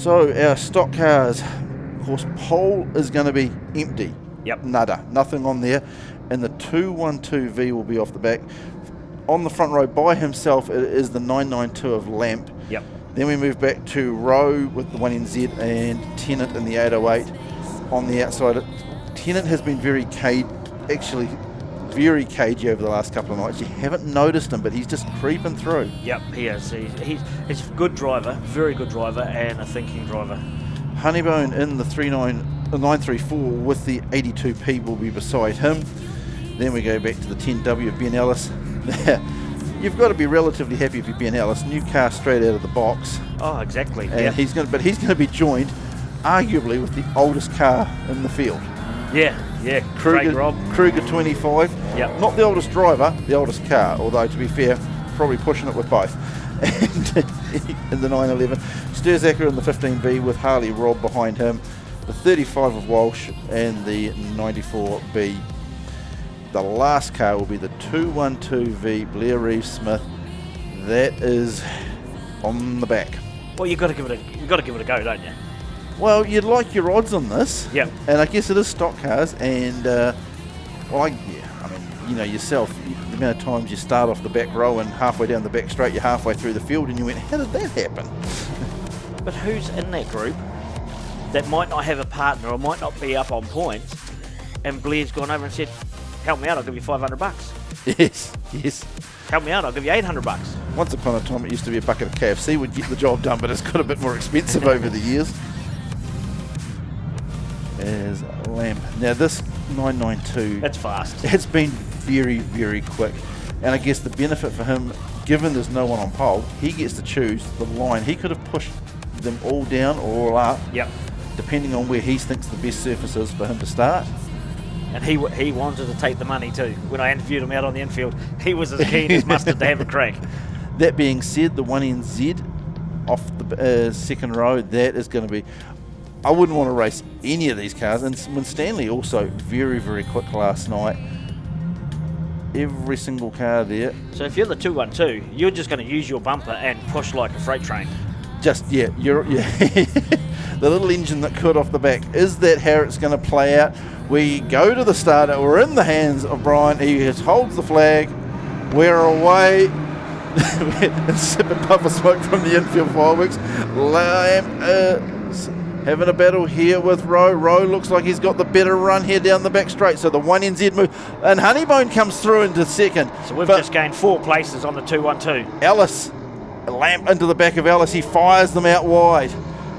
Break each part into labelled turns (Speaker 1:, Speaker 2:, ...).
Speaker 1: So our stock cars, of course, pole is going to be empty.
Speaker 2: Yep.
Speaker 1: Nada, nothing on there. And the 212V will be off the back. On the front row by himself it is the 992 of Lamp.
Speaker 2: Yep.
Speaker 1: Then we move back to Row with the 1NZ and Tennant in the 808 on the outside. Tennant has been very cagey over the last couple of nights. You haven't noticed him, but he's just creeping through.
Speaker 2: Yep, he is. He's a good driver, very good driver, and a thinking driver.
Speaker 1: Honeybone in the 934 with the 82P will be beside him. Then we go back to the 10W of Ben Ellis. You've got to be relatively happy if you're Ben Ellis. New car straight out of the box.
Speaker 2: Oh, exactly.
Speaker 1: And
Speaker 2: yep.
Speaker 1: he's going to be joined, arguably, with the oldest car in the field.
Speaker 2: Yeah.
Speaker 1: Kruger 25.
Speaker 2: Yep.
Speaker 1: Not the oldest driver, the oldest car. Although to be fair, probably pushing it with both. And in the 911, Sturzacker in the 15V with Harley Robb behind him. The 35 of Walsh and the 94B. The last car will be the 212V Blair Reeves Smith. That is on the back.
Speaker 2: Well, you've got to give it a go, don't you?
Speaker 1: Well, you'd like your odds on this.
Speaker 2: Yep.
Speaker 1: And I guess it is stock cars. And yourself, the amount of times you start off the back row and halfway down the back straight, you're halfway through the field, and you went, how did that happen?
Speaker 2: But who's in that group that might not have a partner or might not be up on points, and Blair's gone over and said, help me out, I'll give you $500.
Speaker 1: Yes.
Speaker 2: Help me out, I'll give you $800.
Speaker 1: Once upon a time, it used to be a bucket of KFC would get the job done, but it's got a bit more expensive over the years. As Lamp. Now this 992...
Speaker 2: That's fast.
Speaker 1: It's been very, very quick. And I guess the benefit for him, given there's no one on pole, he gets to choose the line. He could have pushed them all down or all up,
Speaker 2: yep,
Speaker 1: depending on where he thinks the best surface is for him to start.
Speaker 2: And he wanted to take the money too. When I interviewed him out on the infield, he was as keen as mustard to have a crack.
Speaker 1: That being said, the 1NZ off the second row, that is going to be... I wouldn't want to race any of these cars. And when Stanley also very, very quick last night, every single car there.
Speaker 2: So if you're the 212, you're just going to use your bumper and push like a freight train.
Speaker 1: You're the little engine that could off the back. Is that how it's going to play out? We go to the starter. We're in the hands of Brian. He just holds the flag. We're away. And sip and puff of smoke from the infield fireworks. Lamp is having a battle here with Rowe. Rowe looks like he's got the better run here down the back straight. So the 1NZ move. And Honeybone comes through into second.
Speaker 2: So we've just gained 4 places on the 212.
Speaker 1: Ellis, Lamp into the back of Ellis. He fires them out wide.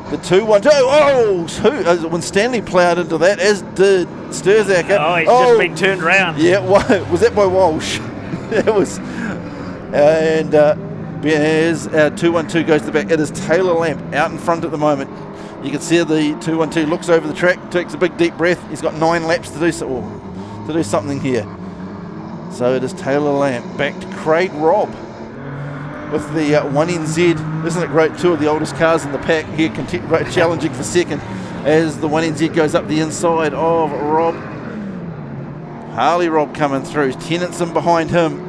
Speaker 1: The 212. Oh, when Stanley ploughed into that, as did Sturzacker.
Speaker 2: Oh, he's just been turned around.
Speaker 1: Yeah, was that by Walsh? It was. And as 212 goes to the back, it is Taylor Lamp out in front at the moment. You can see the 212 looks over the track, takes a big deep breath. He's got 9 laps to do something here. So it is Taylor Lamp back to Craig Robb with the 1NZ. Isn't it great? 2 of the oldest cars in the pack here challenging for second as the 1NZ goes up the inside of Robb. Harley Robb coming through. Tennantson behind him.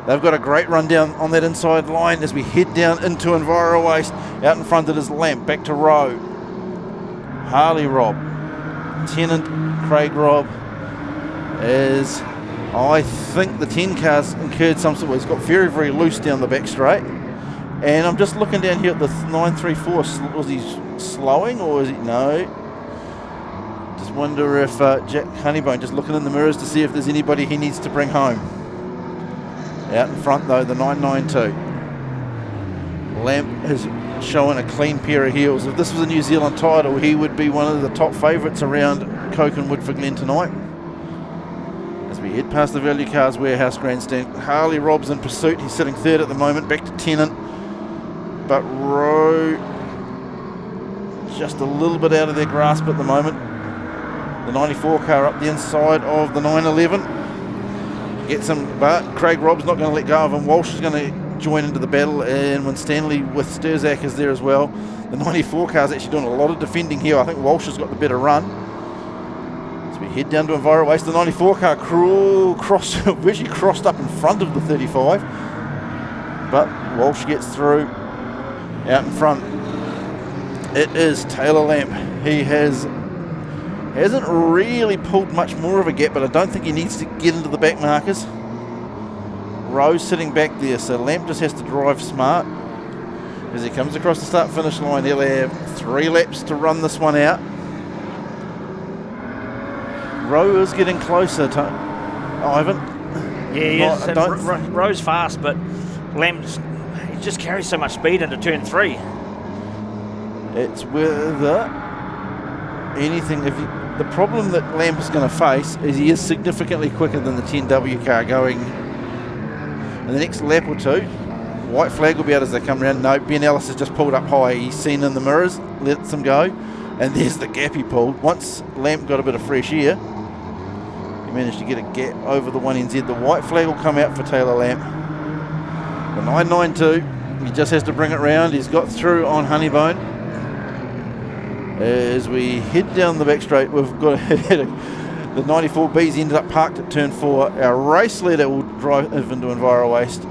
Speaker 1: They've got a great run down on that inside line as we head down into Enviro Waste. Out in front it is Lamp, back to Rowe. Harley Robb. Tennant, Craig Robb. As I think the 10 cars incurred some sort of... He's got very, very loose down the back straight. And I'm just looking down here at the 934. Was he slowing or is he... No. Just wonder if Jack Honeybone just looking in the mirrors to see if there's anybody he needs to bring home. Out in front though, the 992. Lamp is showing a clean pair of heels. If this was a New Zealand title, he would be one of the top favourites around Ko-ken Woodford Glen tonight. As we head past the Value Cars Warehouse Grandstand, Harley Robb's in pursuit. He's sitting third at the moment, back to Tennant. But Rowe just a little bit out of their grasp at the moment. The 94 car up the inside of the 911. Gets him, but Craig Robb's not going to let go of him. Walsh is going to join into the battle, and when Stanley with Sturzak is there as well. The 94 car is actually doing a lot of defending here. I think Walsh has got the better run. As we head down to Enviro Waste, the 94 car virtually crossed up in front of the 35, but Walsh gets through out in front. It is Taylor Lamp. He hasn't really pulled much more of a gap, but I don't think he needs to get into the back markers. Rose sitting back there, so Lamp just has to drive smart. As he comes across the start-finish line, he'll have 3 laps to run this one out. Rowe is getting closer to Ivan.
Speaker 2: Yeah, he is. Rowe's fast, but Lamp he just carries so much speed into turn 3.
Speaker 1: It's whether anything. The problem that Lamp is going to face is he is significantly quicker than the 10W car going in the next lap or two. White flag will be out as they come around. No, Ben Ellis has just pulled up high. He's seen in the mirrors, lets them go, and there's the gap he pulled. Once Lamp got a bit of fresh air, he managed to get a gap over the 1NZ. The white flag will come out for Taylor Lamp. The 992, he just has to bring it round. He's got through on Honeybone. As we head down the back straight, we've got the 94Bs ended up parked at turn 4. Our race leader will drive into Enviro Waste.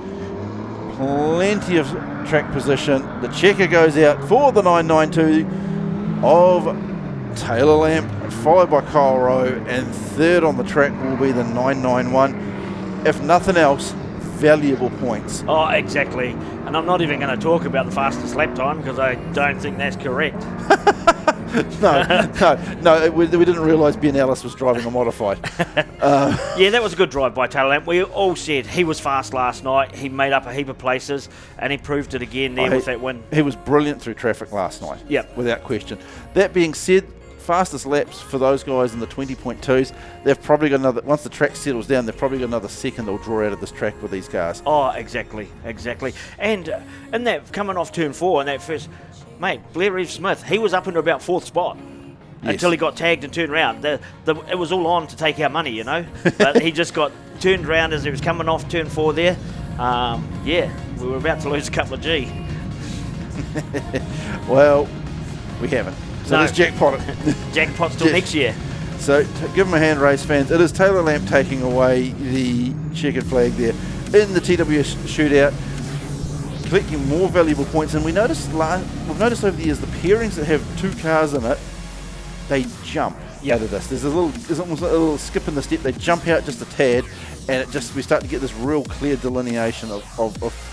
Speaker 1: Plenty of track position. The checker goes out for the 992 of Taylor Lamp, followed by Kyle Rowe, and third on the track will be the 991. If nothing else, valuable points.
Speaker 2: Oh, exactly. And I'm not even going to talk about the fastest lap time because I don't think that's correct.
Speaker 1: No, we didn't realise Ben Ellis was driving a modified.
Speaker 2: Yeah, that was a good drive by Taylor Lamp. We all said he was fast last night. He made up a heap of places, and he proved it again there with that win.
Speaker 1: He was brilliant through traffic last night.
Speaker 2: Yep.
Speaker 1: Without question. That being said, fastest laps for those guys in the 20.2s, they've probably got another, once the track settles down, they've probably got another second they'll draw out of this track with these cars.
Speaker 2: Oh, exactly. And in that, coming off turn 4 in that first, mate, Blair Reeves-Smith, he was up into about 4th spot. Yes. Until he got tagged and turned around. It was all on to take our money, but he just got turned around as he was coming off turn 4 there. We were about to lose a couple of G.
Speaker 1: Well, we haven't. So let's jackpot it.
Speaker 2: Jackpot's till next year.
Speaker 1: So give him a hand, race fans. It is Taylor Lamp taking away the checkered flag there in the TWS shootout, collecting more valuable points. And we've noticed over the years the pairings that have 2 cars in it, they jump out of this. There's almost a little skip in the step. They jump out just a tad, and we start to get this real clear delineation of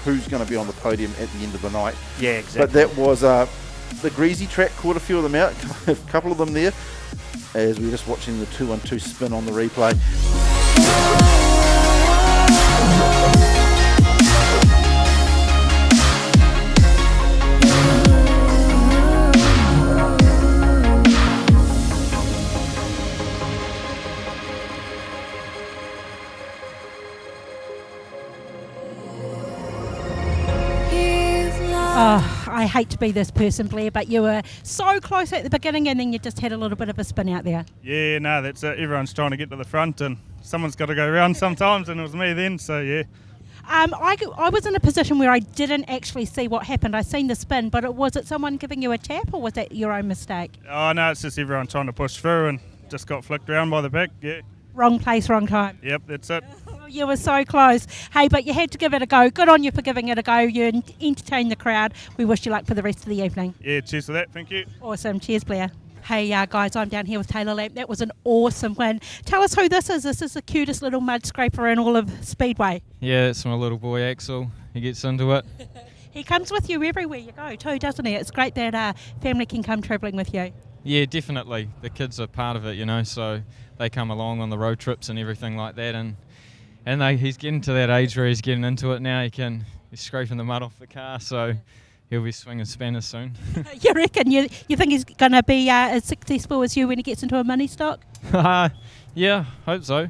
Speaker 1: who's going to be on the podium at the end of the night.
Speaker 2: Yeah, exactly.
Speaker 1: But that was the greasy track caught a few of them out, a couple of them there, as we were just watching the 212 spin on the replay.
Speaker 3: Oh, I hate to be this person, Blair, but you were so close at the beginning and then you just had a little bit of a spin out there.
Speaker 4: Yeah, no, that's it. Everyone's trying to get to the front and someone's got to go around sometimes, and it was me then, so yeah.
Speaker 3: I was in a position where I didn't actually see what happened. I seen the spin, but was it someone giving you a tap or was that your own mistake?
Speaker 4: Oh, no, it's just everyone trying to push through and just got flicked around by the back, yeah.
Speaker 3: Wrong place, wrong time.
Speaker 4: Yep, that's it.
Speaker 3: You were so close. Hey, but you had to give it a go. Good on you for giving it a go. You entertained the crowd. We wish you luck for the rest of the evening.
Speaker 4: Yeah, cheers for that. Thank you.
Speaker 3: Awesome. Cheers, Blair. Hey, guys, I'm down here with Taylor Lamp. That was an awesome win. Tell us who this is. This is the cutest little mud scraper in all of Speedway.
Speaker 5: Yeah, it's my little boy, Axel. He gets into it.
Speaker 3: He comes with you everywhere you go too, doesn't he? It's great that family can come travelling with you.
Speaker 5: Yeah, definitely. The kids are part of it, so they come along on the road trips and everything like that. And he's getting to that age where he's getting into it now. He's scraping the mud off the car, so he'll be swinging spanners soon.
Speaker 3: You reckon? You think he's going to be as successful as you when he gets into a mini stock?
Speaker 5: Yeah, hope so.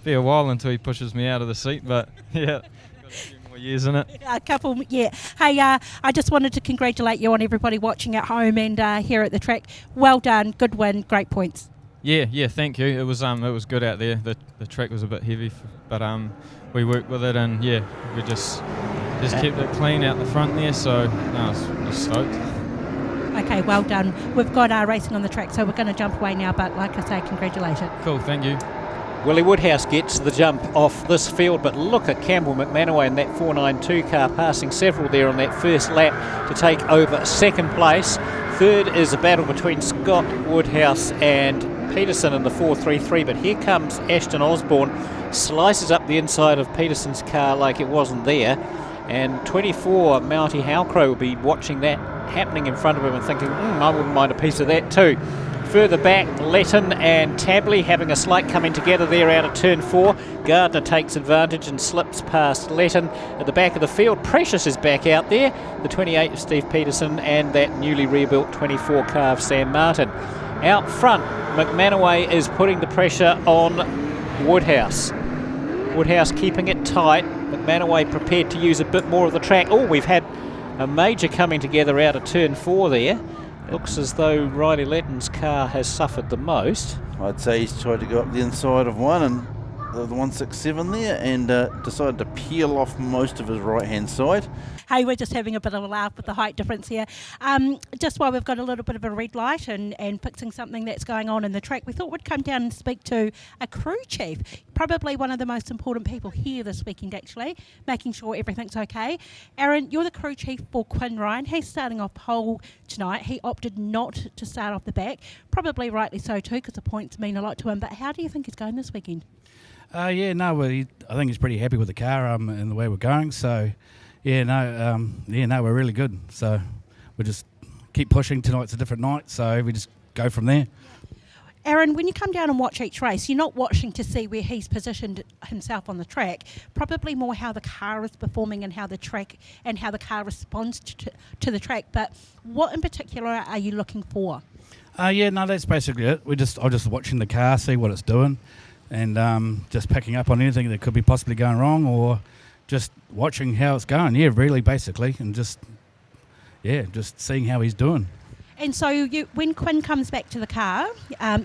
Speaker 5: Be a while until he pushes me out of the seat, but yeah, got a few more years in it.
Speaker 3: A couple, yeah. Hey, I just wanted to congratulate you on everybody watching at home and here at the track. Well done, good win, great points.
Speaker 5: Yeah, thank you. It was good out there. The track was a bit heavy, but we worked with it, and yeah, we just kept it clean out the front there. So I was stoked.
Speaker 3: Okay, well done. We've got racing on the track, so we're going to jump away now. But like I say, congratulations.
Speaker 5: Cool, thank you.
Speaker 6: Willie Woodhouse gets the jump off this field, but look at Campbell McManaway in that 492 car, passing several there on that first lap to take over second place. Third is a battle between Scott Woodhouse and Peterson in the 433, but here comes Ashton Osborne, slices up the inside of Peterson's car like it wasn't there, and 24 Mountie Halcrow will be watching that happening in front of him and thinking, I wouldn't mind a piece of that too. Further back, Letton and Tabley having a slight coming together there out of turn 4. Gardner takes advantage and slips past Letton. At the back of the field, Precious is back out there, the 28 of Steve Peterson and that newly rebuilt 24 car of Sam Martin. Out front, McManaway is putting the pressure on Woodhouse. Woodhouse keeping it tight. McManaway prepared to use a bit more of the track. Oh, we've had a major coming together out of turn 4 there. Looks as though Riley Letton's car has suffered the most.
Speaker 1: I'd say he's tried to go up the inside of one and the 167 there and decided to peel off most of his right-hand side.
Speaker 3: Hey, we're just having a bit of a laugh with the height difference here. Just while we've got a little bit of a red light and fixing something that's going on in the track, we thought we'd come down and speak to a crew chief, probably one of the most important people here this weekend actually, making sure everything's okay. Aaron, you're the crew chief for Quinn Ryan. He's starting off pole tonight. He opted not to start off the back, probably rightly so too, because the points mean a lot to him. But how do you think he's going this weekend?
Speaker 7: I think he's pretty happy with the car and the way we're going. So, we're really good. So we just keep pushing. Tonight's a different night, so we just go from there.
Speaker 3: Aaron, when you come down and watch each race, you're not watching to see where he's positioned himself on the track, probably more how the car is performing and how the car responds to the track. But what in particular are you looking for?
Speaker 7: That's basically it. I'm just watching the car, see what it's doing, and just picking up on anything that could be possibly going wrong, or just watching how it's going. Yeah, really, basically, and just seeing how he's doing.
Speaker 3: And so when Quinn comes back to the car,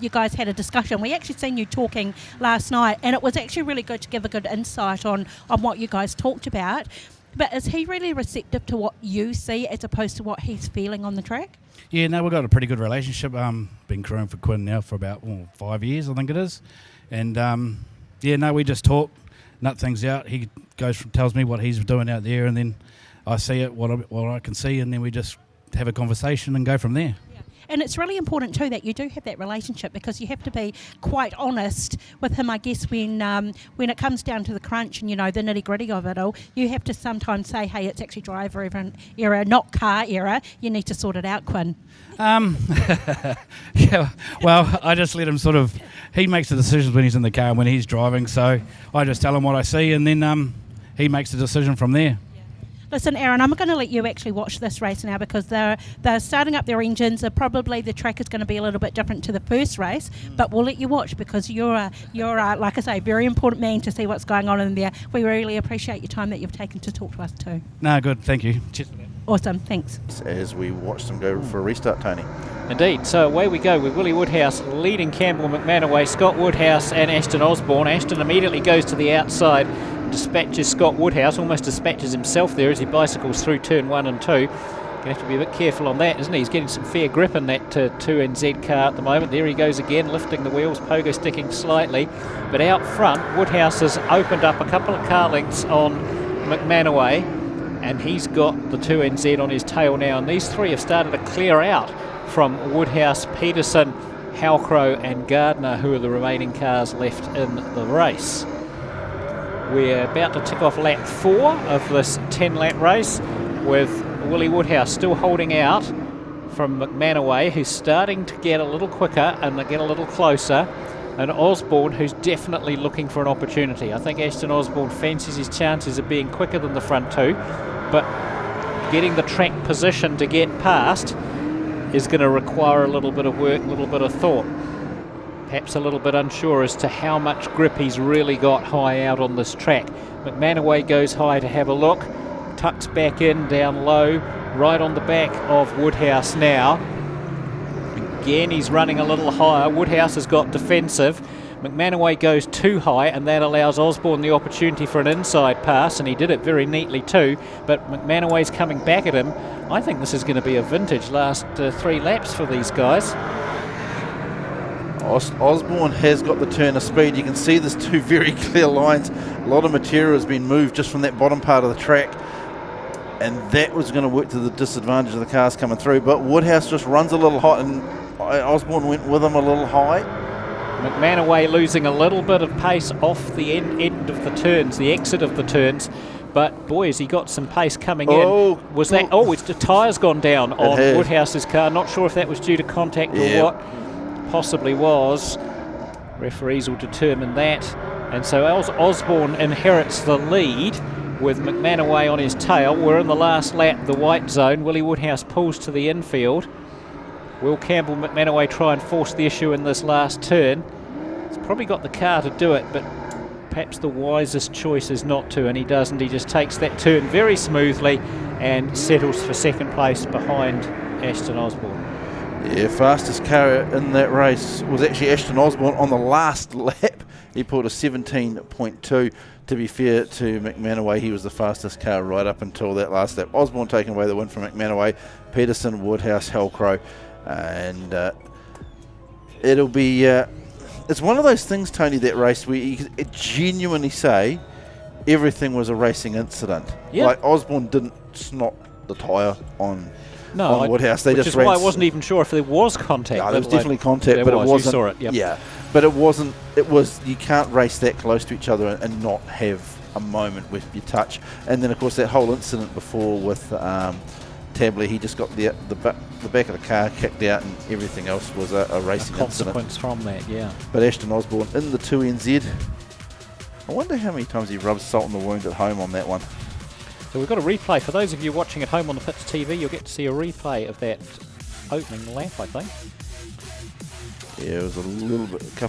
Speaker 3: you guys had a discussion. We actually seen you talking last night, and it was actually really good to give a good insight on what you guys talked about. But is he really receptive to what you see as opposed to what he's feeling on the track?
Speaker 7: Yeah, no, we've got a pretty good relationship. Been crewing for Quinn now for about 5 years, I think it is. And, we just talk, nut things out. He tells me what he's doing out there, and then I see it, what I can see, and then we just have a conversation and go from there.
Speaker 3: Yeah. And it's really important too that you do have that relationship, because you have to be quite honest with him, I guess, when it comes down to the crunch and, the nitty-gritty of it all. You have to sometimes say, hey, it's actually driver error, not car error. You need to sort it out, Quinn.
Speaker 7: Yeah, well, I just let him he makes the decisions when he's in the car and when he's driving, so I just tell him what I see, and then he makes the decision from there.
Speaker 3: Listen, Aaron, I'm going to let you actually watch this race now, because they're starting up their engines. Probably the track is going to be a little bit different to the first race, but we'll let you watch, because you're like I say, very important man to see what's going on in there. We really appreciate your time that you've taken to talk to us too.
Speaker 7: No, good, thank you. Cheers for that.
Speaker 3: Awesome, thanks.
Speaker 1: As we watch them go for a restart, Tony.
Speaker 6: Indeed, so away we go with Willie Woodhouse leading Campbell McManaway, Scott Woodhouse and Ashton Osborne. Ashton immediately goes to the outside, dispatches Scott Woodhouse, almost dispatches himself there as he bicycles through turn 1 and 2. Going to have to be a bit careful on that, isn't he? He's getting some fair grip in that 2NZ car at the moment. There he goes again, lifting the wheels, pogo sticking slightly. But out front, Woodhouse has opened up a couple of car lengths on McManaway, and he's got the 2NZ on his tail now. And these three have started to clear out from Woodhouse, Peterson, Halcrow and Gardner, who are the remaining cars left in the race. We're about to tick off lap 4 of this 10-lap race, with Willie Woodhouse still holding out from McManaway, who's starting to get a little quicker and get a little closer, and Osborne, who's definitely looking for an opportunity. I think Ashton Osborne fancies his chances of being quicker than the front two, but getting the track position to get past is going to require a little bit of work, a little bit of thought. Perhaps a little bit unsure as to how much grip he's really got high out on this track. McManaway goes high to have a look, tucks back in, down low, right on the back of Woodhouse now. Again, he's running a little higher. Woodhouse has got defensive. McManaway goes too high, and that allows Osborne the opportunity for an inside pass, and he did it very neatly too, but McManaway's coming back at him. I think this is going to be a vintage last 3 laps for these guys.
Speaker 1: Osborne has got the turn of speed. You can see there's 2 very clear lines. A lot of material has been moved just from that bottom part of the track. and that was going to work to the disadvantage of the cars coming through. But Woodhouse just runs a little hot, and Osborne went with him a little high.
Speaker 6: McManaway losing a little bit of pace off the end of the turns, the exit of the turns. But boy, has he got some pace coming in. Was that? Oh, the tyre's gone down on Woodhouse's car. Not sure if that was due to contact or what. Possibly was. Referees will determine that. And so Osborne inherits the lead with McManaway on his tail. We're in the last lap, the white zone. Willie Woodhouse pulls to the infield. Will Campbell McManaway try and force the issue in this last turn? He's probably got the car to do it, but perhaps the wisest choice is not to, and he doesn't. He just takes that turn very smoothly and settles for second place behind Ashton Osborne.
Speaker 1: Yeah, fastest car in that race was actually Ashton Osborne on the last lap. He pulled a 17.2. To be fair to McManaway, he was the fastest car right up until that last lap. Osborne taking away the win from McManaway, Peterson, Woodhouse, Hellcrow, and it'll be... it's one of those things, Tony, that race where you could genuinely say everything was a racing incident.
Speaker 6: Yep.
Speaker 1: Like Osborne didn't snot the tyre on Woodhouse.
Speaker 6: Which is why I wasn't even sure if there was contact.
Speaker 1: No, there was definitely contact, but it wasn't.
Speaker 6: You saw it, yep.
Speaker 1: Yeah, but it wasn't. It was. You can't race that close to each other and not have a moment with your touch. And then, of course, that whole incident before with Tabley, he just got the back of the car kicked out, and everything else was a racing
Speaker 6: consequence
Speaker 1: incident.
Speaker 6: from that, yeah.
Speaker 1: But Ashton Osborne in the 2NZ. I wonder how many times he rubs salt in the wound at home on that one.
Speaker 6: So we've got a replay. For those of you watching at home on the Pits TV, you'll get to see a replay of that opening lap, I think.
Speaker 1: Yeah, it was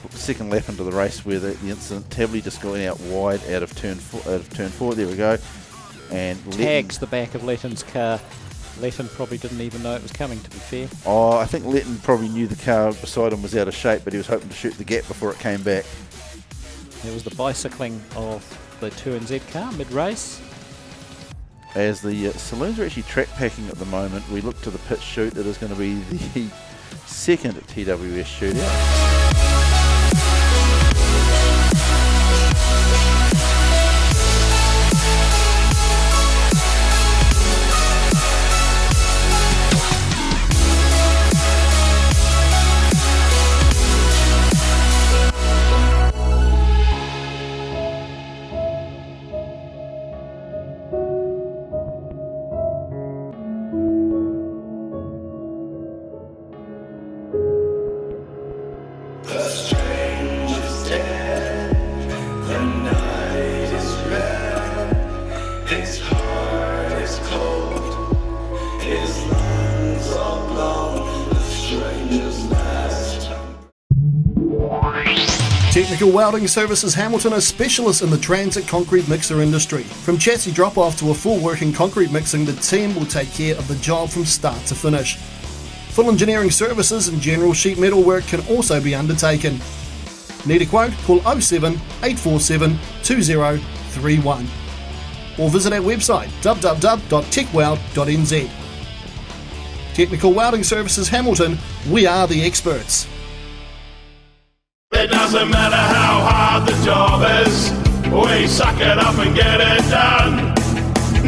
Speaker 1: second lap into the race where the incident, Tabley just going out wide out of turn four. There we go. And
Speaker 6: tags the back of Letton's car. Letton probably didn't even know it was coming, to be fair.
Speaker 1: Oh, I think Letton probably knew the car beside him was out of shape, but he was hoping to shoot the gap before it came back.
Speaker 6: There was the bicycling of the 2NZ car mid-race.
Speaker 1: As the saloons are actually track packing at the moment, we look to the pit shoot. It is going to be the second TWS shootout.
Speaker 8: Technical Welding Services Hamilton are specialists in the transit concrete mixer industry. From chassis drop-off to a full working concrete mixing, the team will take care of the job from start to finish. Full engineering services and general sheet metal work can also be undertaken. Need a quote? Call 07 847 2031 or visit our website www.techweld.nz. Technical Welding Services Hamilton, we are the experts.
Speaker 9: It doesn't matter how hard the job is, we suck it up and get it done.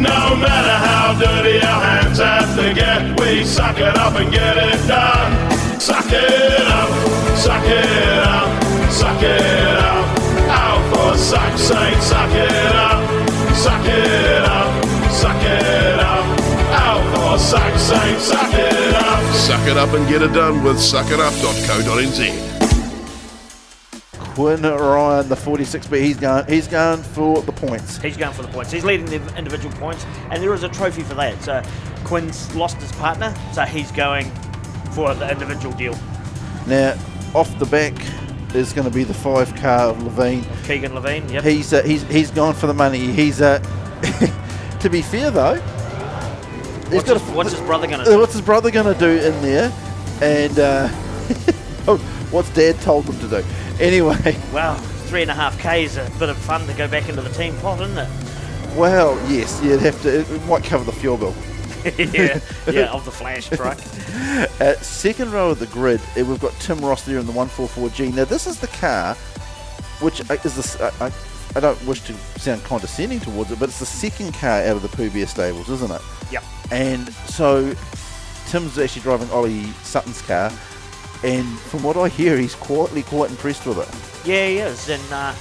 Speaker 9: No matter how dirty our hands have to get, we suck it up and get it done. Suck it up, suck it up, suck it up. Oh, for suck's sake, suck it up, suck it up, suck it up. Oh, for suck's sake, suck it up.
Speaker 10: Suck it up and get it done with suckitup.co.nz.
Speaker 1: Quinn Ryan, the 46, but he's going for the points.
Speaker 2: He's going for the points. He's leading the individual points, and there is a trophy for that. So Quinn's lost his partner, so he's going for the individual deal.
Speaker 1: Now, off the back is going to be the 5 car of Levine.
Speaker 2: Keegan Levine, yep.
Speaker 1: He's gone for the money. He's to be fair though,
Speaker 2: what's his brother going to do?
Speaker 1: What's his brother going to do in there? And what's Dad told them to do? Anyway.
Speaker 2: Wow, 3.5K is a bit of fun to go back into the team pot, isn't it?
Speaker 1: Well, yes, you'd have to. It might cover the fuel bill.
Speaker 2: yeah, of the flash truck.
Speaker 1: Second row of the grid, we've got Tim Ross there in the 144G. Now, this is the car, which is a I don't wish to sound condescending towards it, but it's the second car out of the Pooh Bear stables, isn't it?
Speaker 2: Yep.
Speaker 1: And so Tim's actually driving Ollie Sutton's car, and from what I hear, he's quietly quite impressed with it.
Speaker 2: Yeah, he is, and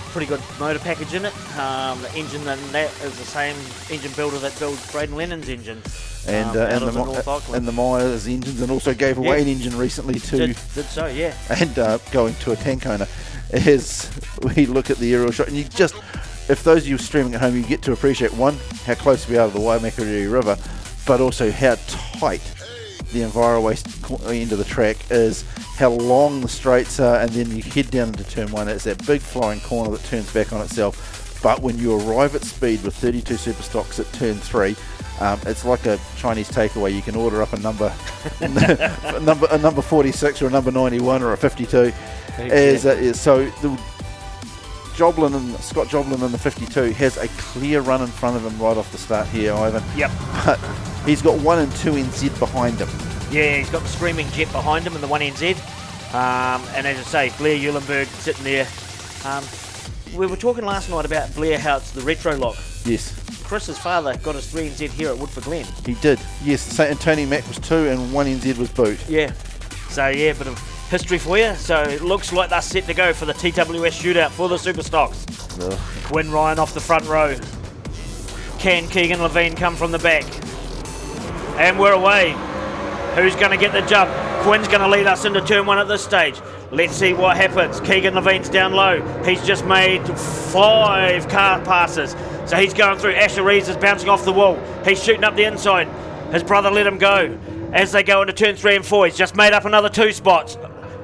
Speaker 2: pretty good motor package in it. The engine and that is the same engine builder that builds Braden Lennon's engine.
Speaker 1: And the Myers engines, and also gave away an engine recently too.
Speaker 2: Did so, yeah.
Speaker 1: And going to a tank owner, as we look at the aerial shot, and you just, if those of you streaming at home, you get to appreciate, one, how close we are to the Waimakariri River, but also how tight the Envirowaste end of the track is, how long the straights are, and then you head down into turn one. It's that big flying corner that turns back on itself. But when you arrive at speed with 32 Superstocks at turn 3, it's like a Chinese takeaway. You can order up a number, a number 46 or a number 91 or a 52.
Speaker 2: Exactly.
Speaker 1: So the Scott Joblin in the 52 has a clear run in front of him right off the start here, Ivan.
Speaker 2: Yep.
Speaker 1: But he's got 1 and 2 NZ behind him.
Speaker 2: Yeah, he's got the Screaming Jet behind him in the 1NZ. And as I say, Blair Eulenberg sitting there. We were talking last night about Blair, how it's the retro lock.
Speaker 1: Yes.
Speaker 2: Chris's father got his 3NZ here at Woodford Glen.
Speaker 1: He did, yes. And Tony Mack was 2 and 1NZ was boot.
Speaker 2: Yeah. So, yeah, bit of history for you. So, it looks like they're set to go for the TWS shootout for the Superstocks.
Speaker 1: Ugh.
Speaker 2: Quinn Ryan off the front row. Can Keegan Levine come from the back? And we're away. Who's going to get the jump? Quinn's going to lead us into turn 1 at this stage. Let's see what happens. Keegan Levine's down low. He's just made 5 car passes. So he's going through. Asher Reeves is bouncing off the wall. He's shooting up the inside. His brother let him go. As they go into turn 3 and 4, he's just made up another 2 spots.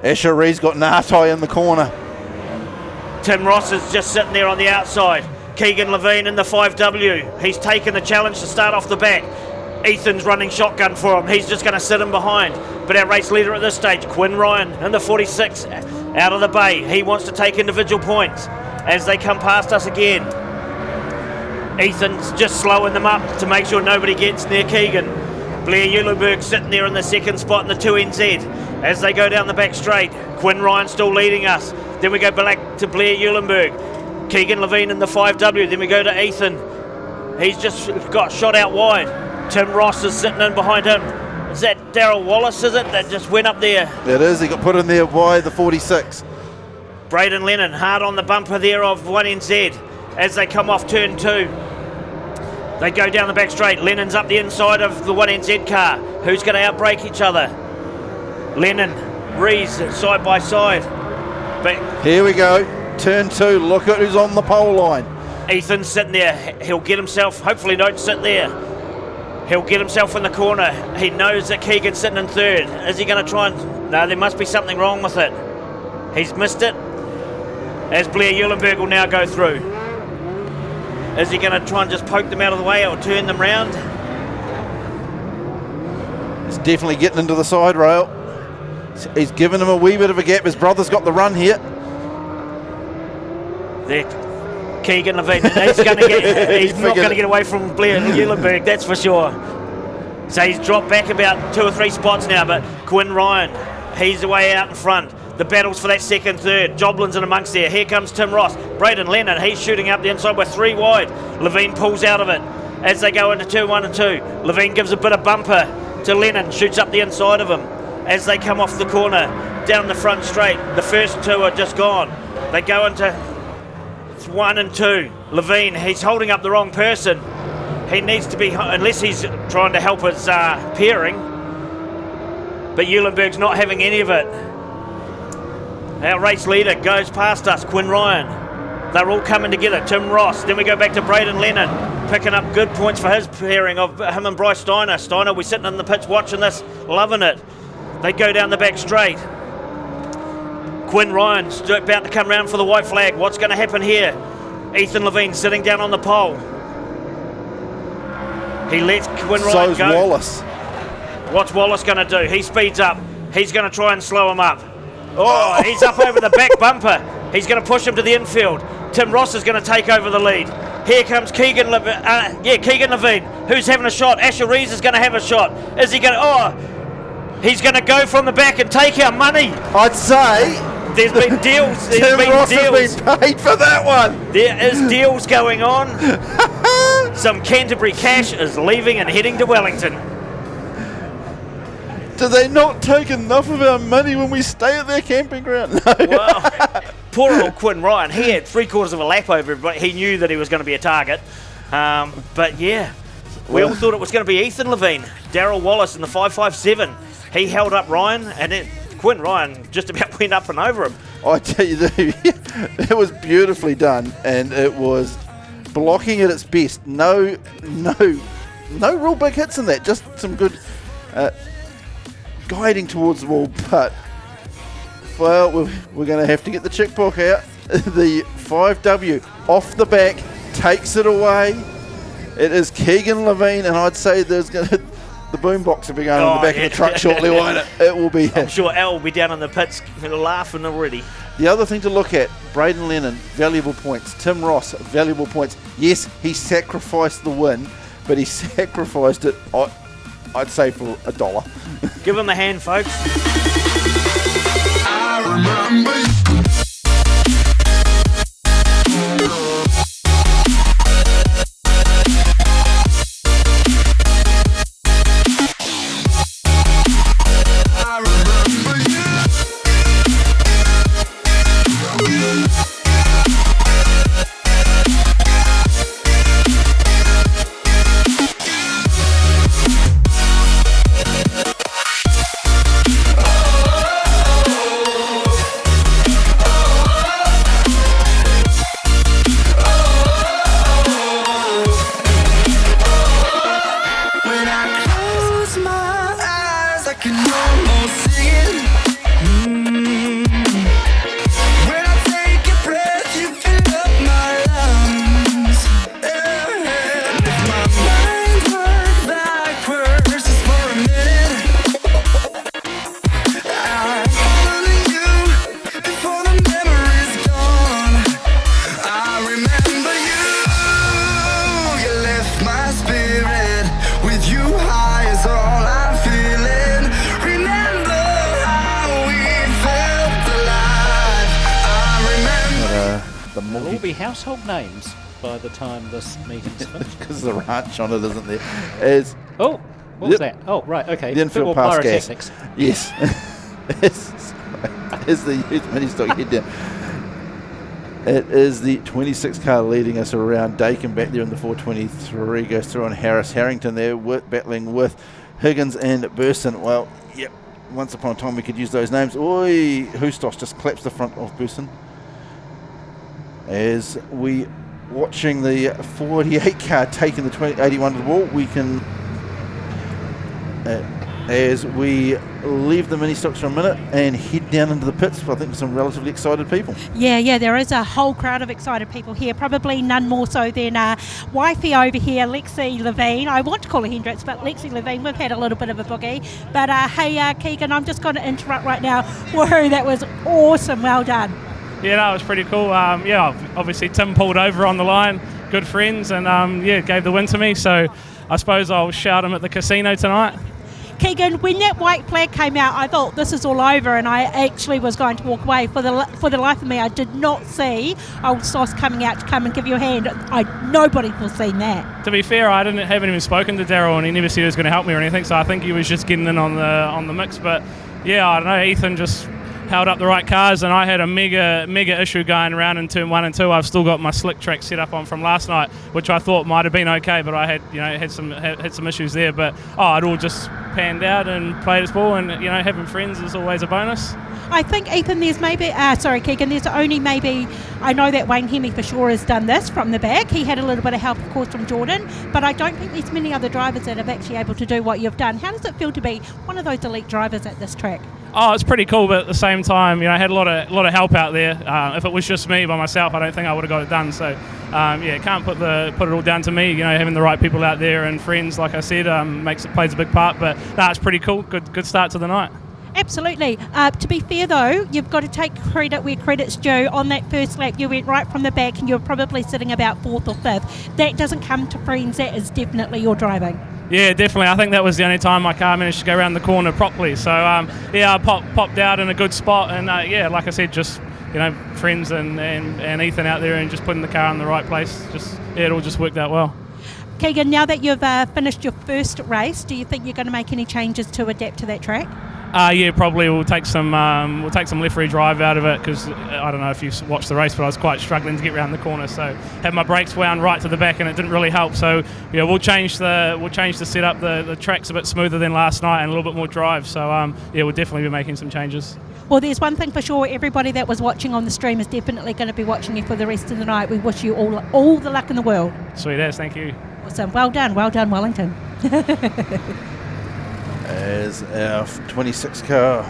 Speaker 1: Asher Reeves got Nartai in the corner.
Speaker 2: Tim Ross is just sitting there on the outside. Keegan Levine in the 5W. He's taken the challenge to start off the back. Ethan's running shotgun for him. He's just going to sit him behind. But our race leader at this stage, Quinn Ryan, in the 46, out of the bay. He wants to take individual points as they come past us again. Ethan's just slowing them up to make sure nobody gets near Keegan. Blair Eulenberg sitting there in the second spot in the 2NZ. As they go down the back straight, Quinn Ryan still leading us. Then we go back to Blair Eulenberg. Keegan Levine in the 5W. Then we go to Ethan. He's just got shot out wide. Tim Ross is sitting in behind him. Is that Darryl Wallace, is it, that just went up there?
Speaker 1: It is. He got put in there by the 46.
Speaker 2: Braden Lennon hard on the bumper there of 1NZ as they come off turn 2. They go down the back straight. Lennon's up the inside of the 1NZ car. Who's going to outbrake each other? Lennon, Rees side by side. But
Speaker 1: here we go. Turn 2. Look at who's on the pole line.
Speaker 2: Ethan's sitting there. He'll get himself, hopefully don't sit there. He'll get himself in the corner. He knows that Keegan's sitting in third. Is he going to try and... No, there must be something wrong with it. He's missed it. As Blair Eulenberg will now go through. Is he going to try and just poke them out of the way or turn them round?
Speaker 1: He's definitely getting into the side rail. He's given him a wee bit of a gap. His brother's got the run here.
Speaker 2: There. Keegan Levine, he's not going to get away from Blair Eulenberg, that's for sure. So he's dropped back about 2 or 3 spots now, but Quinn Ryan, he's away out in front. The battles for that second, third. Joblin's in amongst there. Here comes Tim Ross. Braden Lennon, he's shooting up the inside with 3 wide. Levine pulls out of it as they go into turn 1 and 2. Levine gives a bit of bumper to Lennon, shoots up the inside of him as they come off the corner, down the front straight. The first 2 are just gone. They go into 1 and 2. Levine, he's holding up the wrong person. He needs to be, unless he's trying to help his pairing. But Eulenberg's not having any of it. Our race leader goes past us, Quinn Ryan. They're all coming together. Tim Ross. Then we go back to Braden Lennon, picking up good points for his pairing of him and Bryce Steiner. Steiner, we're sitting in the pits watching this, loving it. They go down the back straight. Quinn Ryan about to come round for the white flag. What's going to happen here? Ethan Levine sitting down on the pole. He lets Quinn Ryan go.
Speaker 1: So's Wallace.
Speaker 2: What's Wallace going to do? He speeds up. He's going to try and slow him up. Oh, he's up over the back bumper. He's going to push him to the infield. Tim Ross is going to take over the lead. Here comes Keegan Levine. Keegan Levine, who's having a shot. Asher Reeves is going to have a shot. Is he going to... Oh, he's going to go from the back and take our money.
Speaker 1: I'd say
Speaker 2: There's been deals. There's
Speaker 1: Tim
Speaker 2: been
Speaker 1: Ross
Speaker 2: deals.
Speaker 1: has been paid for that one.
Speaker 2: There is deals going on. Some Canterbury cash is leaving and heading to Wellington.
Speaker 1: Do they not take enough of our money when we stay at their camping ground? No.
Speaker 2: Well, poor old Quinn Ryan. He had 3/4 of a lap over everybody. He knew that he was going to be a target. But yeah, we all thought it was going to be Ethan Levine. Darryl Wallace in the 5.57. He held up Ryan, and Quinn Ryan just about went up and over him.
Speaker 1: I tell you, it was beautifully done, and it was blocking at its best. No real big hits in that. Just some good guiding towards the wall. But well, we're going to have to get the checkbook out. The 5W off the back takes it away. It is Keegan Levine, and I'd say there's going to. The boombox will be going on the back of the truck shortly, won't it? It will be.
Speaker 2: I'm sure Al will be down in the pits laughing already.
Speaker 1: The other thing to look at, Braden Lennon, valuable points. Tim Ross, valuable points. Yes, he sacrificed the win, but he sacrificed it, I'd say, for $1.
Speaker 2: Give him a hand, folks.
Speaker 9: I remember you.
Speaker 6: Household names by the time this meeting's finished.
Speaker 1: Because the ranch on it isn't there. Is
Speaker 6: what was that? Oh, right, okay.
Speaker 1: The infield pass gas. Yes. It's the youth mini stock head down. It is the 26 car leading us around Dakin back there in the 423. Goes through on Harris Harrington there, battling with Higgins and Burson. Well, yep. Once upon a time we could use those names. Oi, Hustos just claps the front of Burson. As we watching the 48 car taking the 81 to the wall, we can, as we leave the mini stocks for a minute and head down into the pits, I think with some relatively excited people.
Speaker 3: Yeah, there is a whole crowd of excited people here, probably none more so than wifey over here, Lexi Levine. I want to call her Hendricks, but Lexi Levine, we've had a little bit of a boogie. But hey, Keegan, I'm just going to interrupt right now. Woohoo, that was awesome, well done.
Speaker 4: Yeah, no, it was pretty cool. Obviously Tim pulled over on the line, good friends, and gave the win to me. So I suppose I'll shout him at the casino tonight.
Speaker 3: Keegan, when that white flag came out, I thought this is all over, and I actually was going to walk away. For the life of me, I did not see old Sauce coming out to come and give you a hand. Nobody foreseen that.
Speaker 4: To be fair, I haven't even spoken to Darryl, and he never said he was going to help me or anything. So I think he was just getting in on the mix. But yeah, I don't know. Ethan just held up the right cars, and I had a mega issue going around in turn 1 and 2. I've still got my slick track set up on from last night, which I thought might have been okay, but I had some issues there. But it all just panned out and played its ball, and having friends is always a bonus.
Speaker 3: I think, Ethan, there's maybe Keegan, there's only maybe, I know that Wayne Hemi for sure has done this from the back. He had a little bit of help, of course, from Jordan, but I don't think there's many other drivers that have actually able to do what you've done. How does it feel to be one of those elite drivers at this track?
Speaker 4: Oh, it's pretty cool, but at the same time, I had a lot of help out there. If it was just me by myself, I don't think I would have got it done. So, can't put it all down to me. Having the right people out there and friends, like I said, plays a big part. But it's pretty cool. Good start to the night.
Speaker 3: Absolutely. To be fair, though, you've got to take credit where credit's due. On that first lap, you went right from the back, and you're probably sitting about 4th or 5th. That doesn't come to friends. That is definitely your driving.
Speaker 4: Yeah, definitely. I think that was the only time my car managed to go around the corner properly. So, I popped out in a good spot. And, like I said, just, friends and Ethan out there and just putting the car in the right place. It all just worked out well.
Speaker 3: Keegan, now that you've finished your first race, do you think you're going to make any changes to adapt to that track?
Speaker 4: Yeah, probably we'll take some left rear drive out of it because I don't know if you've watched the race, but I was quite struggling to get around the corner. So had my brakes wound right to the back, and it didn't really help. So we'll change the setup. The track's a bit smoother than last night and a little bit more drive. So we'll definitely be making some changes.
Speaker 3: Well, there's one thing for sure. Everybody that was watching on the stream is definitely going to be watching you for the rest of the night. We wish you all the luck in the world.
Speaker 4: Sweet as, thank you.
Speaker 3: Awesome. Well done, Wellington.
Speaker 1: As our 26 car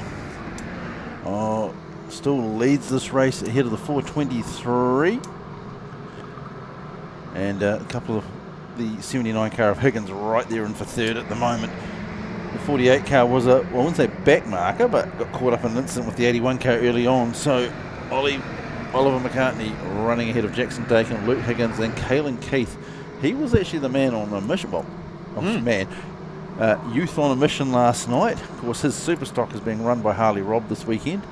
Speaker 1: still leads this race ahead of the 423, and a couple of the 79 car of Higgins right there in for third at the moment. The 48 car was I wouldn't say back marker, but got caught up in an incident with the 81 car early on. So Oliver McCartney running ahead of Jackson Dakin, Luke Higgins, and Caelan Keith. He was actually the man on a mission. Youth on a mission last night. Of course, his Superstock is being run by Harley Robb this weekend.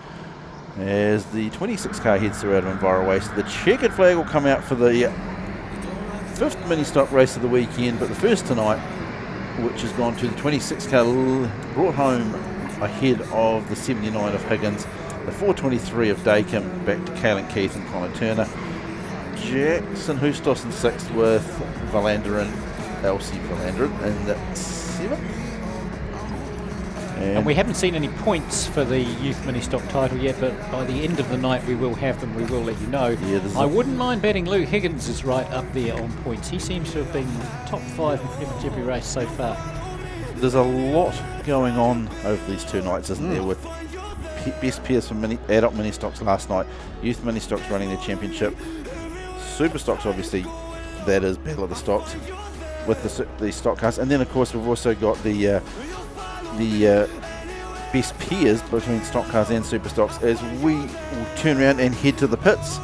Speaker 1: As the 26 car heads through out of Enviro Waste, the checkered flag will come out for the 5th mini stock race of the weekend, but the first tonight, which has gone to the 26 car, brought home ahead of the 79 of Higgins, the 423 of Dakin, back to Caelan Keith and Connor Turner. Jackson Hustos in 6th with Elsie Valanderen in the 7th.
Speaker 6: And we haven't seen any points for the youth mini stock title yet, but by the end of the night we will have them. We will let you know. Yeah, I wouldn't mind betting Luke Higgins is right up there on points. He seems to have been top 5 in pretty much every race so far.
Speaker 1: There's a lot going on over these 2 nights, isn't there, with best pairs for adult mini stocks last night, youth mini stocks running their championship, super stocks obviously, that is Battle of the Stocks with the stock cars, and then of course we've also got the best pairs between stock cars and super stocks as we will turn around and head to the pits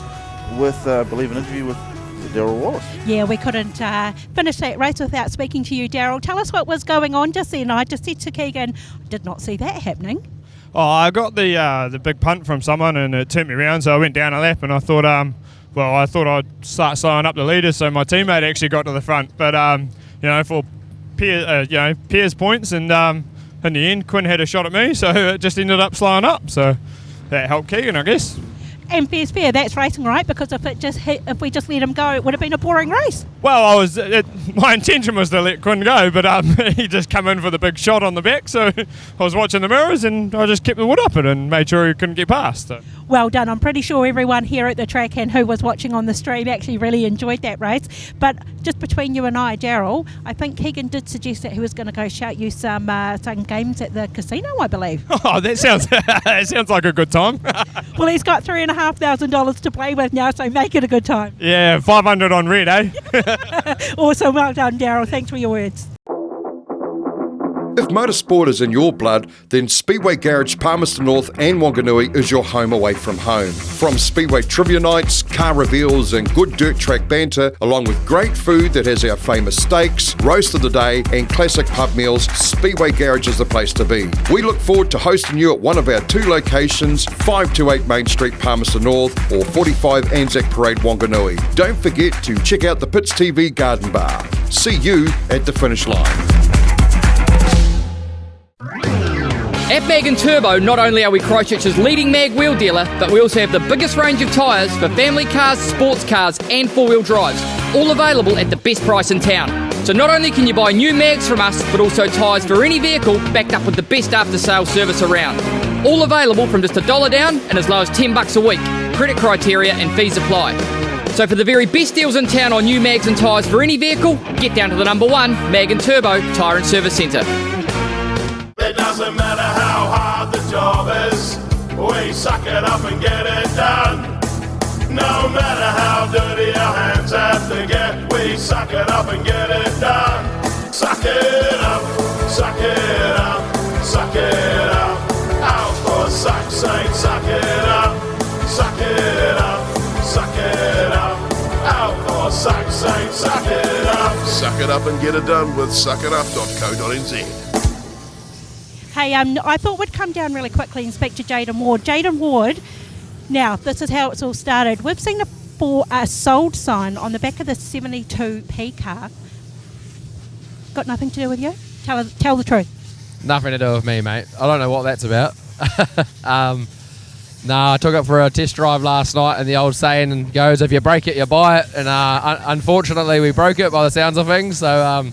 Speaker 1: with I believe an interview with Daryl Wallace.
Speaker 3: Yeah, we couldn't finish that race without speaking to you, Daryl. Tell us what was going on just then. I just said to Keegan, I did not see that happening.
Speaker 11: Oh, I got the big punt from someone and it turned me around, so I went down a lap and I thought I'd start slowing up the leaders, so my teammate actually got to the front. But for pairs points, and in the end, Quinn had a shot at me, so it just ended up slowing up. So that helped Keegan, I guess.
Speaker 3: And fair's fair, that's racing, right? Because if we just let him go, it would have been a boring race.
Speaker 11: Well, my intention was to let Quinn go, but he just come in for the big shot on the back, so I was watching the mirrors and I just kept the wood up it and made sure he couldn't get past. So.
Speaker 3: Well done. I'm pretty sure everyone here at the track and who was watching on the stream actually really enjoyed that race. But just between you and I, Daryl, I think Keegan did suggest that he was going to go shout you some games at the casino, I believe. Oh,
Speaker 11: that sounds like a good time.
Speaker 3: Well, he's got $3,500 to play with now, so make it a good time.
Speaker 11: Yeah, 500 on red, eh?
Speaker 3: Awesome. Well done, Daryl. Thanks for your words.
Speaker 12: If motorsport is in your blood, then Speedway Garage Palmerston North and Wanganui is your home away from home. From Speedway trivia nights, car reveals and good dirt track banter, along with great food that has our famous steaks, roast of the day and classic pub meals, Speedway Garage is the place to be. We look forward to hosting you at one of our 2 locations, 528 Main Street Palmerston North or 45 Anzac Parade Wanganui. Don't forget to check out the Pits TV Garden Bar. See you at the finish line.
Speaker 13: At Mag & Turbo, not only are we Christchurch's leading mag wheel dealer, but we also have the biggest range of tyres for family cars, sports cars and 4-wheel drives, all available at the best price in town. So not only can you buy new mags from us, but also tyres for any vehicle backed up with the best after-sales service around. All available from just $1 down and as low as $10 a week. Credit criteria and fees apply. So for the very best deals in town on new mags and tyres for any vehicle, get down to the number 1 Mag & Turbo Tyre and Service Centre.
Speaker 9: It doesn't matter how hard the job is, we suck it up and get it done. No matter how dirty our hands have to get, we suck it up and get it done. Suck it up, suck it up, suck it up. Out for suck's sake, suck it up, suck it up, suck it up. Out for Oh, suck, suck it up.
Speaker 10: Suck it up and get it done with suckitup.co.nz.
Speaker 3: Hey, I thought we'd come down really quickly and speak to Jaden Ward. Jaden Ward, now this is how it's all started. We've seen a sold sign on the back of the 72P car. Got nothing to do with you? Tell the truth.
Speaker 14: Nothing to do with me, mate. I don't know what that's about. I took it for a test drive last night, and the old saying goes, if you break it, you buy it. And unfortunately, we broke it by the sounds of things. So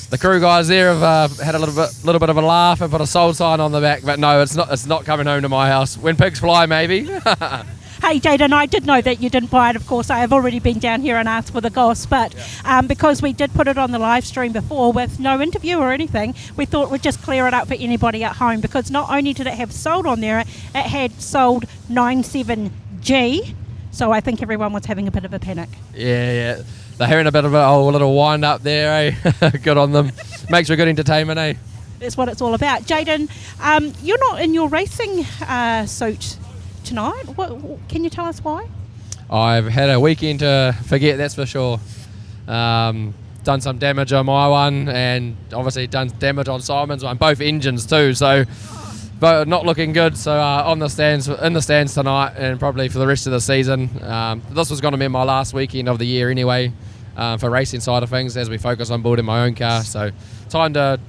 Speaker 14: the crew guys there have had a little bit of a laugh and put a sold sign on the back. But no, it's not coming home to my house. When pigs fly, maybe.
Speaker 3: Hey, Jaden, I did know that you didn't buy it, of course. I have already been down here and asked for the goss, but because we did put it on the live stream before with no interview or anything, we thought we'd just clear it up for anybody at home, because not only did it have sold on there, it had sold 97G, so I think everyone was having a bit of a panic.
Speaker 14: Yeah. They're having a bit of a little wind up there, eh? Good on them. Makes for good entertainment, eh?
Speaker 3: That's what it's all about. Jaden, you're not in your racing suit tonight. Can you tell us why?
Speaker 14: I've had a weekend to forget, that's for sure. Done some damage on my one, and obviously done damage on Simon's one, both engines too, so but not looking good. So in the stands tonight, and probably for the rest of the season. This was going to be my last weekend of the year anyway, for racing side of things, as we focus on building my own car. So time to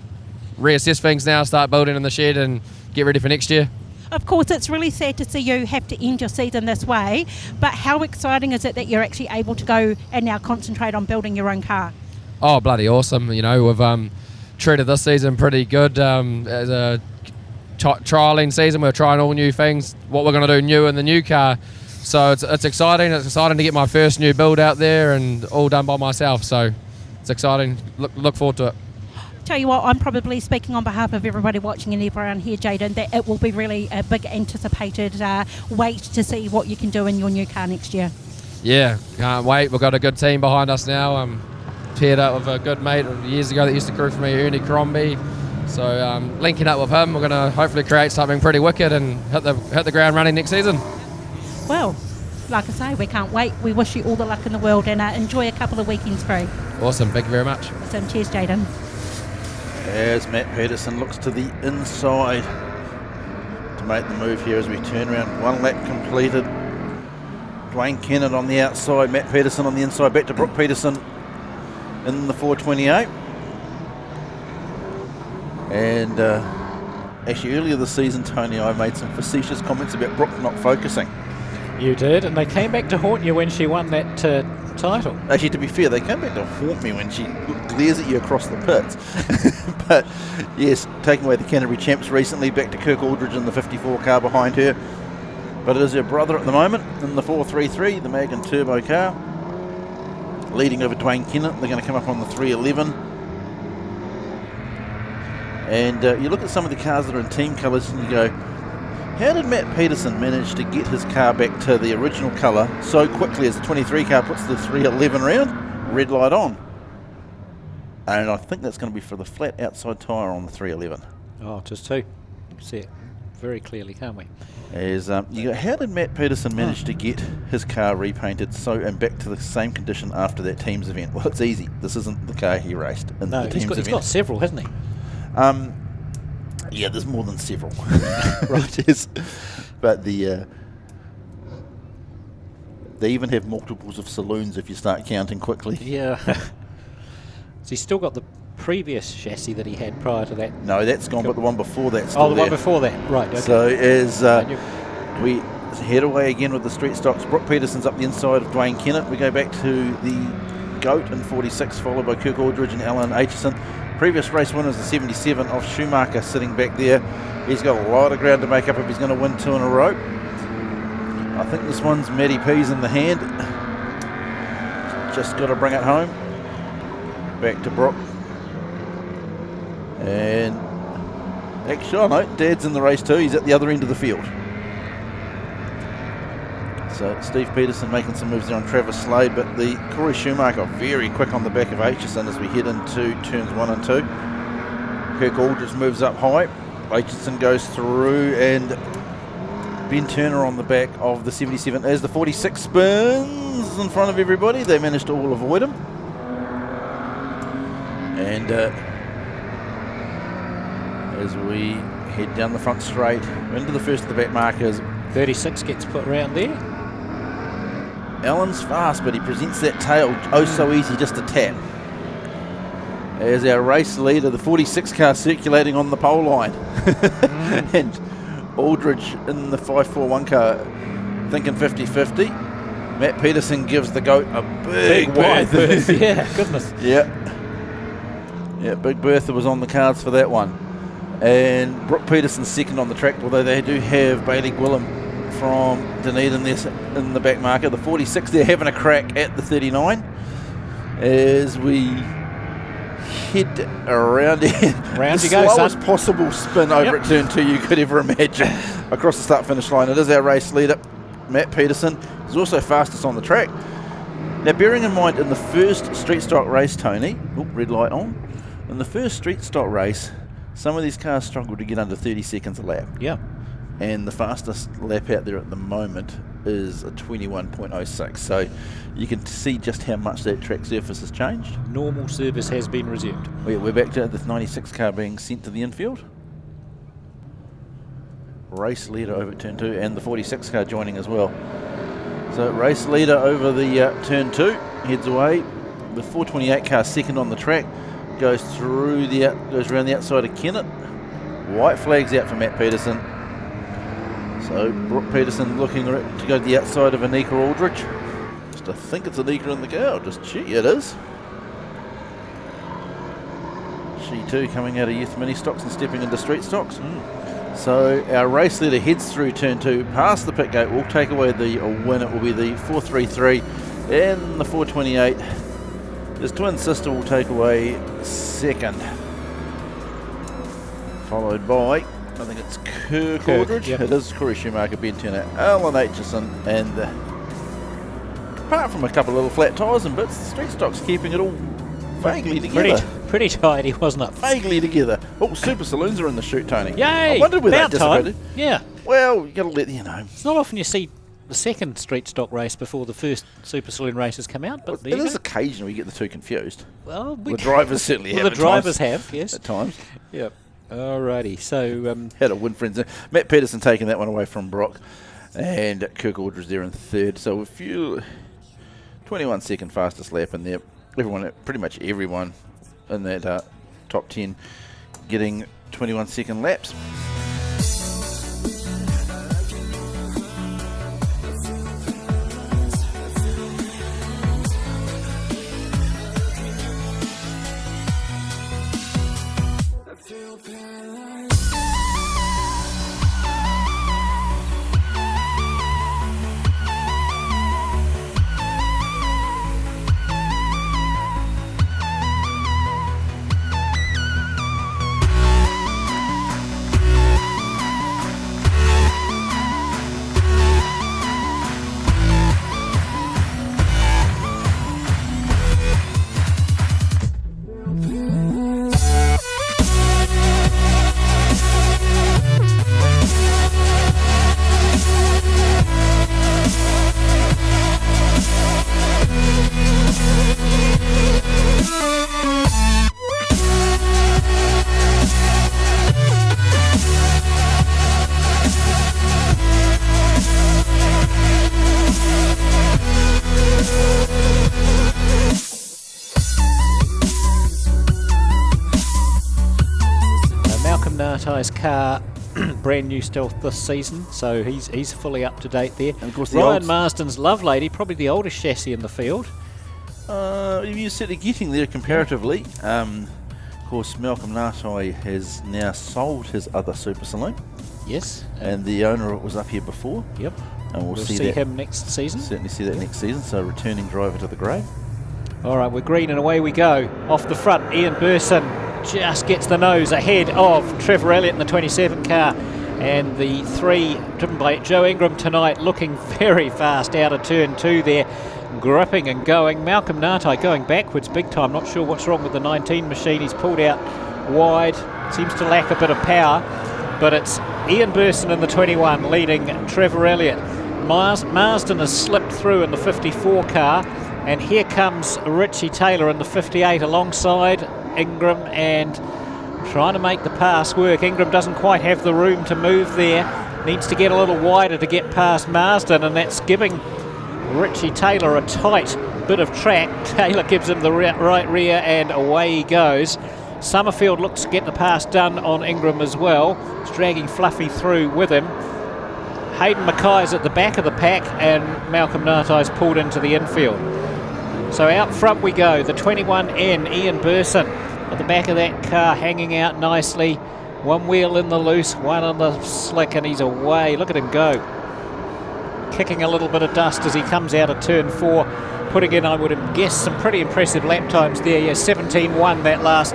Speaker 14: reassess things now, start building in the shed and get ready for next year.
Speaker 3: Of course, it's really sad to see you have to end your season this way, but how exciting is it that you're actually able to go and now concentrate on building your own car?
Speaker 14: Oh, bloody awesome. You know, we've treated this season pretty good as a trialling season. We're trying all new things, what we're going to do new in the new car. So it's exciting. It's exciting to get my first new build out there and all done by myself. So it's exciting. Look forward to it.
Speaker 3: Tell you what, I'm probably speaking on behalf of everybody watching and everyone here, Jaden, that it will be really a big anticipated wait to see what you can do in your new car next year.
Speaker 14: Yeah, can't wait. We've got a good team behind us now. I'm paired up with a good mate years ago that used to crew for me, Ernie Crombie. So linking up with him, we're going to hopefully create something pretty wicked and hit the ground running next season.
Speaker 3: Well, like I say, we can't wait. We wish you all the luck in the world, and enjoy a couple of weekends free.
Speaker 14: Awesome, thank you very much.
Speaker 3: Awesome, cheers, Jaden.
Speaker 1: As Matt Peterson looks to the inside to make the move here as we turn around. One lap completed. Dwayne Kennett on the outside, Matt Peterson on the inside, back to Brooke Peterson in the 428. And actually earlier this season, Tony, I made some facetious comments about Brooke not focusing.
Speaker 6: You did, and they came back to haunt you when she won that title.
Speaker 1: Actually, to be fair, they came back to haunt me when she glares at you across the pits. But yes, taking away the Canterbury champs recently, back to Kirk Aldridge in the 54 car behind her. But it is her brother at the moment in the 433, the Magan Turbo car, leading over Dwayne Kennett. They're going to come up on the 311. And you look at some of the cars that are in team colours and you go, how did Matt Peterson manage to get his car back to the original colour so quickly as the 23 car puts the 311 round? Red light on. And I think that's going to be for the flat outside tyre on the 311.
Speaker 6: Oh, just two. See it very clearly, can't we?
Speaker 1: As you go, how did Matt Peterson manage to get his car repainted and back to the same condition after that team's event? Well, it's easy. This isn't the car he raced in the team's event.
Speaker 6: He's got several, hasn't he?
Speaker 1: Yeah, there's more than several. Right, yes. But they even have multiples of saloons if you start counting quickly.
Speaker 6: Yeah. So he's still got the previous chassis that he had prior to that?
Speaker 1: No, that's gone, but the one before that's still
Speaker 6: the one before that, right. Okay.
Speaker 1: So as we head away again with the street stocks, Brooke Peterson's up the inside of Dwayne Kennett. We go back to the GOAT in 46, followed by Kirk Aldridge and Alan Aitchison. Previous race winners, the 77 of Schumacher sitting back there. He's got a lot of ground to make up if he's going to win two in a row. I think this one's Matty P's in the hand. Just got to bring it home. Back to Brooke. And actually, I know, Dad's in the race too. He's at the other end of the field. So Steve Peterson making some moves there on Travis Slade, but the Corey Schumacher very quick on the back of Aitchison as we head into turns 1 and 2. Kirk Aldridge moves up high. Aitchison goes through and Ben Turner on the back of the 77. As the 46 spins in front of everybody, they managed to all avoid him. And as we head down the front straight into the first of the back markers,
Speaker 6: 36 gets put round there.
Speaker 1: Allen's fast, but he presents that tail oh so easy, just a tap. As our race leader, the 46 car circulating on the pole line. And Aldridge in the 541 car thinking 50-50. Matt Peterson gives the goat a big
Speaker 6: wide
Speaker 1: berth.
Speaker 6: berth. Yeah, goodness.
Speaker 1: Yeah, big bertha was on the cards for that one. And Brooke Peterson's second on the track, although they do have Bailey Gwillim from Dunedin in the back marker. The 46, they're having a crack at the 39 as we head around here.
Speaker 6: Round
Speaker 1: the
Speaker 6: you go,
Speaker 1: slowest
Speaker 6: son.
Speaker 1: possible spin over at turn 2 you could ever imagine across the start finish line. It is our race leader, Matt Peterson. He's also fastest on the track. Now, bearing in mind, in the first street stock race, Tony, red light on, in the first street stock race, some of these cars struggled to get under 30 seconds a lap.
Speaker 6: Yeah.
Speaker 1: And the fastest lap out there at the moment is a 21.06. So you can see just how much that track surface has changed.
Speaker 6: Normal service has been resumed.
Speaker 1: We're back to the 96 car being sent to the infield. Race leader over at turn 2 and the 46 car joining as well. So race leader over the turn 2 heads away. The 428 car second on the track goes around the outside of Kennett. White flags out for Matt Peterson. So Brooke Peterson looking to go to the outside of Anika Aldridge. Just I think it's Anika in the car. I'll just check. It is. She too coming out of youth mini stocks and stepping into street stocks. So our race leader heads through turn 2, past the pit gate. We'll take away the win. It will be the 433 and the 428. His twin sister will take away second, followed by, I think it's Kirk Aldridge.
Speaker 6: Yep.
Speaker 1: It is Corey Schumacher, Ben Turner, Alan Aitchison, and apart from a couple of little flat tyres and bits, the street stock's keeping it all vaguely together.
Speaker 6: Pretty tidy, wasn't it?
Speaker 1: Vaguely together. Oh, Super Saloons are in the chute, Tony.
Speaker 6: Yay!
Speaker 1: I wondered where that
Speaker 6: About time.
Speaker 1: dissipated.
Speaker 6: Yeah.
Speaker 1: Well, you got to let
Speaker 6: It's not often you see the second street stock race before the first Super Saloon races come out, but
Speaker 1: it is occasional we get the two confused.
Speaker 6: Well,
Speaker 1: the drivers certainly have.
Speaker 6: The drivers have, yes.
Speaker 1: At times.
Speaker 6: Yep. Alrighty. So
Speaker 1: had a win, friends. Matt Peterson taking that one away from Brock, and Kirk Aldridge there in third. So a few 21 second fastest lap in there. Pretty much everyone in that top 10 getting 21 second laps.
Speaker 6: car, brand new Stealth this season, so he's fully up to date there. And of course,
Speaker 1: Ryan
Speaker 6: Marsden's Love Lady, probably the oldest chassis in the field.
Speaker 1: You're certainly getting there comparatively. Of course, Malcolm Nartai has now sold his other Super Saloon.
Speaker 6: Yes.
Speaker 1: And the owner was up here before.
Speaker 6: Yep.
Speaker 1: And we'll see
Speaker 6: him next season.
Speaker 1: Certainly see that next season, so returning driver to the grade.
Speaker 6: All right, we're green and away we go. Off the front, Ian Burson just gets the nose ahead of Trevor Elliott in the 27 car. And the 3 driven by Joe Ingram tonight looking very fast out of turn 2 there. Gripping and going. Malcolm Nartai going backwards big time. Not sure what's wrong with the 19 machine. He's pulled out wide. Seems to lack a bit of power. but it's Ian Burson in the 21 leading Trevor Elliott. Marsden has slipped through in the 54 car, and here comes Richie Taylor in the 58 alongside Ingram and trying to make the pass work. Ingram doesn't quite have the room to move there, needs to get a little wider to get past Marsden, and that's giving Richie Taylor a tight bit of track. Taylor gives him the right rear and away he goes. Summerfield looks to get the pass done on Ingram as well. He's dragging Fluffy through with him. Hayden Mackay's at the back of the pack, and Malcolm Nartai's pulled into the infield. So out front we go, the 21N, Ian Burson at the back of that car, hanging out nicely. One wheel in the loose, one on the slick, and he's away. Look at him go. Kicking a little bit of dust as he comes out of turn 4, putting in, I would guess, some pretty impressive lap times there. Yeah, 17.1 that last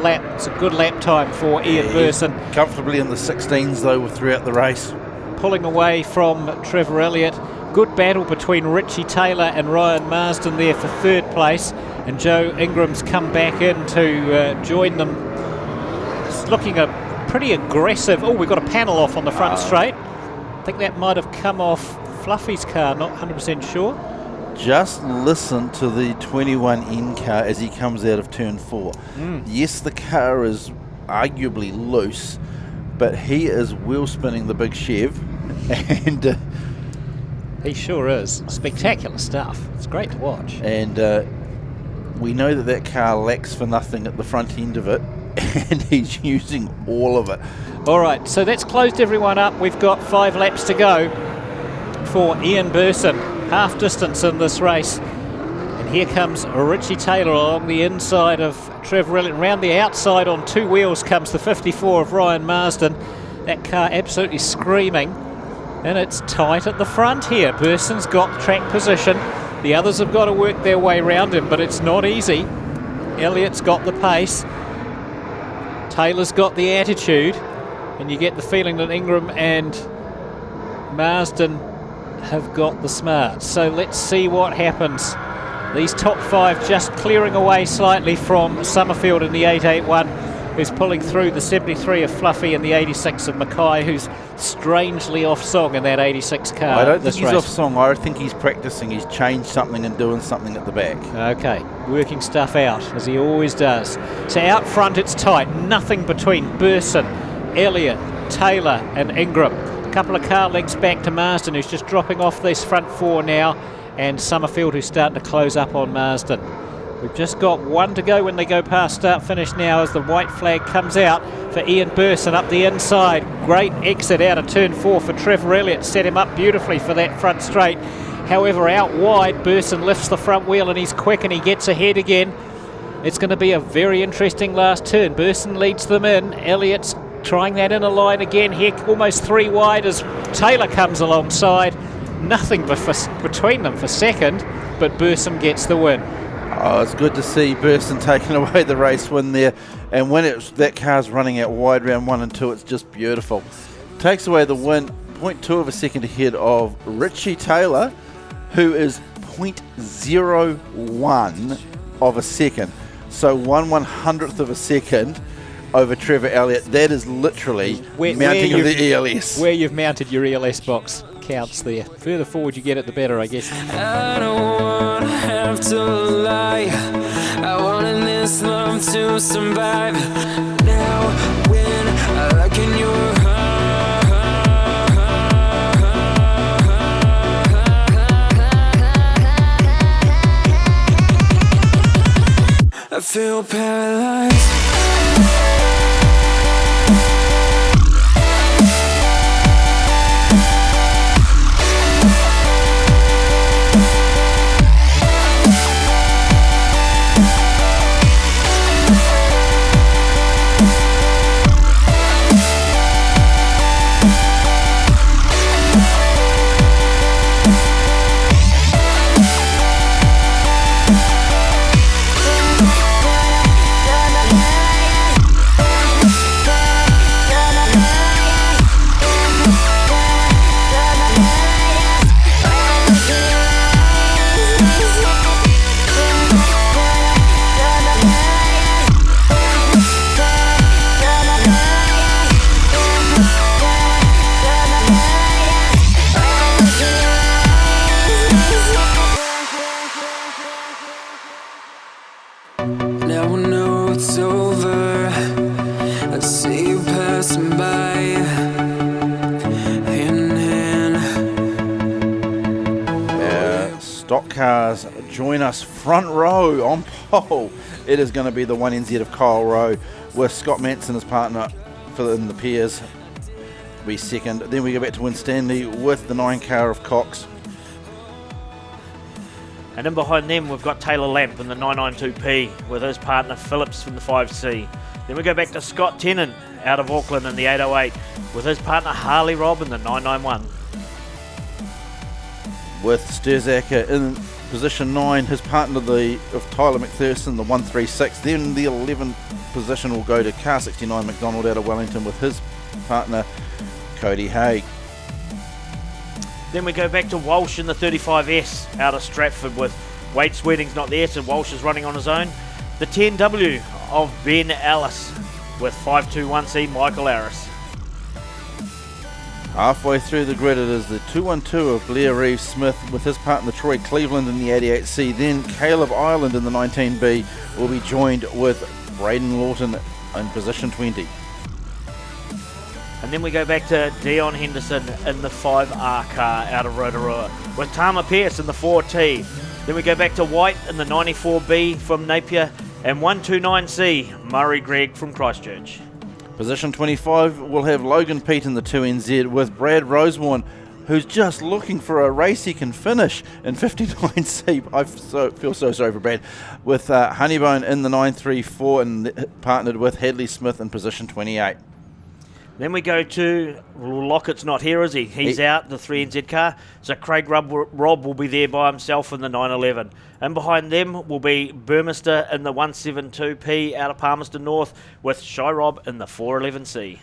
Speaker 6: lap. It's a good lap time for Ian Burson.
Speaker 1: Comfortably in the 16s though throughout the race.
Speaker 6: Pulling away from Trevor Elliott. Good battle between Richie Taylor and Ryan Marsden there for third place, and Joe Ingram's come back in to join them. It's looking a pretty aggressive. Oh, we've got a panel off on the front straight. I think that might have come off Fluffy's car, not 100% sure.
Speaker 1: Just listen to the 21N car as he comes out of turn 4. Yes, the car is arguably loose, but he is wheel spinning the big Chev, and
Speaker 6: he sure is. Spectacular stuff. It's great to watch.
Speaker 1: And we know that car lacks for nothing at the front end of it, and he's using all of it.
Speaker 6: All right, so that's closed everyone up. We've got 5 laps to go for Ian Burson, half distance in this race. And here comes Richie Taylor along the inside of Trevor Elliott. Round the outside on 2 wheels comes the 54 of Ryan Marsden. That car absolutely screaming. And it's tight at the front here. Burson's got track position. The others have got to work their way around him, but it's not easy. Elliott's got the pace. Taylor's got the attitude. And you get the feeling that Ingram and Marsden have got the smarts. So let's see what happens. These top 5 just clearing away slightly from Summerfield in the 881, who's pulling through the 73 of Fluffy and the 86 of Mackay, who's strangely off song in that 86 car.
Speaker 1: I don't think he's off song. I think he's practicing. He's changed something and doing something at the back.
Speaker 6: Okay, working stuff out, as he always does. So out front it's tight. Nothing between Burson, Elliott, Taylor and Ingram. A couple of car lengths back to Marsden, who's just dropping off this front 4 now, and Summerfield, who's starting to close up on Marsden. We've just got 1 to go when they go past start-finish now, as the white flag comes out for Ian Burson up the inside. Great exit out of turn 4 for Trevor Elliott. Set him up beautifully for that front straight. However, out wide, Burson lifts the front wheel and he's quick and he gets ahead again. It's going to be a very interesting last turn. Burson leads them in. Elliott's trying that inner line again here, almost 3 wide as Taylor comes alongside. Nothing between them for second, but Burson gets the win.
Speaker 1: Oh, it's good to see Burson taking away the race win there. And when that car's running out wide round 1 and 2, it's just beautiful. Takes away the win, 0.2 of a second ahead of Richie Taylor, who is 0.01 of a second. So 1/100th of a second over Trevor Elliott. That is literally mounting of the ELS.
Speaker 6: Where you've mounted your ELS box counts there. Further forward you get it, the better, I guess.
Speaker 15: I don't want to have to lie. I wanted this love to survive. Now when I look in your I feel paralyzed. see you passing by, hand in hand.
Speaker 1: Stock cars join us front row on pole. It is going to be the 1NZ of Kyle Rowe with Scott Manson as partner in the pairs. Be second. Then we go back to Winstanley with the 9 car of Cox.
Speaker 2: And in behind them, we've got Taylor Lamp in the 992P with his partner Phillips from the 5C. Then we go back to Scott Tennant out of Auckland in the 808 with his partner Harley Robb in the 991.
Speaker 1: With Sturzaker in position 9, his partner of Tyler McPherson, the 136. Then the 11th position will go to car 69 McDonald out of Wellington with his partner Cody Haig.
Speaker 2: Then we go back to Walsh in the 35S out of Stratford with Wade Sweating's not there, so Walsh is running on his own. The 10W of Ben Ellis with 521C Michael Harris.
Speaker 1: Halfway through the grid, it is the 212 of Blair Reeves Smith with his partner Troy Cleveland in the 88C. Then Caleb Ireland in the 19B will be joined with Braden Lawton in position 20.
Speaker 2: And then we go back to Dion Henderson in the 5R car out of Rotorua with Tama Pierce in the 4T. Then we go back to White in the 94B from Napier and 129C Murray Gregg from Christchurch.
Speaker 1: Position 25 will have Logan Pete in the 2NZ with Brad Rosewarne, who's just looking for a race he can finish in 59C. I feel so sorry for Brad. With Honeybone in the 934 and partnered with Hadley Smith in position 28.
Speaker 2: Then we go to Lockett's not here, is he? He's out, the 3NZ car. So Craig Robb will be there by himself in the 911. And behind them will be Burmester in the 172P out of Palmerston North with Shy Robb in the 411C.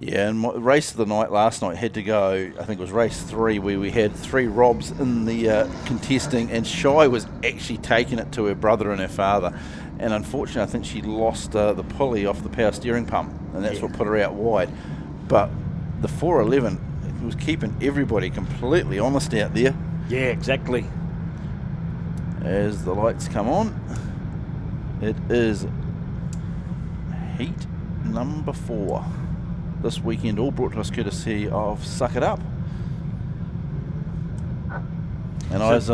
Speaker 1: Yeah, and the race of the night last night had to go, I think it was race 3, where we had 3 Robs in the contesting, and Shy was actually taking it to her brother and her father. And unfortunately, I think she lost the pulley off the power steering pump, and that's what put her out wide. But the 411 was keeping everybody completely honest out there.
Speaker 2: Yeah, exactly.
Speaker 1: As the lights come on, it is heat number 4 this weekend, all brought to us courtesy of Suck It Up. And I was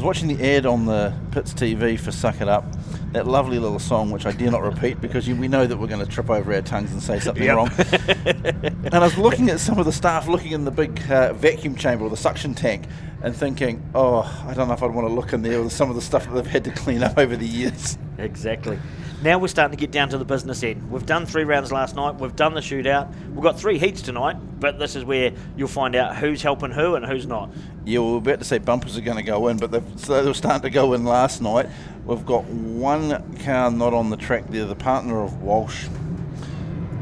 Speaker 1: watching the ad on the Pits TV for Suck It Up, that lovely little song, which I dare not repeat because we know that we're going to trip over our tongues and say something wrong. And I was looking at some of the staff looking in the big vacuum chamber or the suction tank and thinking, oh, I don't know if I'd want to look in there with some of the stuff that they've had to clean up over the years.
Speaker 2: Exactly. Now we're starting to get down to the business end. We've done 3 rounds last night. We've done the shootout. We've got 3 heats tonight, but this is where you'll find out who's helping who and who's not.
Speaker 1: Yeah, we were about to say bumpers are going to go in, but they were starting to go in last night. We've got 1 car not on the track there, the partner of Walsh.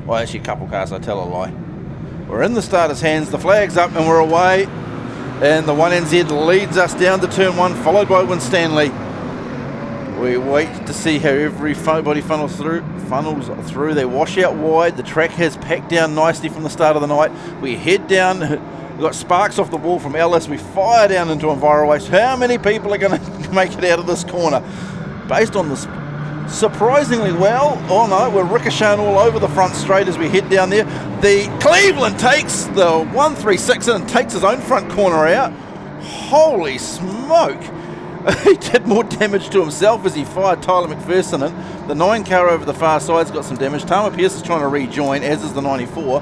Speaker 1: Well, actually a couple cars, I tell a lie. We're in the starter's hands, the flag's up and we're away. And the 1NZ leads us down to turn 1, followed by Winstanley. We wait to see how everybody funnels through. They wash out wide. The track has packed down nicely from the start of the night. We head down. We've got sparks off the wall from Ellis. We fire down into Envirowaste. How many people are going to make it out of this corner? Based on this, surprisingly well. Oh no, we're ricocheting all over the front straight as we head down there. The Cleveland takes the 136 in and takes his own front corner out. Holy smoke. He did more damage to himself as he fired Tyler McPherson in. The 9 car over the far side's got some damage. Tama Pierce is trying to rejoin, as is the 94.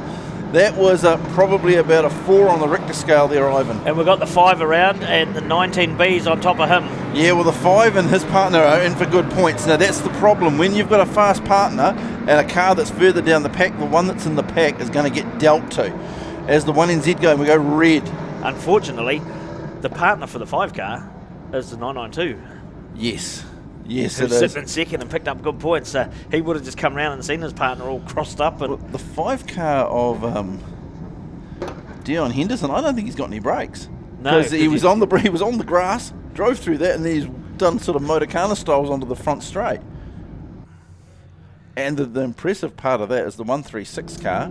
Speaker 1: That was probably about a 4 on the Richter scale there, Ivan.
Speaker 2: And we've got the 5 around and the 19B's on top of him.
Speaker 1: Yeah, well, the 5 and his partner are in for good points. Now, that's the problem. When you've got a fast partner and a car that's further down the pack, the one that's in the pack is going to get dealt to. As the 1NZ go, and we go red.
Speaker 2: Unfortunately, the partner for the 5 car is the 992.
Speaker 1: Yes, it
Speaker 2: is. Sitting in second and picked up good points. He would have just come around and seen his partner all crossed up. And
Speaker 1: well, the 5 car of Dion Henderson, I don't think he's got any brakes.
Speaker 2: No,
Speaker 1: because he was on the grass, drove through that, and then he's done sort of Motorcana styles onto the front straight. And the impressive part of that is the 136 car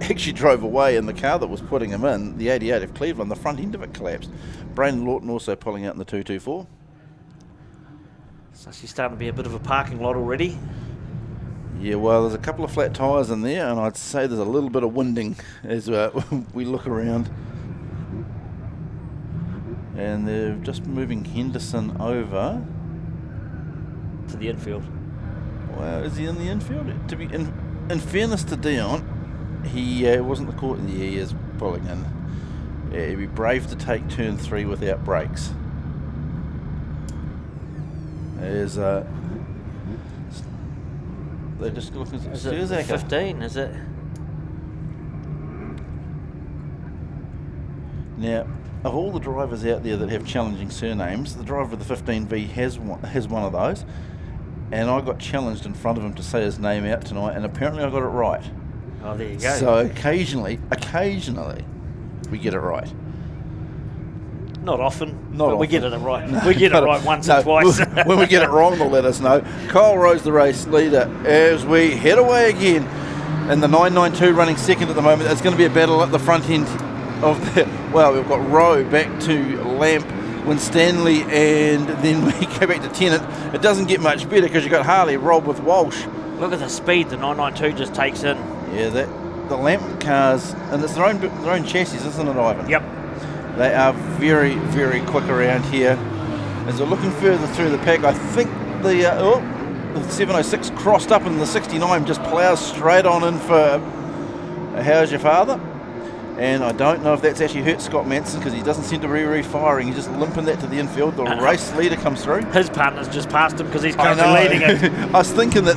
Speaker 1: actually drove away, and the car that was putting him in, the 88 of Cleveland, the front end of it collapsed. Braden Lawton also pulling out in the 224.
Speaker 2: So she's starting to be a bit of a parking lot already.
Speaker 1: Yeah, well, there's a couple of flat tyres in there, and I'd say there's a little bit of winding as we look around. And they're just moving Henderson over
Speaker 2: to the infield.
Speaker 1: Well, is he in the infield? To be in fairness to Dion, he wasn't the court. Yeah, he is pulling in. Yeah, he'd be brave to take turn 3 without brakes. There's they're just looking at
Speaker 2: it 15, is it?
Speaker 1: Now, of all the drivers out there that have challenging surnames, the driver of the 15V has one of those, and I got challenged in front of him to say his name out tonight, and apparently I got it right.
Speaker 2: Oh, there you go.
Speaker 1: So occasionally, we get it right.
Speaker 2: Not often,
Speaker 1: Not
Speaker 2: but
Speaker 1: often.
Speaker 2: we get it right. We get it right once or twice.
Speaker 1: When we get it wrong, they'll let us know. Kyle Rowe's the race leader as we head away again. And the 992 running second at the moment. It's going to be a battle at the front end of the... Well, we've got Rowe back to Lamp, Winstanley, and then we go back to Tennant. It doesn't get much better because you've got Harley, Rob with Walsh.
Speaker 2: Look at the speed the 992 just takes in.
Speaker 1: Yeah, the Lamp cars, and it's their own chassis, isn't it, Ivan?
Speaker 2: Yep.
Speaker 1: They are very, very quick around here. As they're looking further through the pack, I think the 706 crossed up and the 69 just ploughs straight on in for How's Your Father? And I don't know if that's actually hurt Scott Manson because he doesn't seem to be re-firing. He's just limping that to the infield. The race leader comes through.
Speaker 2: His partner's just passed him because he's currently leading it.
Speaker 1: I was thinking that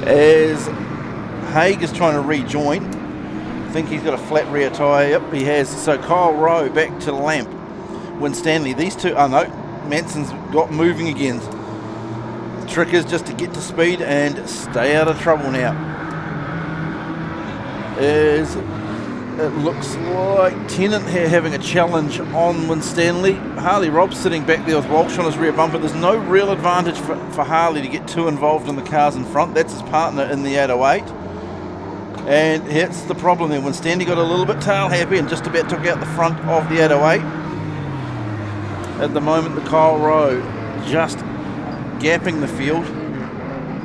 Speaker 1: as Haig is trying to rejoin. I think he's got a flat rear tyre. Yep, he has. So Kyle Rowe back to Lamp. Winstanley. These two, oh no, Manson's got moving again. The trick is just to get to speed and stay out of trouble now. It looks like Tennant here having a challenge on Winstanley. Harley Robb sitting back there with Walsh on his rear bumper. There's no real advantage for Harley to get too involved in the cars in front. That's his partner in the 808. And here's the problem there. Winstanley got a little bit tail happy and just about took out the front of the 808. At the moment, the Kyle Rowe just gapping the field.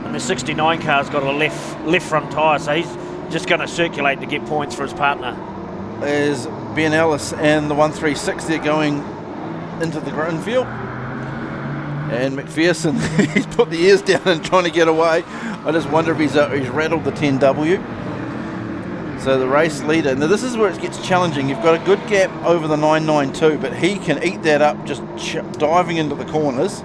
Speaker 2: And the 69 car's got a left front tyre, so he's just going to circulate to get points for his partner.
Speaker 1: There's Ben Ellis and the 136 there going into the ground field. And McPherson, he's put the ears down and trying to get away. I just wonder if he's rattled the 10W. So the race leader, now this is where it gets challenging. You've got a good gap over the 992, but he can eat that up just diving into the corners.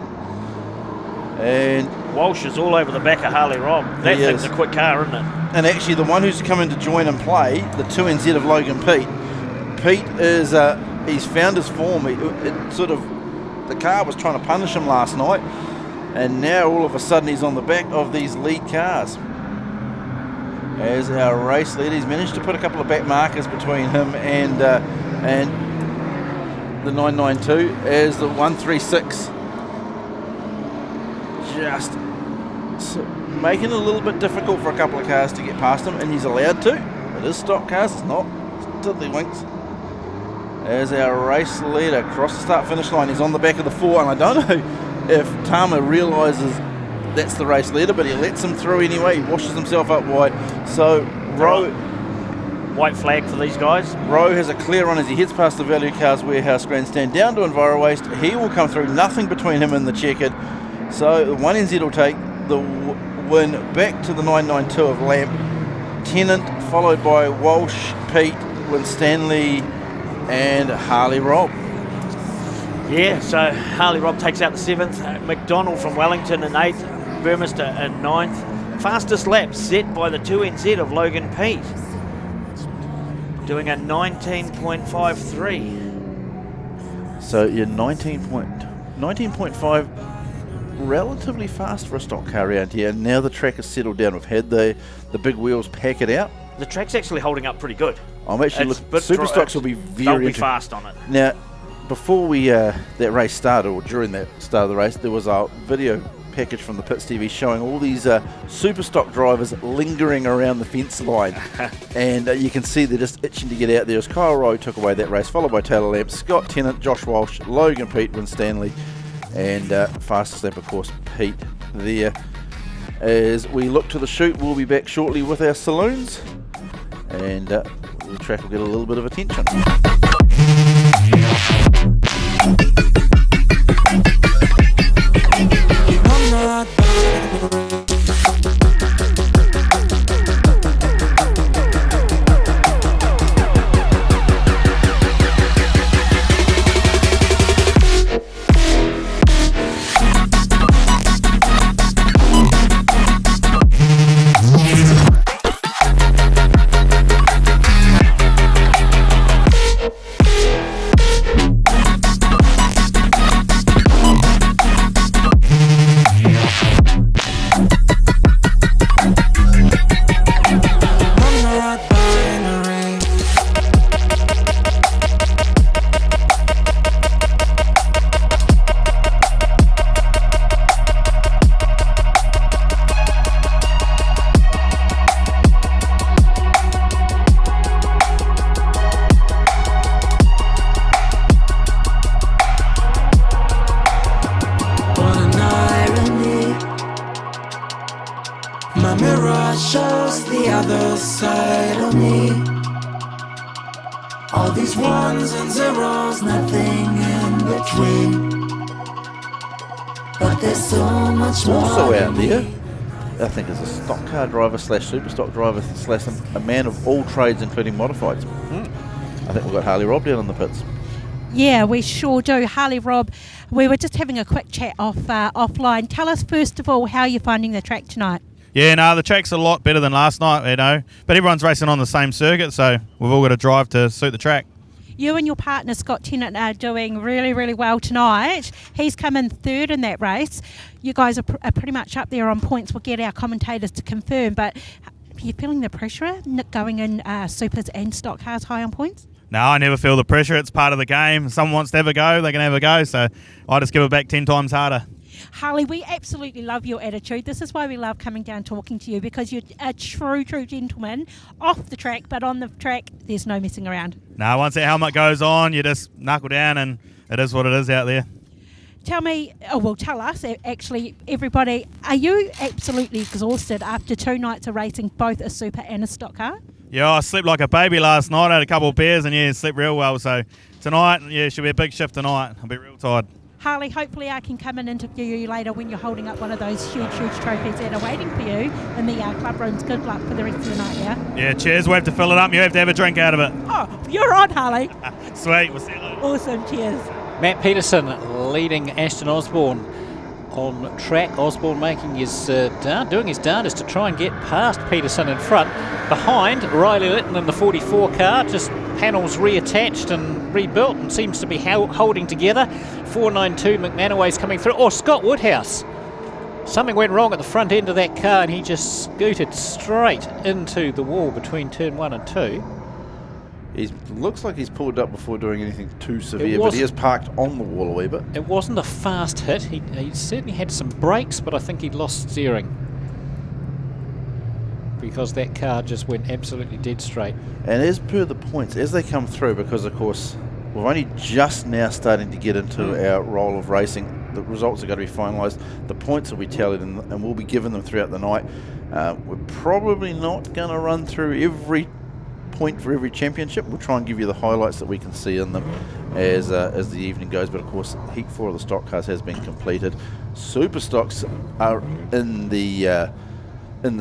Speaker 1: And
Speaker 2: Walsh is all over the back of Harley Robb. That thing's a quick car, isn't it?
Speaker 1: And actually the one who's come in to join and play, the 2NZ of Logan Pete. Pete is, he's found his form. The car was trying to punish him last night, and now all of a sudden he's on the back of these lead cars. As our race leader, he's managed to put a couple of back markers between him and the 992 as the 136 just making it a little bit difficult for a couple of cars to get past him, and he's allowed to. It is stock cars, it's not. It's tiddlywinks. As our race leader across the start finish line, he's on the back of the 4, and I don't know if Tama realises that's the race leader, but he lets him through anyway. He washes himself up wide. So Rowe,
Speaker 2: white flag for these guys.
Speaker 1: Rowe has a clear run as he heads past the Value Cars Warehouse grandstand down to Enviro Waste. He will come through, nothing between him and the checkered. So the 1NZ will take the win back to the 992 of Lamp. Tennant followed by Walsh, Pete, Winstanley and Harley Robb.
Speaker 2: Yeah, so Harley Robb takes out the 7th, McDonald from Wellington in 8th, Burmester in 9th. Fastest lap set by the 2NZ of Logan Pete, doing a 19.53.
Speaker 1: So you're 19.5, relatively fast for a stock car around here. Now the track has settled down. We've had the big wheels pack it out.
Speaker 2: The track's actually holding up pretty good.
Speaker 1: I'm actually looking. Superstocks will be
Speaker 2: They'll be fast on it.
Speaker 1: Now, before that race started, or during that start of the race, there was a video package from the Pits TV showing all these Superstock drivers lingering around the fence line. And you can see they're just itching to get out there as Kyle Rowe took away that race, followed by Taylor Lamp, Scott Tennant, Josh Walsh, Logan Pete, Winstanley, and fastest lap, of course, Pete there. As we look to the chute, we'll be back shortly with our saloons, and the track will get a little bit of attention. Also out there, I think, is a stock car driver / superstock driver / a man of all trades, including modifieds. I think we've got Harley Robb down in the pits.
Speaker 3: Yeah, we sure do. Harley Robb, we were just having a quick chat offline. Tell us first of all how you're finding the track tonight.
Speaker 16: Yeah, no, the track's a lot better than last night, but everyone's racing on the same circuit, so we've all got to drive to suit the track.
Speaker 3: You and your partner Scott Tennant are doing really, really well tonight. He's come in third in that race. You guys are pretty much up there on points. We'll get our commentators to confirm, but are you feeling the pressure going in supers and stock cars high on points?
Speaker 16: No, I never feel the pressure. It's part of the game. If someone wants to have a go, they can have a go, so I just give it back 10 times harder.
Speaker 3: Harley, we absolutely love your attitude. This is why we love coming down talking to you, because you're a true gentleman off the track, but on the track, there's no messing around.
Speaker 16: No, once that helmet goes on, you just knuckle down, and it is what it is out there.
Speaker 3: Tell us, actually, everybody, are you absolutely exhausted after 2 nights of racing both a super and a stock car?
Speaker 16: Yeah, I slept like a baby last night. I had a couple of beers, and slept real well. So tonight, should be a big shift tonight. I'll be real tired.
Speaker 3: Harley, hopefully I can come and interview you later when you're holding up one of those huge trophies that are waiting for you in the club rooms. Good luck for the rest of the night, yeah?
Speaker 16: Yeah, cheers. We'll have to fill it up. You have to have a drink out of it.
Speaker 3: Oh, you're on, Harley.
Speaker 16: Sweet. We'll see you later.
Speaker 3: Awesome. Cheers.
Speaker 6: Matt Peterson leading Ashton Osborne on track. Osborne making his doing his darndest to try and get past Peterson in front. Behind, Riley Litton in the 44 car, just panels reattached and rebuilt and seems to be holding together. 492 McManaway's coming through. Oh, Scott Woodhouse. Something went wrong at the front end of that car and he just scooted straight into the wall between turn 1 and 2.
Speaker 1: He looks like he's pulled up before doing anything too severe, but he is parked on the wall a wee bit.
Speaker 6: It wasn't a fast hit. He certainly had some brakes, but I think he'd lost steering, because that car just went absolutely dead straight.
Speaker 1: And as per the points, as they come through, because of course we're only just now starting to get into our role of racing, the results are going to be finalised, the points will be tallied, and we'll be given them throughout the night. We're probably not going to run through every point for every championship. We'll try and give you the highlights that we can see in them as the evening goes, but of course Heat 4 of the stock cars has been completed. Super stocks are in the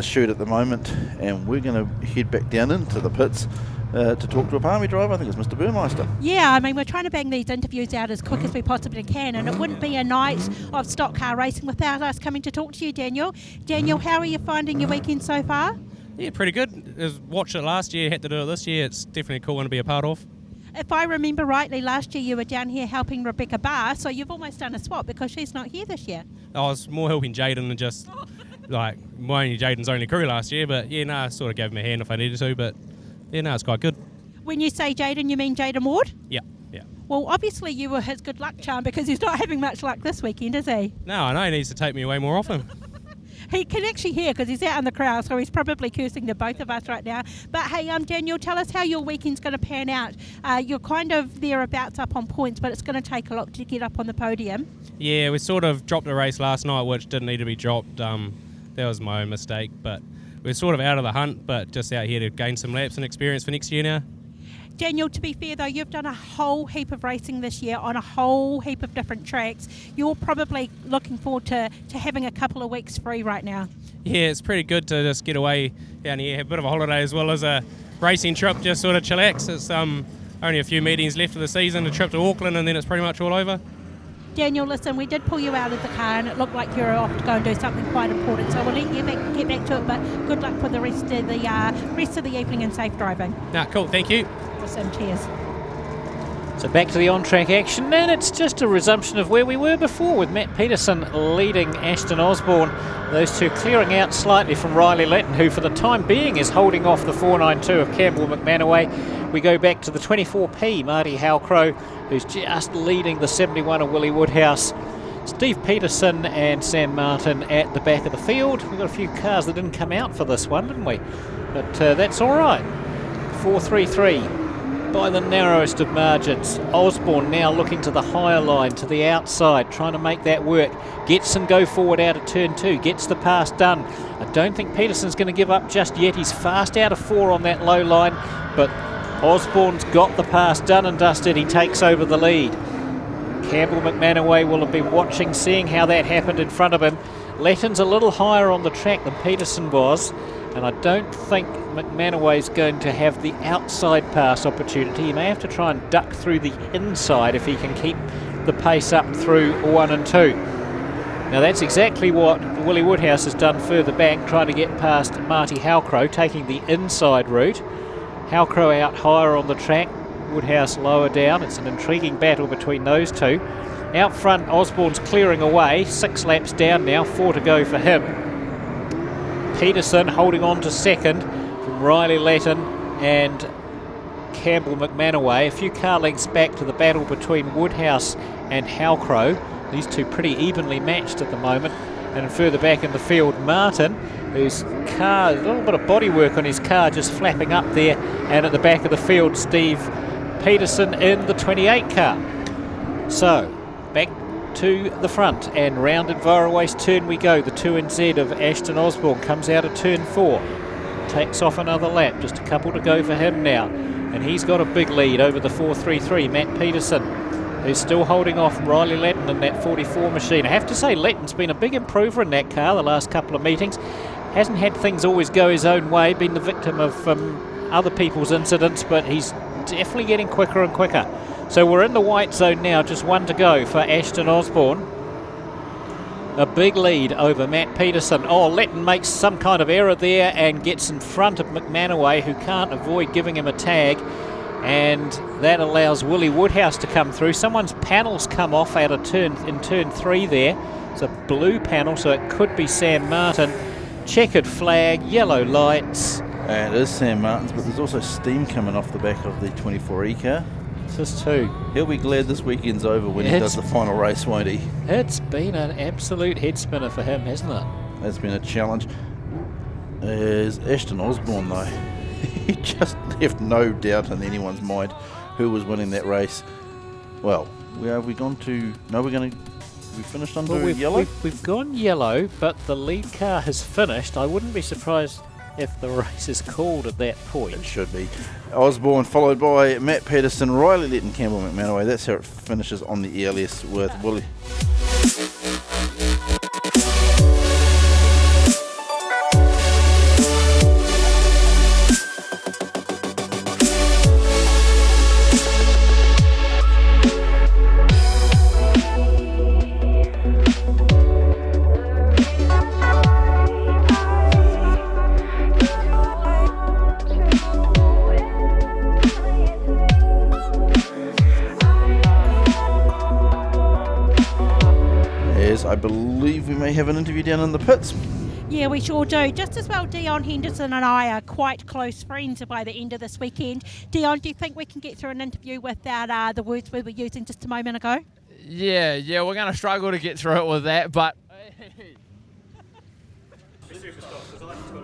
Speaker 1: chute at the moment, and we're going to head back down into the pits to talk to a palmy driver. I think it's Mr. Burmeister.
Speaker 3: Yeah, I mean, we're trying to bang these interviews out as quick as we possibly can, and it wouldn't be a night of stock car racing without us coming to talk to you, Daniel. Daniel, how are you finding your weekend so far?
Speaker 17: Yeah, pretty good. Watched it last year, had to do it this year. It's definitely a cool one to be a part of.
Speaker 3: If I remember rightly, last year you were down here helping Rebecca Barr, so you've almost done a swap because she's not here this year.
Speaker 17: I was more helping Jaden than just Jaden's only crew last year, but I sort of gave him a hand if I needed to, but it's quite good.
Speaker 3: When you say Jaden, you mean Jaden Ward?
Speaker 17: Yeah.
Speaker 3: Well, obviously you were his good luck charm because he's not having much luck this weekend, is he?
Speaker 17: No, I know he needs to take me away more often.
Speaker 3: He can actually hear because he's out in the crowd, so he's probably cursing to both of us right now. But hey, Daniel, tell us how your weekend's going to pan out. You're kind of thereabouts up on points, but it's going to take a lot to get up on the podium.
Speaker 17: Yeah, we sort of dropped a race last night, which didn't need to be dropped. that was my own mistake. But we're sort of out of the hunt, but just out here to gain some laps and experience for next year now.
Speaker 3: Daniel, to be fair though, you've done a whole heap of racing this year on a whole heap of different tracks. You're probably looking forward to having a couple of weeks free right now.
Speaker 17: Yeah, it's pretty good to just get away down here, have a bit of a holiday as well as a racing trip, just sort of chillax. It's only a few meetings left of the season, a trip to Auckland, and then it's pretty much all over.
Speaker 3: Daniel, listen, we did pull you out of the car and it looked like you were off to go and do something quite important, so we'll let you get back to it, but good luck for the rest of the evening and safe driving.
Speaker 17: Cool, thank you.
Speaker 3: Awesome, cheers.
Speaker 6: So back to the on-track action, and it's just a resumption of where we were before, with Matt Peterson leading Ashton Osborne. Those two clearing out slightly from Riley Litton, who for the time being is holding off the 492 of Campbell McManaway. We go back to the 24P, Marty Halcrow, who's just leading the 71 of Willie Woodhouse. Steve Peterson and Sam Martin at the back of the field. We've got a few cars that didn't come out for this one, didn't we? But that's all right. 433. By the narrowest of margins. Osborne now looking to the higher line, to the outside, trying to make that work. Gets some go forward out of turn 2, gets the pass done. I don't think Peterson's going to give up just yet. He's fast out of 4 on that low line, but Osborne's got the pass done and dusted. He takes over the lead. Campbell McManaway will have been watching, seeing how that happened in front of him. Letton's a little higher on the track than Peterson was, and I don't think McManaway's going to have the outside pass opportunity. He may have to try and duck through the inside if he can keep the pace up through 1 and 2. Now that's exactly what Willie Woodhouse has done further back, trying to get past Marty Halcrow, taking the inside route. Halcrow out higher on the track, Woodhouse lower down. It's an intriguing battle between those two. Out front, Osborne's clearing away, 6 laps down now, 4 to go for him. Peterson holding on to second from Riley Letton and Campbell McManaway. A few car lengths back to the battle between Woodhouse and Halcrow. These two pretty evenly matched at the moment. And further back in the field, Martin, whose car, a little bit of bodywork on his car just flapping up there. And at the back of the field, Steve Peterson in the 28 car. So, back to the front and round Envirowaste turn we go. The 2NZ of Ashton Osborne comes out of turn 4. Takes off another lap, just a couple to go for him now. And he's got a big lead over the 433, Matt Peterson, who's still holding off Riley Letton in that 44 machine. I have to say, Letton's been a big improver in that car the last couple of meetings. Hasn't had things always go his own way, been the victim of other people's incidents, but he's definitely getting quicker and quicker. So we're in the white zone now, just 1 to go for Ashton Osborne. A big lead over Matt Peterson. Oh, Letton makes some kind of error there and gets in front of McManaway, who can't avoid giving him a tag. And that allows Willie Woodhouse to come through. Someone's panel's come off out of turn 3 there. It's a blue panel, so it could be Sam Martin. Checkered flag, yellow lights.
Speaker 1: And it is Sam Martin's, but there's also steam coming off the back of the 24E car.
Speaker 6: Just 2.
Speaker 1: He'll be glad this weekend's over when he does the final race, won't he?
Speaker 6: It's been an absolute head spinner for him, hasn't it?
Speaker 1: That's been a challenge. Is Ashton Osborne, though. He just left no doubt in anyone's mind who was winning that race. Well, where have we gone to? No, we finished under yellow?
Speaker 6: We've gone yellow, but the lead car has finished. I wouldn't be surprised if the race is called at that point.
Speaker 1: It should be. Osborne followed by Matt Peterson, Riley Letton, Campbell McManaway. That's how it finishes on the earliest with Willie. I believe we may have an interview down in the pits.
Speaker 3: Yeah, we sure do. Just as well, Dion Henderson and I are quite close friends by the end of this weekend. Dion, do you think we can get through an interview without the words we were using just a moment ago?
Speaker 14: Yeah, we're going to struggle to get through it with that, but...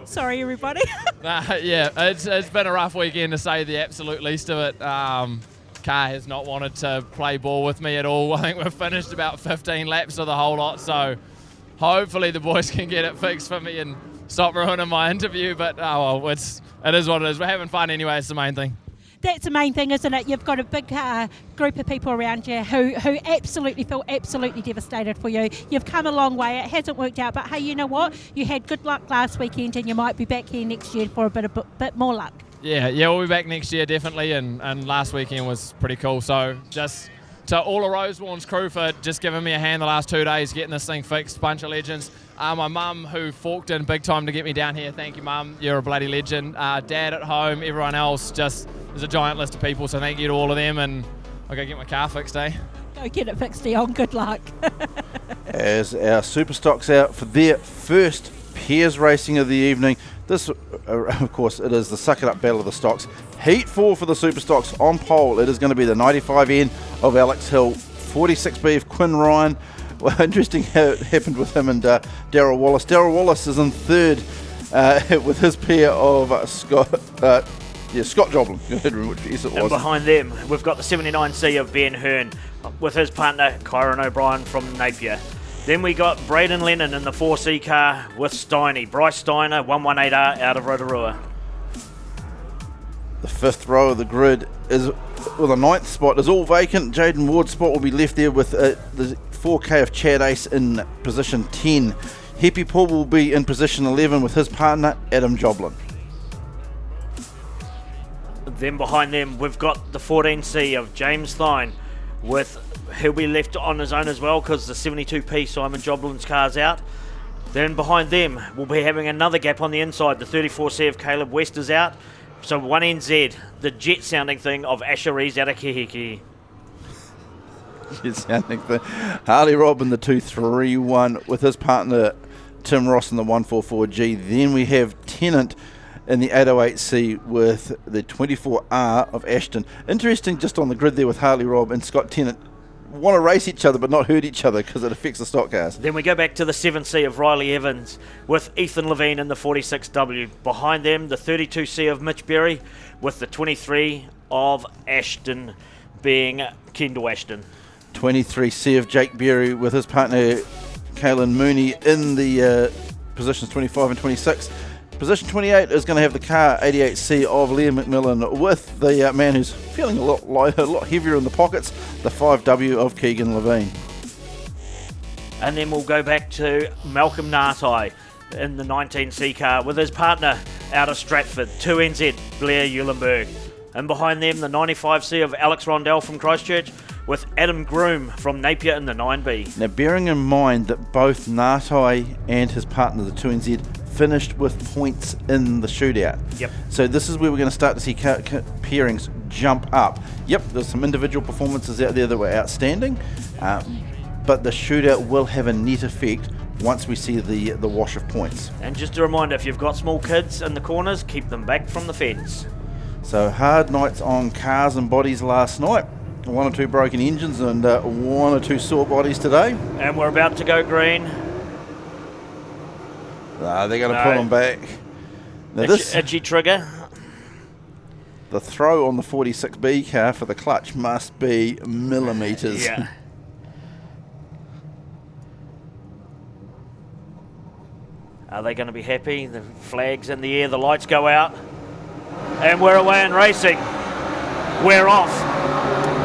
Speaker 3: Sorry, everybody.
Speaker 14: It's been a rough weekend to say the absolute least of it. Car has not wanted to play ball with me at all. I think we've finished about 15 laps of the whole lot, so hopefully the boys can get it fixed for me and stop ruining my interview. But it is what it is. We're having fun anyway. It's the main thing.
Speaker 3: That's the main thing, isn't it? You've got a big group of people around you who absolutely feel absolutely devastated for you. You've come a long way. It hasn't worked out, but hey, you know what? You had good luck last weekend, and you might be back here next year for a bit more luck.
Speaker 14: Yeah, we'll be back next year definitely, and last weekend was pretty cool. So just to all of Rosewarne's crew for just giving me a hand the last 2 days, getting this thing fixed. Bunch of legends. My mum who forked in big time to get me down here. Thank you, Mum. You're a bloody legend. Dad at home, everyone else, just there's a giant list of people. So thank you to all of them, and I'll go get my car fixed, eh?
Speaker 3: Go get it fixed, Dion. Good luck.
Speaker 1: As our Superstocks out for their first pairs racing of the evening. This, of course, it is the Suck It Up Battle of the Stocks. Heat 4 for the Superstocks on pole. It is going to be the 95N of Alex Hill, 46B of Quinn Ryan. Well, interesting how it happened with him and Darryl Wallace. Darryl Wallace is in third with his pair of Scott Joblin. Yes, it was.
Speaker 2: And behind them, we've got the 79C of Ben Hearn with his partner Kyron O'Brien from Napier. Then we got Braden Lennon in the 4C car with Steiny. Bryce Steiner, 118R out of Rotorua.
Speaker 1: The fifth row of the grid is, well, the ninth spot is all vacant. Jaden Ward's spot will be left there with the 4K of Chad Ace in position 10. Hippie Paul will be in position 11 with his partner Adam Joblin.
Speaker 2: Then behind them, we've got the 14C of James Thine with, he'll be left on his own as well because the 72P Simon Joblin's car's out. Then behind them, we'll be having another gap on the inside. The 34C of Caleb West is out. So 1NZ, the jet sounding thing of Asher Rees out of Kihiki.
Speaker 1: Jet sounding thing. Harley Robb in the 231 with his partner Tim Ross in the 144G. Then we have Tennant in the 808C with the 24R of Ashton. Interesting just on the grid there with Harley Robb and Scott Tennant. Want to race each other but not hurt each other because it affects the stock cars.
Speaker 2: Then we go back to the 7C of Riley Evans with Ethan Levine in the 46W. Behind them, the 32C of Mitch Berry with the 23 of Ashton being Kendall Ashton.
Speaker 1: 23C of Jake Berry with his partner Kaylin Mooney in the positions 25 and 26. Position 28 is going to have the car 88C of Liam McMillan with the man who's feeling a lot lighter, a lot heavier in the pockets, the 5W of Keegan Levine.
Speaker 2: And then we'll go back to Malcolm Nartai in the 19C car with his partner out of Stratford, 2NZ Blair Eulenberg. And behind them, the 95C of Alex Rondell from Christchurch with Adam Groom from Napier in the 9B.
Speaker 1: Now, bearing in mind that both Nartai and his partner, the 2NZ, finished with points in the shootout.
Speaker 2: Yep.
Speaker 1: So this is where we're going to start to see pairings jump up. Yep, there's some individual performances out there that were outstanding, but the shootout will have a net effect once we see the wash of points.
Speaker 2: And just a reminder, if you've got small kids in the corners, keep them back from the fence.
Speaker 1: So hard nights on cars and bodies last night. 1 or 2 broken engines and 1 or 2 sore bodies today.
Speaker 2: And we're about to go green.
Speaker 1: They're going to pull them back. Now
Speaker 2: Itchy trigger.
Speaker 1: The throw on the 46B car for the clutch must be millimetres.
Speaker 2: Yeah. Are they going to be happy? The flag's in the air, the lights go out. And we're away and racing. We're off.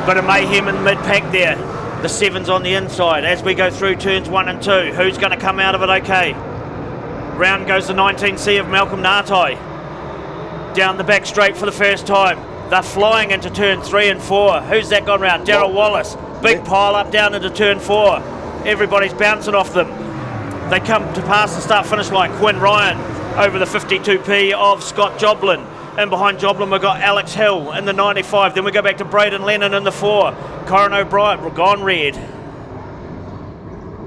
Speaker 2: Bit of mayhem in mid-pack there. The 7's on the inside as we go through turns 1 and 2. Who's going to come out of it okay? Round goes the 19C of Malcolm Nartai. Down the back straight for the first time. They're flying into turn 3 and 4. Who's that gone round? Darryl Wallace. Big pile up down into turn 4. Everybody's bouncing off them. They come to pass the start-finish line. Quinn Ryan over the 52P of Scott Joblin. And behind Joblin we've got Alex Hill in the 95. Then we go back to Braden Lennon in the 4. Kyron O'Brien, we're gone red.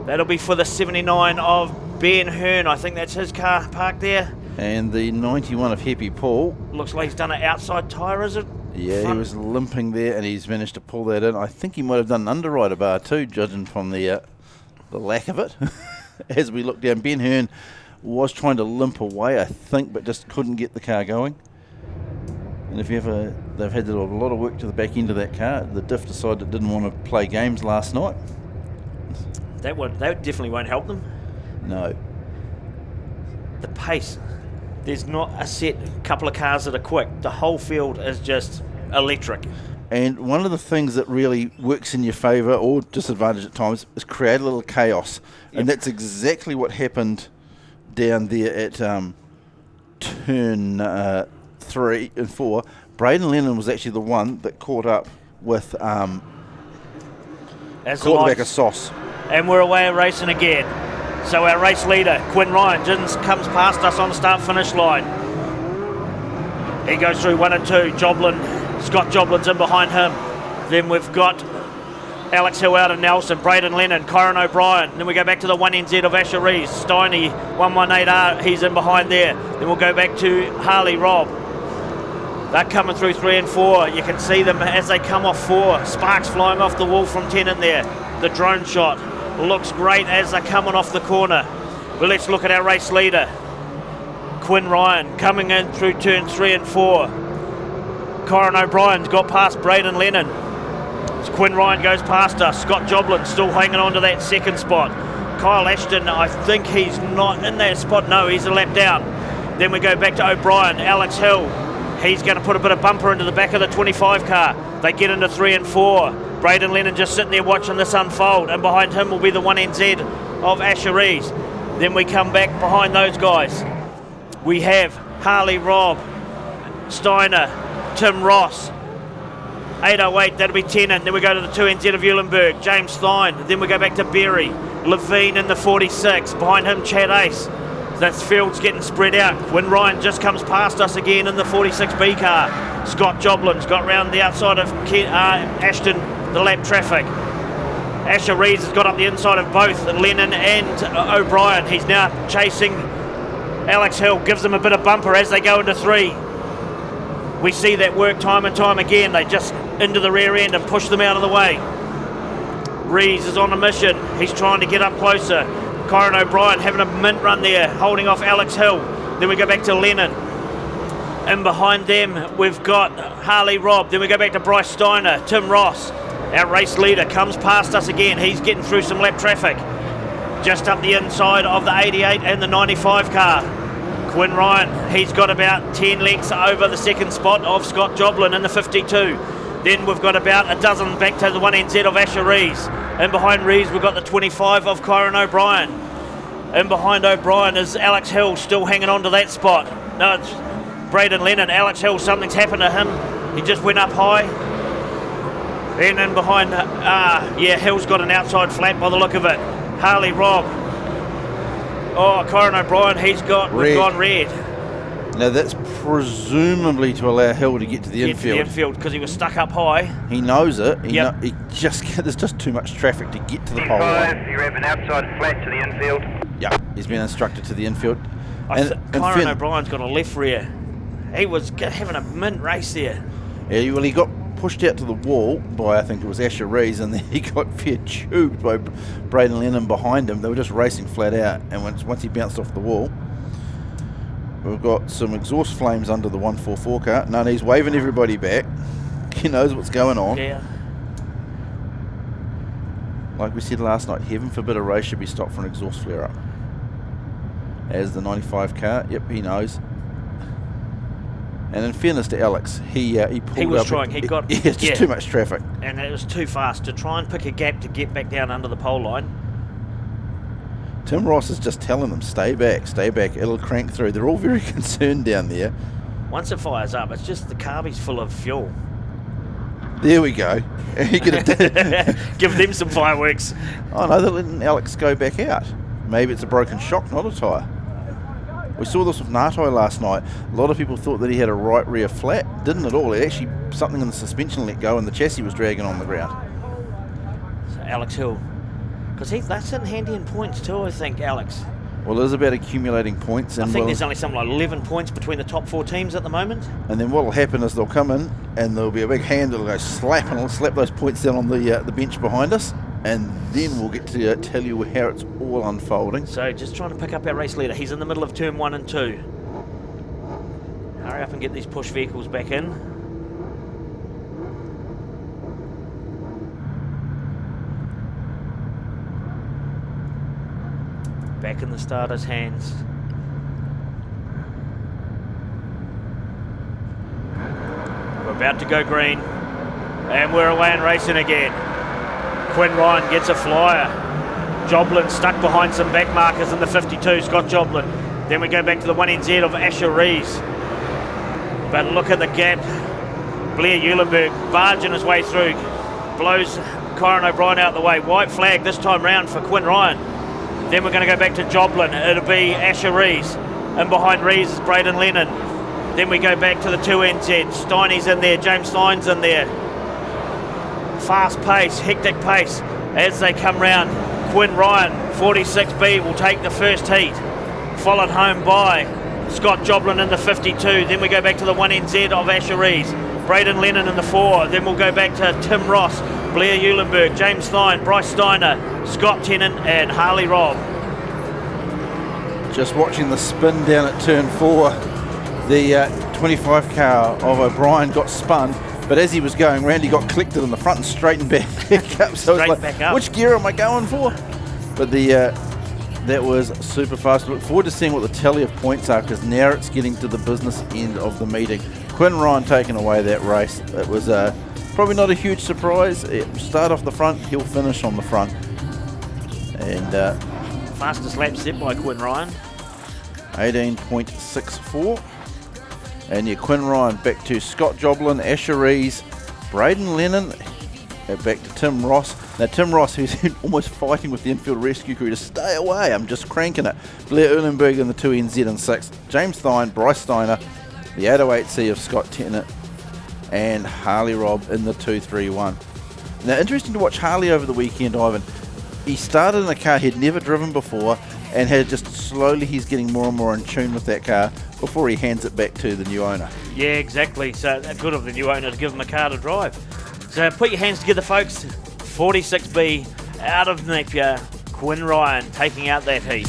Speaker 2: That'll be for the 79 of Ben Hearn. I think that's his car parked there.
Speaker 1: And the 91 of Happy Paul.
Speaker 2: Looks like he's done an outside tyre, is it?
Speaker 1: Yeah,
Speaker 2: Front.
Speaker 1: he was limping there and he's managed to pull that in. I think he might have done an underwriter bar too, judging from the lack of it. As we look down, Ben Hearn was trying to limp away, I think, but just couldn't get the car going. And if you ever, they've had to do a lot of work to the back end of that car. The diff decided it didn't want to play games last night.
Speaker 2: That definitely won't help them.
Speaker 1: No.
Speaker 2: The pace. There's not a set couple of cars that are quick. The whole field is just electric.
Speaker 1: And one of the things that really works in your favour or disadvantage at times is create a little chaos. And that's exactly what happened down there at turn 3 and 4. Braden Lennon was actually the one that caught up with quarterback of Sauce.
Speaker 2: And we're away racing again. So our race leader, Quinn Ryan, just comes past us on the start-finish line. He goes through 1 and 2. Scott Joblin's in behind him. Then we've got Alex Hill out of Nelson, Braden Lennon, Kyron O'Brien. Then we go back to the 1NZ of Asher Rees. Steiny, 118R, he's in behind there. Then we'll go back to Harley Robb. They're coming through 3 and 4. You can see them as they come off 4. Sparks flying off the wall from 10 in there. The drone shot looks great as they're coming off the corner. But let's look at our race leader, Quinn Ryan, coming in through turn 3 and 4. Kyron O'Brien's got past Braden Lennon. As Quinn Ryan goes past us, Scott Joblin still hanging on to that second spot. Kyle Ashton, I think he's not in that spot. No, he's a lap down. Then we go back to O'Brien, Alex Hill. He's going to put a bit of bumper into the back of the 25 car. They get into 3 and 4. Braden Lennon just sitting there watching this unfold, and behind him will be the 1NZ of Asher Rees. Then we come back behind those guys. We have Harley Robb, Steiner, Tim Ross, 808, that'll be 10 in. Then we go to the 2NZ of Eulenberg, James Thine. Then we go back to Berry, Levine in the 46. Behind him, Chad Ace. That field's getting spread out. When Ryan just comes past us again in the 46B car. Scott Joblin's got round the outside of Ashton, the lap traffic. Asher Rees has got up the inside of both Lennon and O'Brien. He's now chasing Alex Hill, gives them a bit of bumper as they go into 3. We see that work time and time again. They just into the rear end and push them out of the way. Rees is on a mission. He's trying to get up closer. Kyron O'Brien having a mint run there, holding off Alex Hill. Then we go back to Lennon. And behind them, we've got Harley Robb. Then we go back to Bryce Steiner, Tim Ross. Our race leader comes past us again. He's getting through some lap traffic. Just up the inside of the 88 and the 95 car. Quinn Ryan, he's got about 10 lengths over the second spot of Scott Joblin in the 52. Then we've got about a dozen back to the 1NZ of Asher Rees. And behind Rees, we've got the 25 of Kyron O'Brien. And behind O'Brien is Alex Hill, still hanging on to that spot. No, it's Braden Lennon. Alex Hill, something's happened to him. He just went up high. And in behind, Hill's got an outside flat by the look of it. Harley Robb. Oh, Kyron O'Brien, he's gone red.
Speaker 1: Now that's presumably to allow Hill to get to the infield.
Speaker 2: To the infield because he was stuck up high.
Speaker 1: He knows it. There's just too much traffic to get to the pole line.
Speaker 18: You have an outside flat to the infield.
Speaker 1: Yeah, he's been instructed to the infield.
Speaker 2: Kyron O'Brien's got a left rear. He was having a mint race there.
Speaker 1: Yeah, well, he got pushed out to the wall by, I think it was Asher Rees, and then he got fair tubed by Braden Lennon behind him. They were just racing flat out, and once he bounced off the wall, we've got some exhaust flames under the 144 car. No, he's waving everybody back. He knows what's going on.
Speaker 2: Yeah.
Speaker 1: Like we said last night, heaven forbid a race should be stopped for an exhaust flare-up. As the 95 car, yep, he knows. And in fairness to Alex, he pulled
Speaker 2: He was
Speaker 1: up.
Speaker 2: trying. He got.
Speaker 1: It's just too much traffic.
Speaker 2: And it was too fast to try and pick a gap to get back down under the pole line.
Speaker 1: Tim Ross is just telling them, stay back, it'll crank through. They're all very concerned down there.
Speaker 2: Once it fires up, it's just the carby's full of fuel.
Speaker 1: There we go.
Speaker 2: Give them some fireworks.
Speaker 1: Oh no, they're letting Alex go back out. Maybe it's a broken shock, not a tyre. We saw this with Natai last night. A lot of people thought that he had a right rear flat. Didn't at all. It actually, something in the suspension let go and the chassis was dragging on the ground.
Speaker 2: So Alex Hill. Because that's sitting handy in points too, I think, Alex.
Speaker 1: Well, it is about accumulating points. And
Speaker 2: I think there's only something like 11 points between the top 4 teams at the moment.
Speaker 1: And then what will happen is they'll come in and there'll be a big hand that'll go slap and it'll slap those points down on the bench behind us. And then we'll get to tell you how it's all unfolding.
Speaker 2: So just trying to pick up our race leader. He's in the middle of turn 1 and 2. Hurry up and get these push vehicles back in. Back in the starter's hands. We're about to go green. And we're away and racing again. Quinn Ryan gets a flyer. Joblin stuck behind some back markers in the 52, Scott Joblin. Then we go back to the 1NZ of Asher Rees. But look at the gap. Blair Eulenberg barging his way through. Blows Kyron O'Brien out the way. White flag this time round for Quinn Ryan. Then we're going to go back to Joblin. It'll be Asher Rees. And behind Rees is Braden Lennon. Then we go back to the 2NZ. Steiny's in there. James Stein's in there. Fast pace, hectic pace as they come round. Quinn Ryan, 46B, will take the first heat. Followed home by Scott Joblin in the 52. Then we go back to the 1NZ of Asher Rees. Braden Lennon in the 4. Then we'll go back to Tim Ross, Blair Eulenberg, James Stein, Bryce Steiner, Scott Tennant and Harley Robb.
Speaker 1: Just watching the spin down at turn 4. The 25 car of O'Brien got spun, but as he was going round, he got clicked in the front and straightened back up. So
Speaker 2: Straight
Speaker 1: it's like,
Speaker 2: back up.
Speaker 1: which gear am I going for? But that was super fast. Look forward to seeing what the tally of points are, because now it's getting to the business end of the meeting. Quinn Ryan taking away that race. It was probably not a huge surprise. Start off the front, he'll finish on the front. And
Speaker 2: fastest lap set by Quinn Ryan.
Speaker 1: 18.64. And yeah, Quinn Ryan back to Scott Joblin, Asher Rees, Braden Lennon, back to Tim Ross. Now Tim Ross, who's almost fighting with the infield rescue crew to stay away. I'm just cranking it. Blair Eulenberg in the 2NZ and 6. James Stein, Bryce Steiner, the 808C of Scott Tennant, and Harley Robb in the 231. Now interesting to watch Harley over the weekend, Ivan. He started in a car he'd never driven before, and had just slowly, he's getting more and more in tune with that car before he hands it back to the new owner.
Speaker 2: Yeah, exactly. So good of the new owner to give him a car to drive. So put your hands together, folks. 46B out of Napier. Quinn Ryan taking out that heat.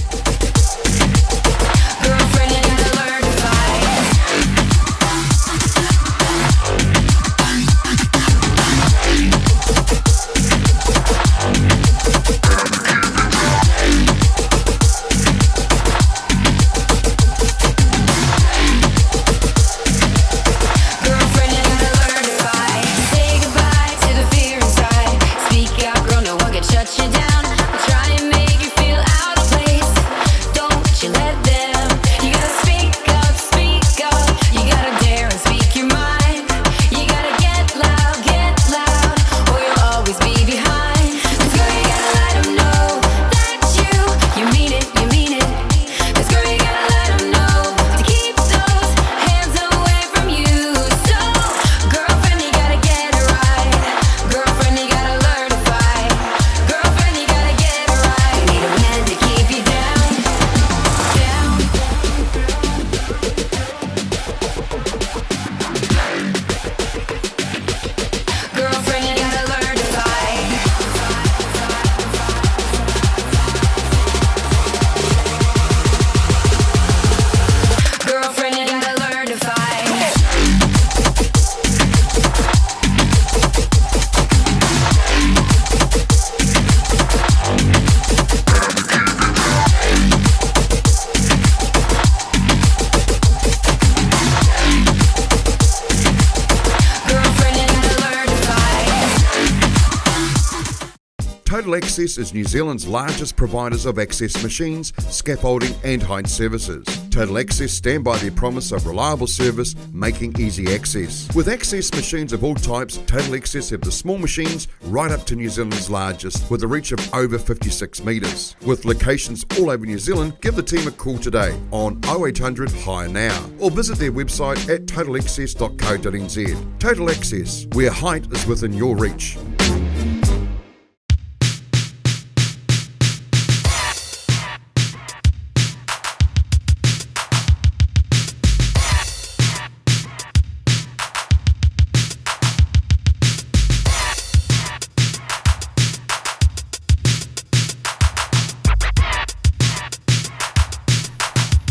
Speaker 12: Total Access is New Zealand's largest providers of access machines, scaffolding and height services. Total Access stand by their promise of reliable service, making easy access. With access machines of all types, Total Access have the small machines right up to New Zealand's largest, with a reach of over 56 metres. With locations all over New Zealand, give the team a call today on 0800 Hire Now, or visit their website at totalaccess.co.nz. Total Access, where height is within your reach.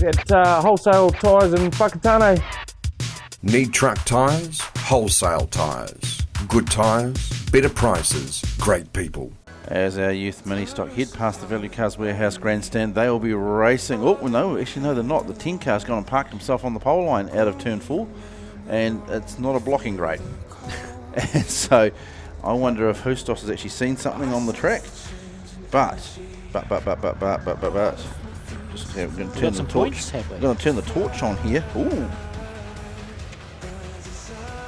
Speaker 19: At Wholesale Tyres in Whakatane.
Speaker 12: Need truck tyres? Wholesale tyres. Good tyres, better prices, great people.
Speaker 1: As our youth mini stock head past the Value Cars Warehouse grandstand, they will be racing. Oh, no, actually, no, they're not. The 10 car's gone and parked himself on the pole line out of turn 4, and it's not a blocking grade. And so I wonder if Hustos has actually seen something on the track. But. Just we're going to turn the torch. We're going to turn the torch on here. Ooh.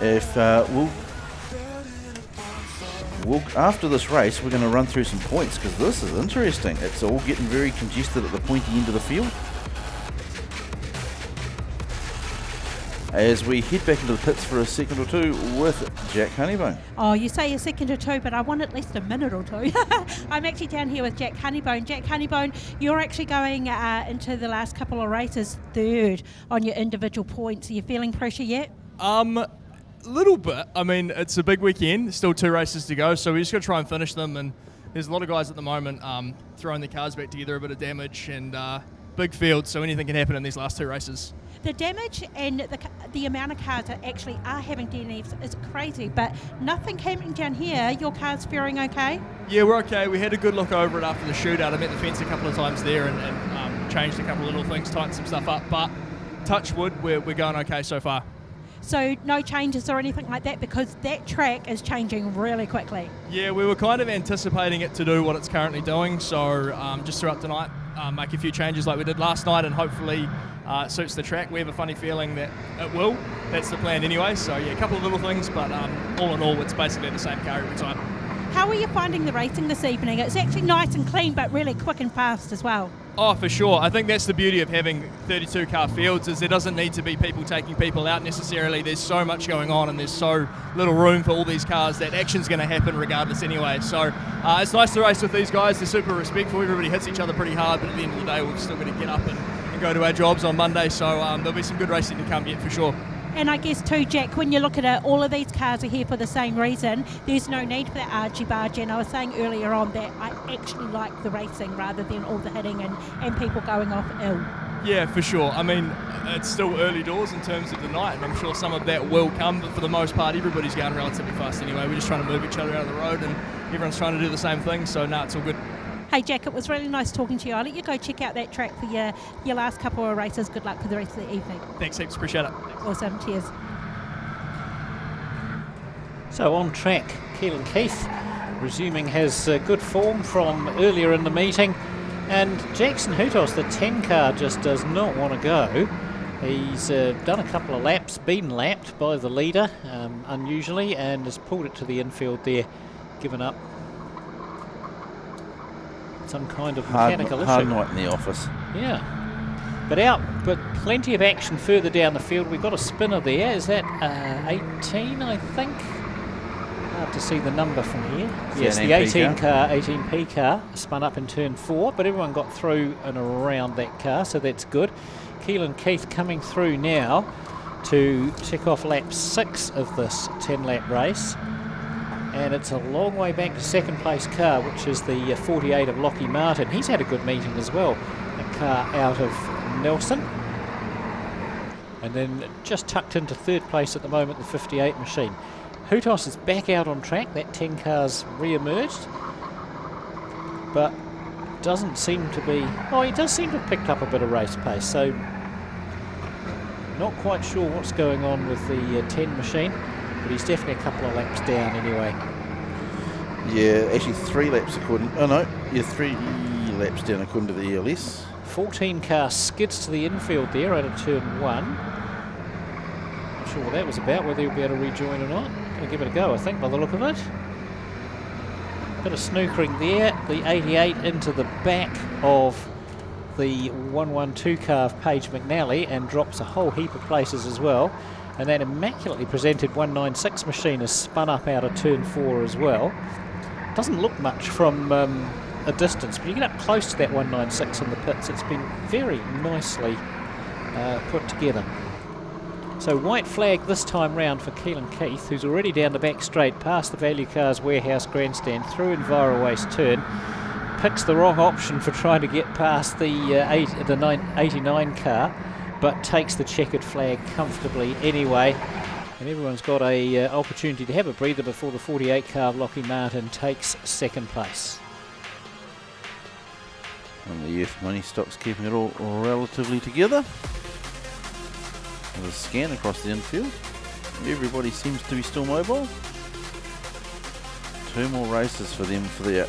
Speaker 1: If we'll after this race, we're going to run through some points because this is interesting. It's all getting very congested at the pointy end of the field. As we head back into the pits for a second or two with Jack Honeybone.
Speaker 3: Oh, you say a second or two, but I want at least a minute or two. I'm actually down here with Jack Honeybone. Jack Honeybone, you're actually going into the last couple of races third on your individual points. Are you feeling pressure yet?
Speaker 20: A little bit. I mean, it's a big weekend. Still 2 races to go, so we just got to try and finish them. And there's a lot of guys at the moment throwing their cars back together, a bit of damage, and big field, so anything can happen in these last 2 races.
Speaker 3: The damage and the amount of cars that actually are having DNFs is crazy, but nothing happening down here. Your car's faring okay?
Speaker 20: Yeah, we're okay. We had a good look over it after the shootout. I met the fence a couple of times there and changed a couple of little things, tightened some stuff up, but touch wood, we're going okay so far.
Speaker 3: So no changes or anything like that, because that track is changing really quickly.
Speaker 20: Yeah, we were kind of anticipating it to do what it's currently doing, so just throughout tonight, make a few changes like we did last night, and hopefully it suits the track. We have a funny feeling that it will. That's the plan anyway, so yeah, a couple of little things, but all in all, it's basically the same car every time.
Speaker 3: How are you finding the racing this evening? It's actually nice and clean, but really quick and fast as well.
Speaker 20: Oh, for sure. I think that's the beauty of having 32 car fields, is there doesn't need to be people taking people out necessarily. There's so much going on and there's so little room for all these cars that action's going to happen regardless anyway. So it's nice to race with these guys. They're super respectful. Everybody hits each other pretty hard, but at the end of the day, we've still got to get up and go to our jobs on Monday. So there'll be some good racing to come yet for sure.
Speaker 3: And I guess too, Jack, when you look at it, all of these cars are here for the same reason. There's no need for that argy-bargy. And I was saying earlier on that I actually like the racing rather than all the hitting and people going off ill.
Speaker 20: Yeah, for sure. I mean, it's still early doors in terms of the night, and I'm sure some of that will come, but for the most part, everybody's going relatively fast anyway. We're just trying to move each other out of the road, and everyone's trying to do the same thing, so no, it's all good.
Speaker 3: Hey Jack, it was really nice talking to you. I'll let you go check out that track for your last couple of races. Good luck for the rest of the evening.
Speaker 20: Thanks heaps, appreciate it.
Speaker 3: Awesome, cheers.
Speaker 6: So on track, Keelan Keith resuming his good form from earlier in the meeting, and Jackson Hutos, the 10 car, just does not want to go. He's done a couple of laps, been lapped by the leader unusually, and has pulled it to the infield there, given up some kind of mechanical issue.
Speaker 1: Hard night in the office.
Speaker 6: Yeah. But plenty of action further down the field. We've got a spinner there. Is that 18, I think? Hard to see the number from here. Yes, the 18P car spun up in turn 4, but everyone got through and around that car, so that's good. Keelan Keith coming through now to tick off lap 6 of this 10-lap race. And it's a long way back to second place car, which is the 48 of Lockie Martin. He's had a good meeting as well. A car out of Nelson. And then just tucked into third place at the moment, the 58 machine. Hutos is back out on track. That 10 car's re-emerged. But doesn't seem to be... Oh, he does seem to have picked up a bit of race pace. So not quite sure what's going on with the 10 machine. But he's definitely a couple of laps down anyway.
Speaker 1: Yeah, actually 3 laps according... Oh no, yeah, 3 laps down according to the ELS.
Speaker 6: 14 car skids to the infield there out of turn 1. Not sure what that was about, whether he'll be able to rejoin or not. Going to give it a go, I think, by the look of it. Bit of snookering there. The 88 into the back of the 112 car of Paige McNally and drops a whole heap of places as well. And that immaculately presented 196 machine is spun up out of turn 4 as well. Doesn't look much from a distance, but you get up close to that 196 in the pits. It's been very nicely put together. So white flag this time round for Keelan Keith, who's already down the back straight past the Value Cars Warehouse grandstand through Envirowaste turn. Picks the wrong option for trying to get past the 89 car, but takes the checkered flag comfortably anyway. And everyone's got a opportunity to have a breather before the 48 car of Lockie Martin takes second place.
Speaker 1: And the youth money stock's keeping it all relatively together. There's a scan across the infield. Everybody seems to be still mobile. 2 more races for them for the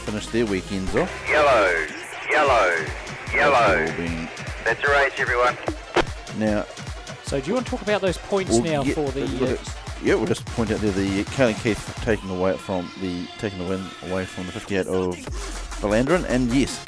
Speaker 1: finish their weekends off.
Speaker 18: Yellow, yellow, yellow. That's a race, everyone.
Speaker 1: Now,
Speaker 6: so do you want to talk about those points now for the?
Speaker 1: We'll just point out there the Kaylee Keith taking the win away from the 58 of Philandrin, and yes.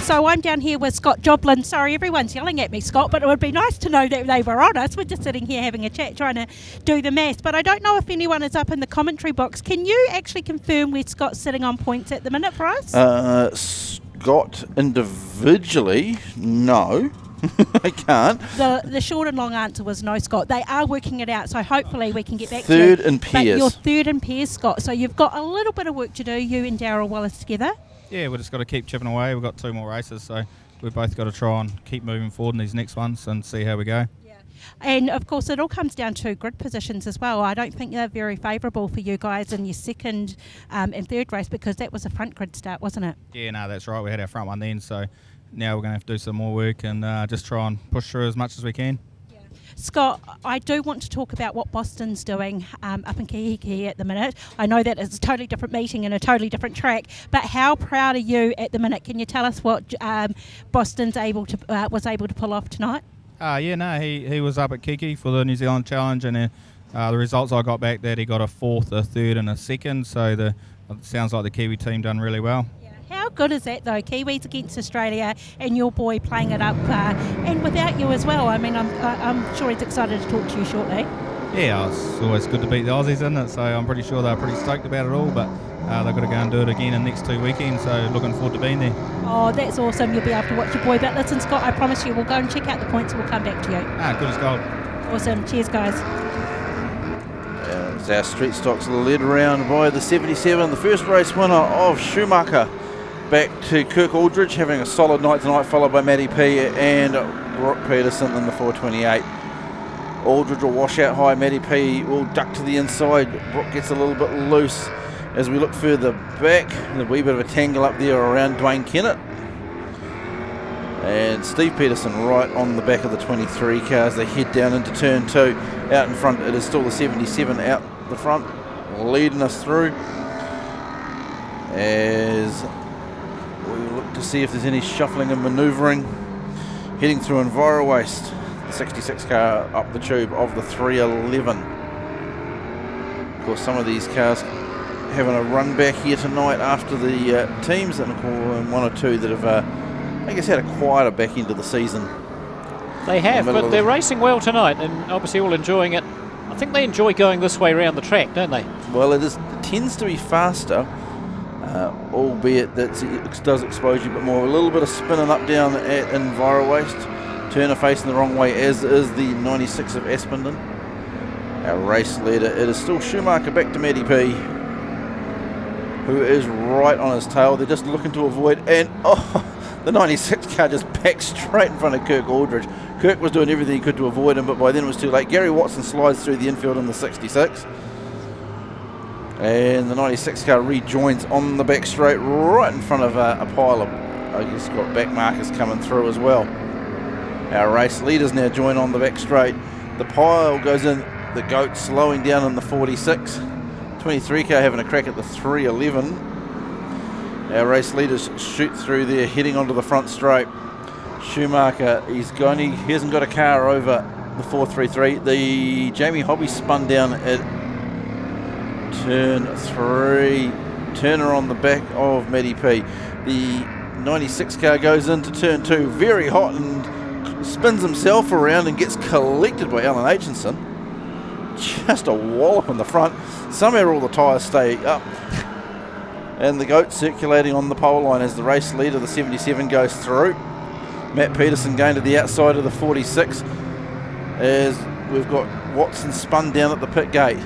Speaker 3: So I'm down here with Scott Joblin. Sorry, everyone's yelling at me, Scott, but it would be nice to know that they were honest. We're just sitting here having a chat, trying to do the maths. But I don't know if anyone is up in the commentary box. Can you actually confirm where Scott's sitting on points at the minute for us?
Speaker 1: Scott individually, no. I can't.
Speaker 3: The short and long answer was no, Scott. They are working it out, so hopefully we can get back
Speaker 1: third
Speaker 3: to you.
Speaker 1: in pairs.
Speaker 3: But you're third in pairs, Scott. So you've got a little bit of work to do, you and Daryl Wallace together.
Speaker 16: Yeah, we've just got to keep chipping away. We've got 2 more races, so we've both got to try and keep moving forward in these next ones and see how we go.
Speaker 3: And of course it all comes down to grid positions as well. I don't think they're very favourable for you guys in your second and third race, because that was a front grid start, wasn't it?
Speaker 16: Yeah, no, that's right. We had our front one then, so now we're going to have to do some more work and just try and push through as much as we can.
Speaker 3: Scott, I do want to talk about what Boston's doing up in Kihiki at the minute. I know that it's a totally different meeting and a totally different track, but how proud are you at the minute? Can you tell us what Boston's was able to pull off tonight?
Speaker 16: He was up at Kiki for the New Zealand Challenge, and the results I got back that he got a 4th, a 3rd and a 2nd, so it sounds like the Kiwi team done really well.
Speaker 3: How good is that though? Kiwis against Australia and your boy playing it up, and without you as well. I mean, I'm sure he's excited to talk to you shortly.
Speaker 16: Yeah, it's always good to beat the Aussies, isn't it? So I'm pretty sure they're pretty stoked about it all, but they've got to go and do it again in the next 2 weekends, so looking forward to being there.
Speaker 3: Oh, that's awesome. You'll be able to watch your boy. But listen, Scott, I promise you, we'll go and check out the points and we'll come back to you.
Speaker 16: Good as gold.
Speaker 3: Awesome. Cheers, guys.
Speaker 1: It's our street stocks led around by the 77, the first race winner of Schumacher. Back to Kirk Aldridge, having a solid night tonight, followed by Matty P and Brooke Peterson in the 428. Aldridge will wash out high, Matty P will duck to the inside, Brooke gets a little bit loose. As we look further back, a wee bit of a tangle up there around Dwayne Kennett. And Steve Peterson right on the back of the 23 car as they head down into turn 2. Out in front, it is still the 77 out the front, leading us through. As we look to see if there's any shuffling and manoeuvring. Heading through Enviro Waste, the 66 car up the tube of the 311. Of course, some of these cars having a run back here tonight after the teams, and 1 or 2 that have, I guess, had a quieter back into the season.
Speaker 6: They have, but they're racing well tonight and obviously all enjoying it. I think they enjoy going this way around the track, don't they?
Speaker 1: Well, it tends to be faster. Albeit that it does expose you a bit more. A little bit of spinning up down at Enviro Waste. Turner facing the wrong way, as is the 96 of Aspenden. Our race leader, it is still Schumacher back to Matty P, who is right on his tail. They're just looking to avoid, and the 96 car just packed straight in front of Kirk Aldridge. Kirk was doing everything he could to avoid him, but by then it was too late. Gary Watson slides through the infield in the 66. And the 96 car rejoins on the back straight right in front of a pile of, I guess, got back markers coming through as well. Our race leaders now join on the back straight. The pile goes in, the goat slowing down in the 46. 23 car having a crack at the 311. Our race leaders shoot through there, heading onto the front straight. Schumacher, he hasn't got a car over the 433. The Jamie Hobby spun down at turn 3. Turner on the back of Matty P. The 96 car goes into turn 2, very hot, and spins himself around and gets collected by Alan Aitchison. Just a wallop in the front. Somehow all the tyres stay up. And the goat circulating on the pole line as the race leader, the 77, goes through. Matt Peterson going to the outside of the 46 as we've got Watson spun down at the pit gate.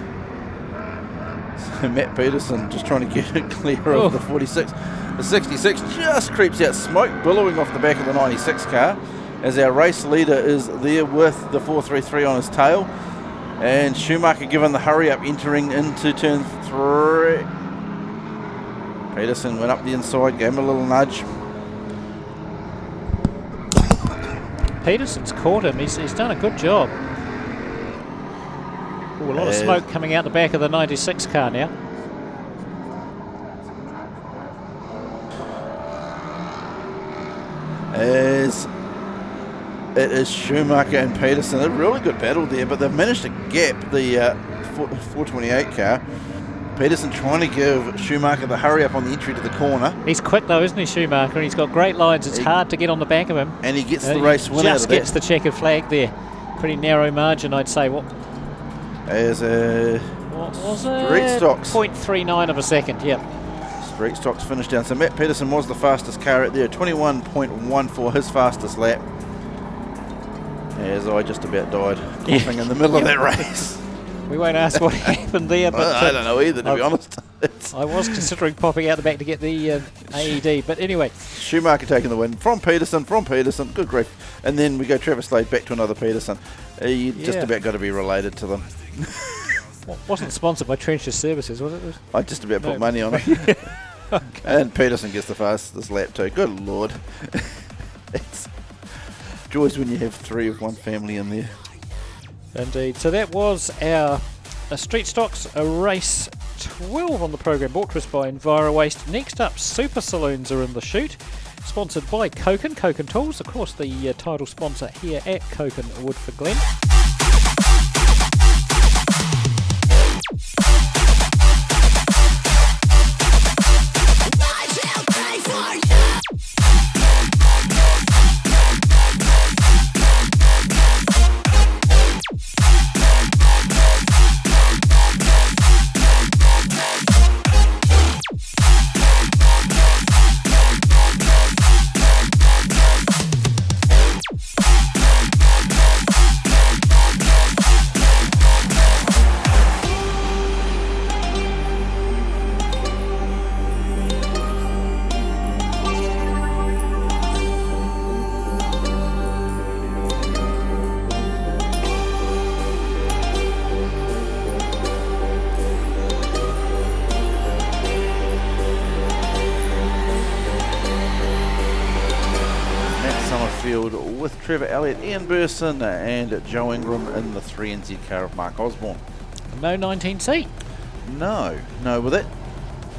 Speaker 1: So Matt Peterson just trying to get it clear of the 46. The 66 just creeps out, smoke billowing off the back of the 96 car as our race leader is there with the 433 on his tail. And Schumacher given the hurry up, entering into turn 3. Peterson went up the inside, gave him a little nudge.
Speaker 6: Peterson's caught him. He's done a good job. Ooh, a lot of smoke coming out the back of the 96 car now.
Speaker 1: As it is Schumacher and Peterson. A really good battle there, but they've managed to gap the 428 car. Peterson trying to give Schumacher the hurry up on the entry to the corner.
Speaker 6: He's quick though, isn't he, Schumacher? And he's got great lines. It's hard to get on the back of him.
Speaker 1: And he gets the race win out of that.
Speaker 6: Just gets the checkered flag there. Pretty narrow margin, I'd say. What
Speaker 1: was it? Street Stocks.
Speaker 6: 0.39 of a second, yep.
Speaker 1: Street Stocks finished down. So Matt Peterson was the fastest car out there. 21.1 for his fastest lap. As I just about died coughing in the middle of that race.
Speaker 6: We won't ask what happened there, but
Speaker 1: I don't know either, to be honest.
Speaker 6: I was considering popping out the back to get the AED, but anyway.
Speaker 1: Schumacher taking the win from Peterson, good grief. And then we go Travis Slade back to another Peterson. You just about got to be related to them.
Speaker 6: Wasn't sponsored by Trencher Services, was it?
Speaker 1: I just about put money on it. Okay. And Peterson gets the fastest lap too. Good Lord. It's joys when you have 3 of one family in there.
Speaker 6: Indeed. So that was our Street Stocks race 12 on the programme, brought to us by EnviroWaste. Next up, Super Saloons are in the chute, sponsored by Ko-ken Tools, of course the title sponsor here at Ko-ken Woodford Glen.
Speaker 1: With Trevor Elliott, Ian Burson and Joe Ingram in the 3NZ car of Mark Osborne.
Speaker 6: No 19C?
Speaker 1: No, well that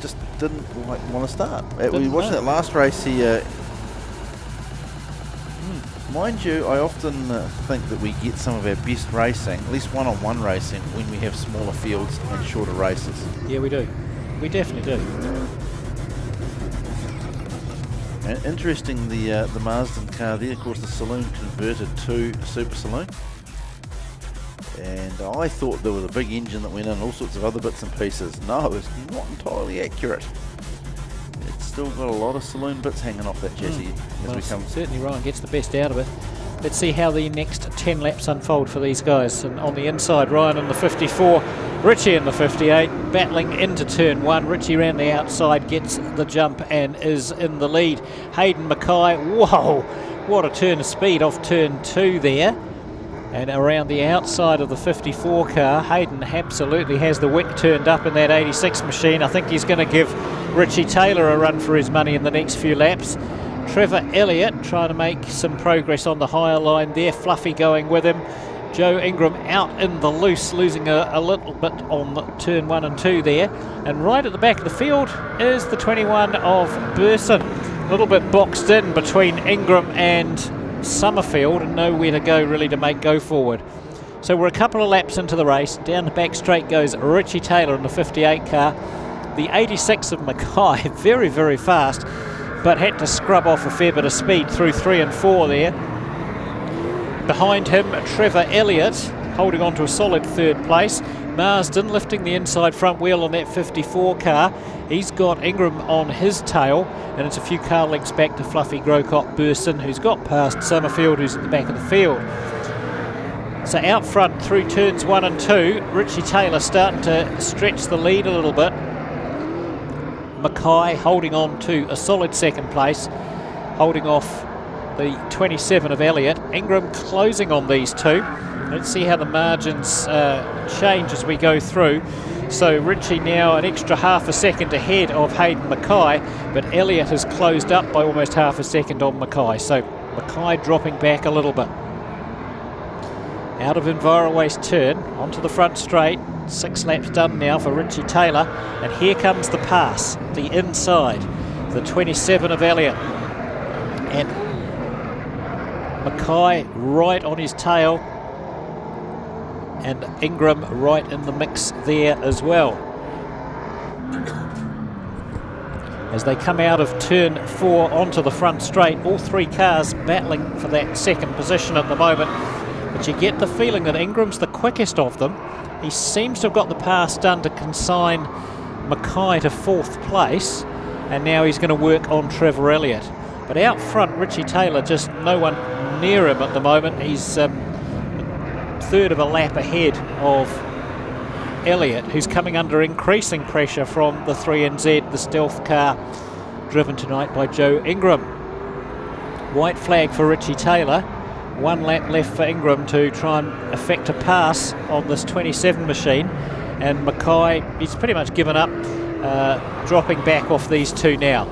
Speaker 1: just didn't want to start. We watched that last race here. Mind you, I often think that we get some of our best racing, at least one-on-one racing, when we have smaller fields and shorter races.
Speaker 6: Yeah, we do. We definitely do.
Speaker 1: And interesting, the Marsden car there, of course, the saloon converted to a Super Saloon. And I thought there was a big engine that went in, all sorts of other bits and pieces. No, it's not entirely accurate. It's still got a lot of saloon bits hanging off that chassis as we come.
Speaker 6: Certainly Ryan gets the best out of it. Let's see how the next 10 laps unfold for these guys. And on the inside, Ryan in the 54, Richie in the 58, battling into turn 1. Richie round the outside, gets the jump and is in the lead. Hayden Mackay, whoa, what a turn of speed off turn 2 there. And around the outside of the 54 car, Hayden absolutely has the wick turned up in that 86 machine. I think he's going to give Richie Taylor a run for his money in the next few laps. Trevor Elliott trying to make some progress on the higher line there. Fluffy going with him. Joe Ingram out in the loose, losing a little bit on turn 1 and 2 there. And right at the back of the field is the 21 of Burson. A little bit boxed in between Ingram and Summerfield, and nowhere to go really to make go forward. So we're a couple of laps into the race. Down the back straight goes Richie Taylor in the 58 car. The 86 of Mackay, very, very fast, but had to scrub off a fair bit of speed through 3 and 4 there. Behind him, Trevor Elliott holding on to a solid third place. Marsden lifting the inside front wheel on that 54 car. He's got Ingram on his tail, and it's a few car lengths back to Fluffy Grocott Burson, who's got past Summerfield, who's at the back of the field. So out front through turns 1 and 2, Richie Taylor starting to stretch the lead a little bit. Mackay holding on to a solid second place, holding off the 27 of Elliott. Ingram closing on these two. Let's see how the margins change as we go through. So Richie now an extra half a second ahead of Hayden Mackay, but Elliott has closed up by almost half a second on Mackay. So Mackay dropping back a little bit. Out of Envirowaste turn, onto the front straight. 6 laps done now for Richie Taylor. And here comes the pass, the inside. The 27 of Elliott. And Mackay right on his tail. And Ingram right in the mix there as well. As they come out of turn 4 onto the front straight, all 3 cars battling for that second position at the moment. But you get the feeling that Ingram's the quickest of them. He seems to have got the pass done to consign Mackay to 4th place, and now he's going to work on Trevor Elliott. But out front, Richie Taylor, just no one near him at the moment. He's a third of a lap ahead of Elliott, who's coming under increasing pressure from the 3NZ, the stealth car driven tonight by Joe Ingram. White flag for Richie Taylor. 1 lap left for Ingram to try and effect a pass on this 27 machine, and Mackay, he's pretty much given up, dropping back off these two now.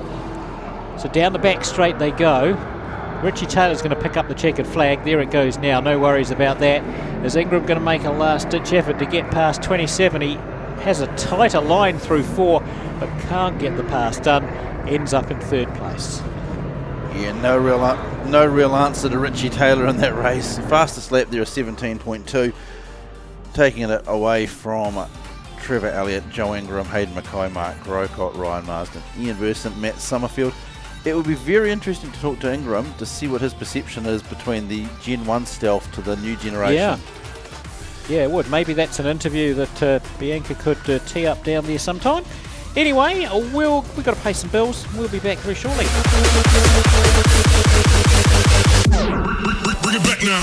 Speaker 6: So down the back straight they go. Richie Taylor's going to pick up the checkered flag. There it goes now, no worries about that. Is Ingram going to make a last ditch effort to get past 27? He has a tighter line through 4, but can't get the pass done, ends up in 3rd place.
Speaker 1: Yeah, no real answer to Richie Taylor in that race. Fastest lap there is 17.2, taking it away from Trevor Elliott, Joe Ingram, Hayden Mackay, Mark Grocott, Ryan Marsden, Ian Burson, Matt Summerfield. It would be very interesting to talk to Ingram to see what his perception is between the Gen 1 stealth to the new generation.
Speaker 6: Yeah, it would. Maybe that's an interview that Bianca could tee up down there sometime. Anyway, we've got to pay some bills. We'll be back very shortly.
Speaker 9: Bring it back now.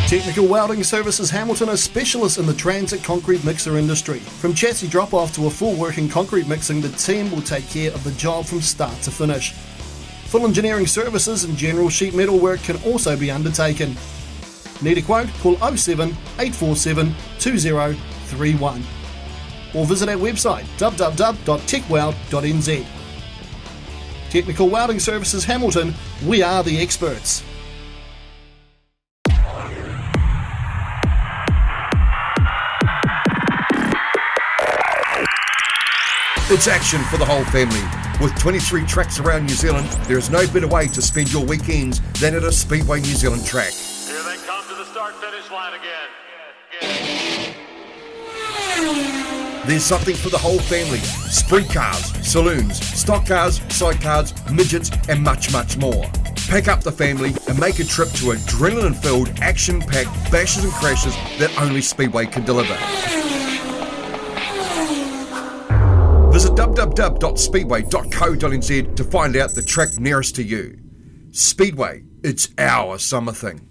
Speaker 8: Technical Welding Services Hamilton are specialists in the transit concrete mixer industry. From chassis drop-off to a full working concrete mixing, the team will take care of the job from start to finish. Full engineering services and general sheet metal work can also be undertaken. Need a quote? Call 07 847 2031 or visit our website www.techweld.nz. Technical Welding Services Hamilton, we are the experts.
Speaker 12: It's action for the whole family. With 23 tracks around New Zealand, there is no better way to spend your weekends than at a Speedway New Zealand track.
Speaker 9: Here they come to the start-finish line again.
Speaker 12: There's something for the whole family. Sprint cars, saloons, stock cars, sidecars, midgets, and much, much more. Pack up the family and make a trip to adrenaline-filled, action-packed bashes and crashes that only Speedway can deliver. Visit www.speedway.co.nz to find out the track nearest to you. Speedway, it's our summer thing.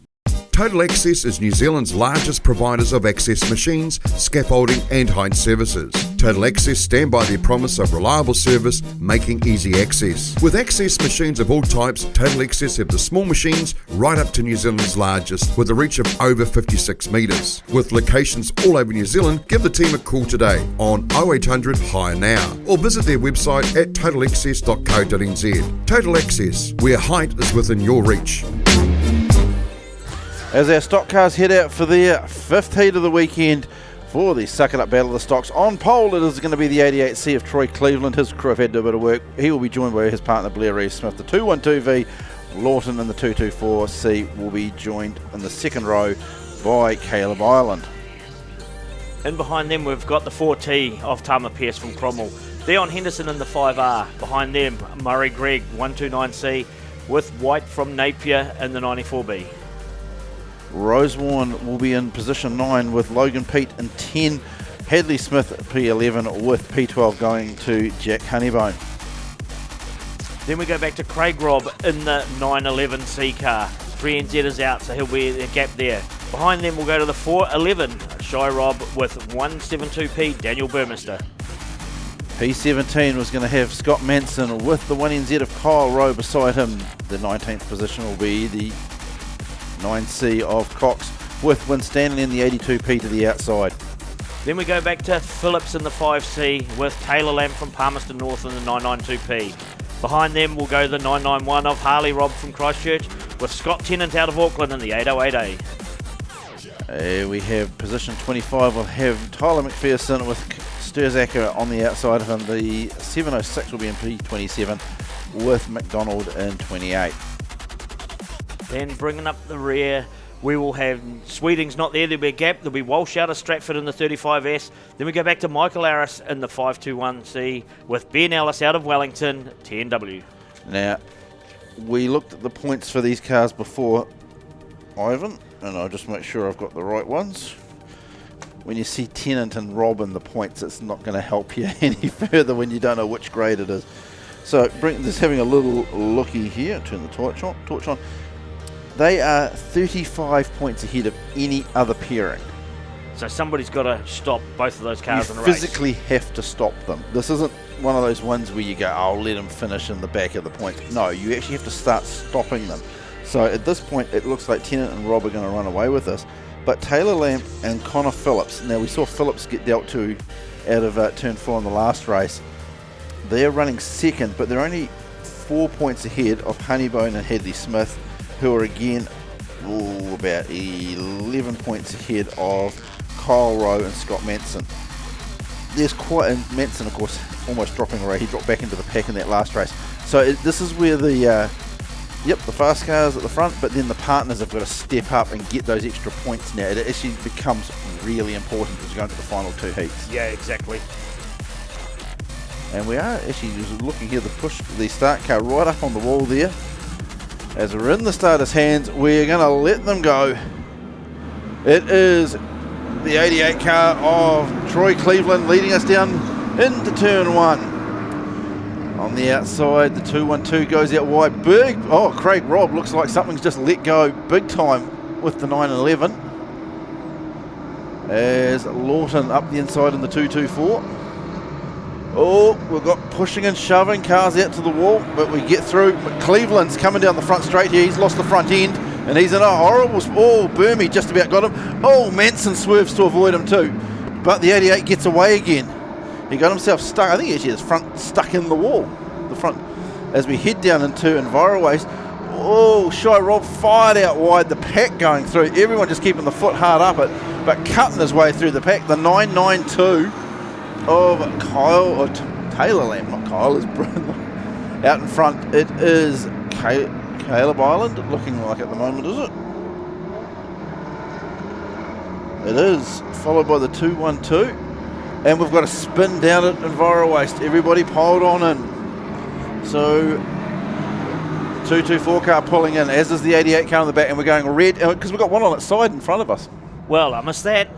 Speaker 12: Total Access is New Zealand's largest providers of access machines, scaffolding and height services. Total Access stand by their promise of reliable service, making easy access. With access machines of all types, Total Access have the small machines right up to New Zealand's largest, with a reach of over 56 metres. With locations all over New Zealand, give the team a call today on 0800 Hire Now or visit their website at totalaccess.co.nz. Total Access, where height is within your reach.
Speaker 1: As our stock cars head out for their fifth heat of the weekend for the Suck It Up Battle of the Stocks. On pole, it is going to be the 88C of Troy Cleveland. His crew have had to do a bit of work. He will be joined by his partner Blair Reeve-Smith. The 212V, Lawton, and the 224C will be joined in the second row by Caleb Ireland.
Speaker 2: And behind them, we've got the 4T of Tama Pierce from Cromwell. Dion Henderson in the 5R. Behind them, Murray Gregg, 129C, with White from Napier in the 94B.
Speaker 1: Rosewarne will be in position 9 with Logan Pete in 10. Hadley Smith P11 with P12 going to Jack Honeybone.
Speaker 2: Then we go back to Craig Robb in the 911C car. 3NZ is out, so he'll be a gap there. Behind them we'll go to the 411 Shy Rob with 172P Daniel Burmester.
Speaker 1: P17 was going to have Scott Manson with the 1NZ of Kyle Rowe beside him. The 19th position will be the 9C of Cox with Winstanley in the 82P to the outside.
Speaker 2: Then we go back to Phillips in the 5C with Taylor Lamb from Palmerston North in the 992P. Behind them we'll go the 991 of Harley Robb from Christchurch with Scott Tennant out of Auckland in the 808A.
Speaker 1: We have position 25 will have Tyler McPherson with Sturzacker on the outside of him. The 706 will be in P27 with McDonald in 28.
Speaker 2: Then bringing up the rear, we will have Sweeting's not there. There'll be a gap. There'll be Walsh out of Stratford in the 35S. Then we go back to Michael Harris in the 521C with Ben Ellis out of Wellington, 10W.
Speaker 1: Now, we looked at the points for these cars before, Ivan, and I'll just make sure I've got the right ones. When you see Tennant and Rob in the points, it's not going to help you any further when you don't know which grade it is. So, just having a little looky here. Turn the torch on. They are 35 points ahead of any other pairing.
Speaker 2: So somebody's got to stop both of those cars in a race.
Speaker 1: You physically have to stop them. This isn't one of those ones where you go, I'll let them finish in the back of the points. No, you actually have to start stopping them. So at this point, it looks like Tennant and Rob are going to run away with this. But Taylor Lamb and Connor Phillips, now we saw Phillips get dealt to out of turn 4 in the last race. They're running second, but they're only 4 points ahead of Honeybone and Hadley Smith, who are again about 11 points ahead of Kyle Rowe and Scott Manson. And Manson, of course, almost dropping away. He dropped back into the pack in that last race. So this is where the fast cars at the front, but then the partners have got to step up and get those extra points now. It actually becomes really important as you go into the final two heats.
Speaker 2: Yeah, exactly.
Speaker 1: And we are actually just looking here to push the start car right up on the wall there. As we're in the starters' hands, we're going to let them go. It is the 88 car of Troy Cleveland leading us down into turn 1. On the outside, the 212 goes out wide. Craig Robb looks like something's just let go big time with the 911. As Lawton up the inside in the 224. Oh, we've got pushing and shoving cars out to the wall, but we get through. But Cleveland's coming down the front straight here. He's lost the front end, and he's in a horrible... Burmey just about got him. Manson swerves to avoid him too. But the 88 gets away again. He got himself stuck. I think actually his front stuck in the wall. The front, as we head down into Enviroways. Shy Rob fired out wide. The pack going through. Everyone just keeping the foot hard up it, but cutting his way through the pack. The 992 of Taylor Lamb, not Kyle, is out in front. It is Caleb Island looking like at the moment, is it? It is, followed by the 212. And we've got a spin down at Enviro Waste. Everybody piled on in. So, 224 car pulling in, as is the 88 car on the back, and we're going red, because we've got one on its side in front of us.
Speaker 2: Well, I missed that.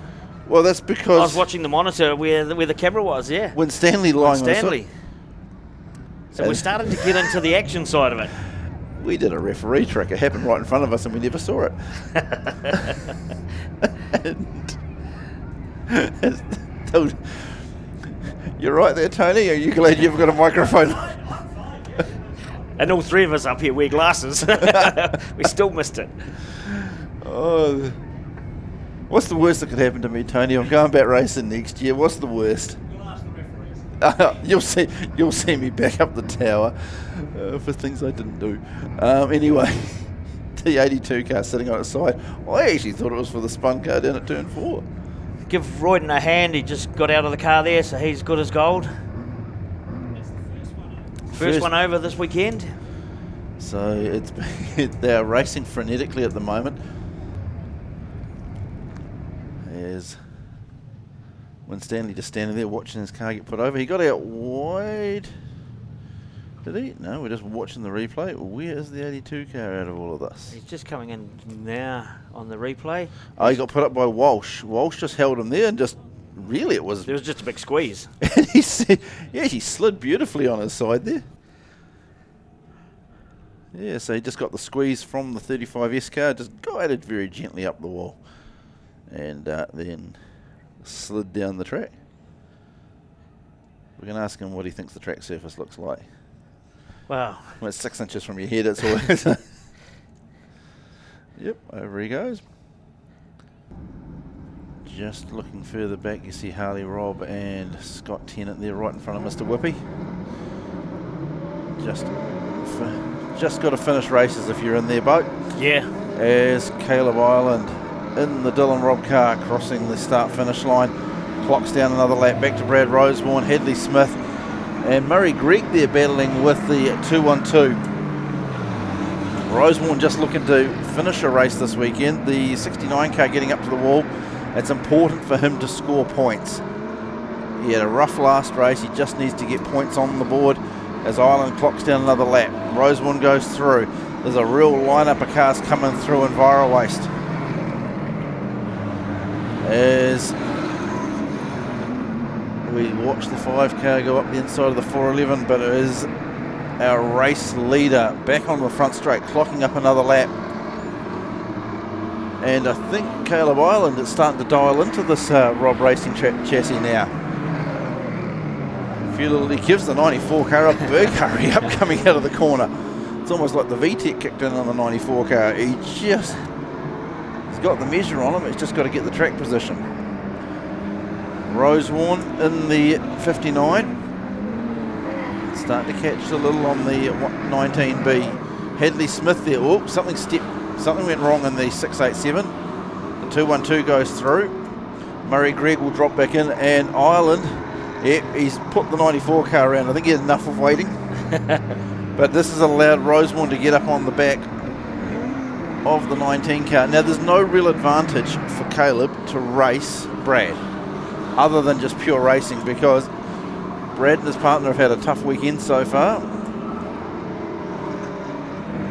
Speaker 1: Well, that's because
Speaker 2: I was watching the monitor where the camera was, yeah.
Speaker 1: When Stanley lying on
Speaker 2: Stanley. So we're starting to get into the action side of it.
Speaker 1: We did a referee trick. It happened right in front of us and we never saw it. You're right there, Tony. Are you glad you've got a microphone?
Speaker 2: And all three of us up here wear glasses. We still missed it.
Speaker 1: Oh, what's the worst that could happen to me, Tony? I'm going back racing next year. What's the worst? You'll see me back up the tower for things I didn't do. Anyway, the 82 car sitting on its side. I actually thought it was for the spun car down at turn 4.
Speaker 2: Give Royden a hand. He just got out of the car there, so he's good as gold. First one over this weekend.
Speaker 1: So they're racing frenetically at the moment. There's when Stanley just standing there watching his car get put over. He got out wide. Did he? No, we're just watching the replay. Where is the 82 car out of all of this?
Speaker 2: He's just coming in now on the replay.
Speaker 1: Oh, he got put up by Walsh. Walsh just held him there and just really it was
Speaker 2: just a big squeeze.
Speaker 1: And he slid beautifully on his side there. Yeah, so he just got the squeeze from the 35S car, just guided very gently up the wall, and then slid down the track. We're going to ask him what he thinks the track surface looks like.
Speaker 2: Wow.
Speaker 1: When it's 6 inches from your head, it's always... Yep, over he goes. Just looking further back, you see Harley Robb and Scott Tennant there right in front of Mr. Whippy. Just got to finish races if you're in their boat.
Speaker 2: Yeah.
Speaker 1: As Caleb Island in the Dylan Robb car crossing the start-finish line. Clocks down another lap, back to Brad Rosewarne, Hadley Smith, and Murray Gregg there battling with the 212. Rosewarne just looking to finish a race this weekend. The 69 car getting up to the wall. It's important for him to score points. He had a rough last race. He just needs to get points on the board as Island clocks down another lap. Rosewarne goes through. There's a real lineup of cars coming through Enviro Waste. As we watch the 5 car go up the inside of the 411, but it is our race leader back on the front straight, clocking up another lap. And I think Caleb Island is starting to dial into this Rob Racing chassis now. He gives the 94 car a big hurry up coming out of the corner. It's almost like the VTEC kicked in on the 94 car. He's got the measure on him, he's just got to get the track position. Rosewarne in the 59. Starting to catch a little on the 19B. Hadley Smith there. Oh, something went wrong in the 687. The 212 goes through. Murray Gregg will drop back in, and Ireland, he's put the 94 car around. I think he had enough of waiting. But this has allowed Rosewarne to get up on the back of the 19 car. Now, there's no real advantage for Caleb to race Brad, other than just pure racing, because Brad and his partner have had a tough weekend so far.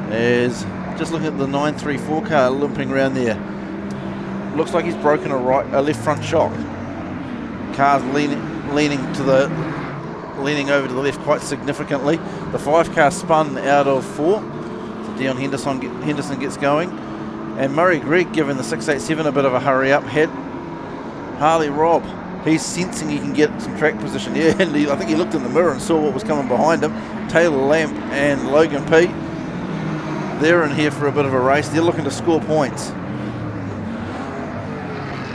Speaker 1: As just looking at the 934 car limping around there, looks like he's broken a left front shock. Car's leaning over to the left quite significantly. The 5 car spun out of 4. So Dion Henderson gets going, and Murray Gregg giving the 687 a bit of a hurry up. Had Harley Robb. He's sensing he can get some track position. Yeah, and I think he looked in the mirror and saw what was coming behind him. Taylor Lamp and Logan P. They're in here for a bit of a race. They're looking to score points.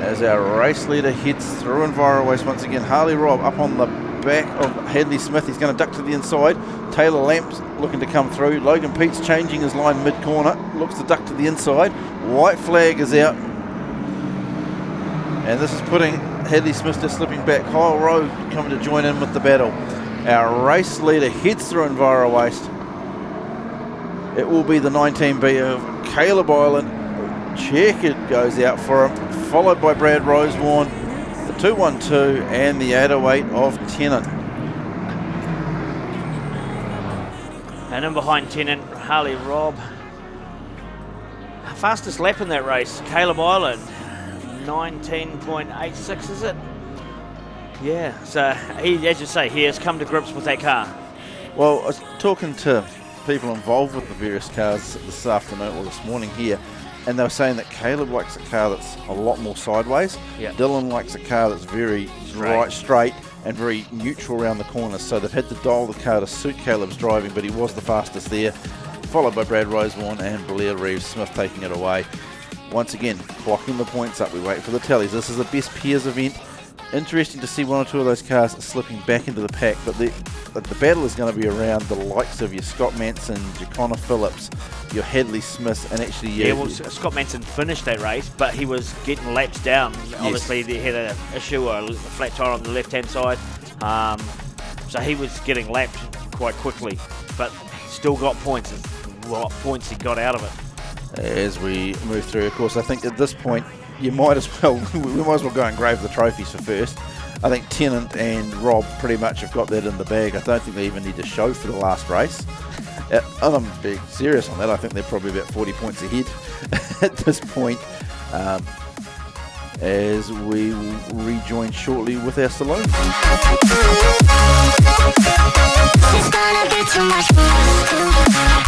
Speaker 1: As our race leader heads through Enviro Waste once again. Harley Robb up on the back of Hadley Smith. He's going to duck to the inside. Taylor Lamp's looking to come through. Logan Pete's changing his line mid-corner. Looks to duck to the inside. White flag is out. And this is putting Hadley Smith just slipping back. Kyle Rowe coming to join in with the battle. Our race leader heads through Enviro Waste. It will be the 19B of Caleb Island. Checkered goes out for him, followed by Brad Rosewarne, the 212 and the 808 of Tennant.
Speaker 2: And in behind Tennant, Harley Robb. Fastest lap in that race, Caleb Island, 19.86 is it? Yeah, so he, as you say, he has come to grips with that car.
Speaker 1: Well, I was talking to people involved with the various cars this afternoon or this morning here, and they were saying that Caleb likes a car that's a lot more sideways.
Speaker 2: Yeah.
Speaker 1: Dylan likes a car that's very straight and very neutral around the corners. So they've had to dial the car to suit Caleb's driving, but he was the fastest there, followed by Brad Rosewarne and Blair Reeves-Smith taking it away. Once again, clocking the points up. We wait for the tallies. This is the best pairs event. Interesting to see one or two of those cars slipping back into the pack, but the battle is going to be around the likes of your Scott Manson, your Connor Phillips, your Hadley Smiths, and actually
Speaker 2: Scott Manson finished that race, but he was getting laps down. Yes. Obviously, they had an issue, a flat tire on the left-hand side, so he was getting lapped quite quickly, but still got points. What points he got out of it.
Speaker 1: As we move through, of course, I think at this point, we might as well go and grave the trophies for first. I think Tennant and Rob pretty much have got that in the bag. I don't think they even need to show for the last race. And I'm being serious on that. I think they're probably about 40 points ahead at this point, as we will rejoin shortly with our saloon.
Speaker 15: It's gonna be too much for us.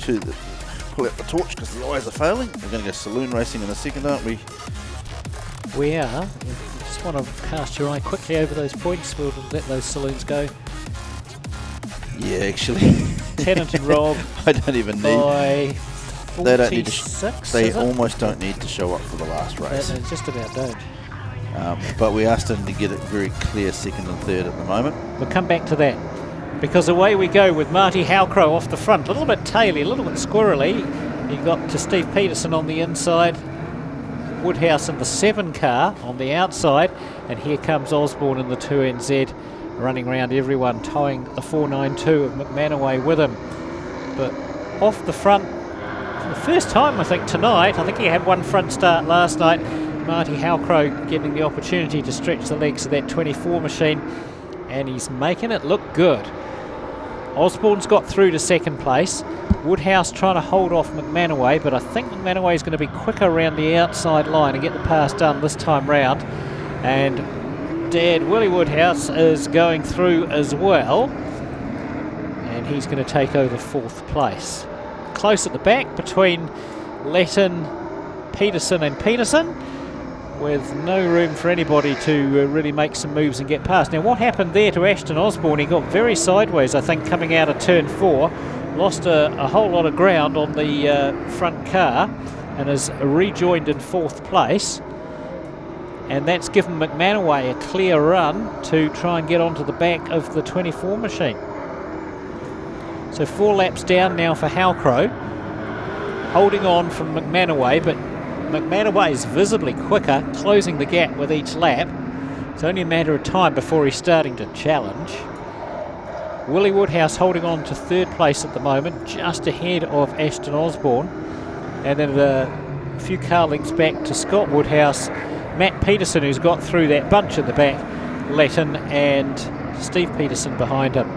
Speaker 1: To pull out the torch because the eyes are failing. We're going to go saloon racing in a second, aren't we?
Speaker 6: We are. Just want to cast your eye quickly over those points. We'll let those saloons go.
Speaker 1: Yeah, actually.
Speaker 6: Tennant and Rob.
Speaker 1: I don't even need. They don't need to. They almost don't need to show up for the last race.
Speaker 6: They just about don't.
Speaker 1: But we asked them to get it very clear second and third at the moment.
Speaker 6: We'll come back to that. Because away we go with Marty Halcrow off the front. A little bit taily, a little bit squirrely. You got to Steve Peterson on the inside. Woodhouse in the 7 car on the outside. And here comes Osborne in the 2NZ running around everyone, towing the 492 of McManaway with him. But off the front, for the first time I think tonight, I think he had one front start last night, Marty Halcrow getting the opportunity to stretch the legs of that 24 machine. And he's making it look good. Osborne's got through to second place. Woodhouse trying to hold off McManaway, but I think McManaway is going to be quicker around the outside line and get the pass done this time round. And Dad Willie Woodhouse is going through as well. And he's going to take over 4th place. Close at the back between Letton, Peterson and Peterson, with no room for anybody to really make some moves and get past. Now what happened there to Ashton Osborne, he got very sideways I think coming out of turn 4, lost a whole lot of ground on the front car and has rejoined in 4th place, and that's given McManaway a clear run to try and get onto the back of the 24 machine. So 4 laps down now for Halcrow. holding on from McManaway, but McManaway is visibly quicker, closing the gap with each lap. It's only a matter of time before he's starting to challenge. Willie Woodhouse holding on to third place at the moment, just ahead of Ashton Osborne. And then a few car lengths back to Scott Woodhouse, Matt Peterson, who's got through that bunch at the back, Letton, and Steve Peterson behind him.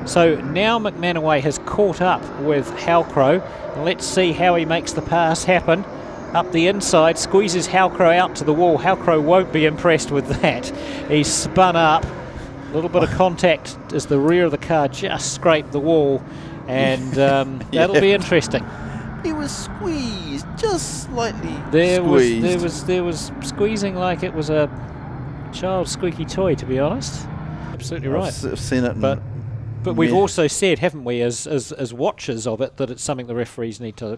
Speaker 6: So now McManaway has caught up with Halcrow. Let's see how he makes the pass happen. Up the inside, squeezes Halcrow out to the wall. Halcrow won't be impressed with that. He's spun up. A little bit of contact as the rear of the car just scraped the wall, and that'll be interesting.
Speaker 1: He was squeezed, just slightly
Speaker 6: There
Speaker 1: squeezed.
Speaker 6: was squeezing like it was a child's squeaky toy, to be honest. Absolutely right.
Speaker 1: I've seen it.
Speaker 6: But we've also said, haven't we, as watchers of it, that it's something the referees need to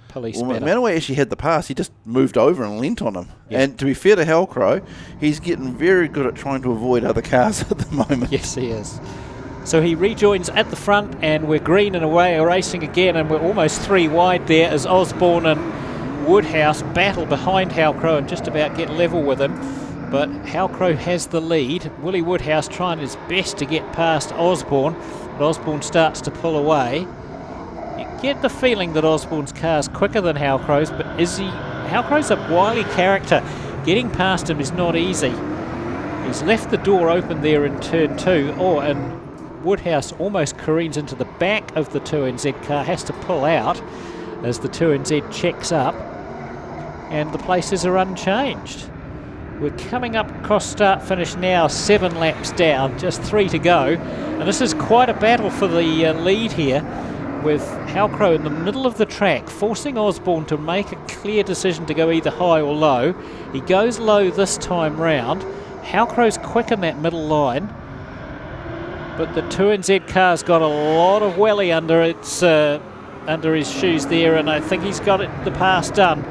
Speaker 6: police better.
Speaker 1: Manaway actually had the pass. He just moved over and leant on him.
Speaker 6: Yeah.
Speaker 1: And to be fair to Halcrow, he's getting very good at trying to avoid other cars at the moment.
Speaker 6: Yes, he is. So he rejoins at the front, and we're green and away, racing again, and we're almost 3 wide there as Osborne and Woodhouse battle behind Halcrow and just about get level with him. But Halcrow has the lead. Willie Woodhouse trying his best to get past Osborne, but Osborne starts to pull away. You get the feeling that Osborne's car's quicker than Halcrow's, but is he? Halcrow's a wily character. Getting past him is not easy. He's left the door open there in turn 2. And Woodhouse almost careens into the back of the 2NZ car, has to pull out as the 2NZ checks up, and the places are unchanged. We're coming up across start finish now, 7 laps down, just 3 to go, and this is quite a battle for the lead here, with Halcrow in the middle of the track, forcing Osborne to make a clear decision to go either high or low. He goes low this time round. Halcrow's quick in that middle line, but the 2NZ car's got a lot of welly under his shoes there, and I think he's got the pass done.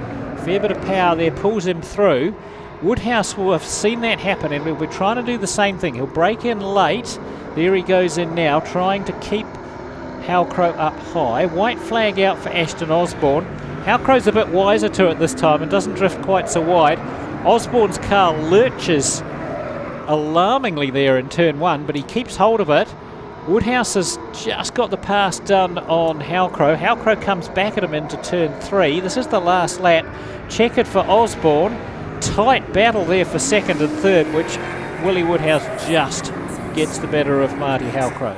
Speaker 6: Fair bit of power there, pulls him through. Woodhouse will have seen that happen, and we're trying to do the same thing. He'll break in late. There he goes in now, trying to keep Halcrow up high. White flag out for Ashton Osborne. Halcrow's a bit wiser to it this time and doesn't drift quite so wide. Osborne's car lurches alarmingly there in turn 1, but he keeps hold of it. Woodhouse has just got the pass done on Halcrow. Halcrow comes back at him into turn 3. This is the last lap. Checkered for Osborne. Tight battle there for second and third, which Willie Woodhouse just gets the better of Marty Halcrow.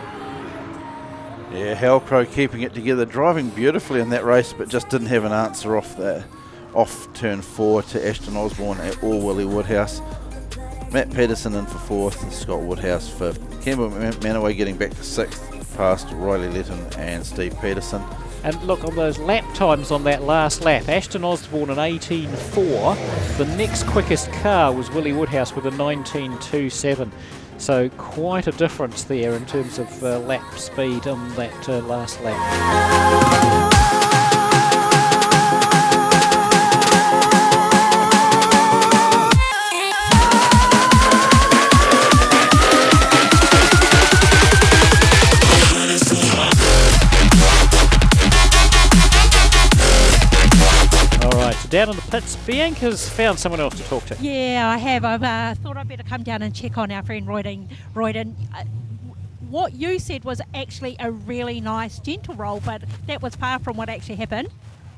Speaker 1: Yeah, Halcrow keeping it together, driving beautifully in that race, but just didn't have an answer off turn 4 to Ashton Osborne or Willie Woodhouse. Matt Peterson in for 4th, Scott Woodhouse 5th. Campbell Manaway getting back to 6th, past Riley Letton and Steve Peterson.
Speaker 6: And look, on those lap times on that last lap, Ashton Osborne an 18.4. The next quickest car was Willie Woodhouse with a 19.27. So quite a difference there in terms of lap speed on that last lap. Down in the pits, Bianca's found someone else to talk to.
Speaker 3: Yeah, I have. I've thought I'd better come down and check on our friend Royden. What you said was actually a really nice gentle roll, but that was far from what actually happened.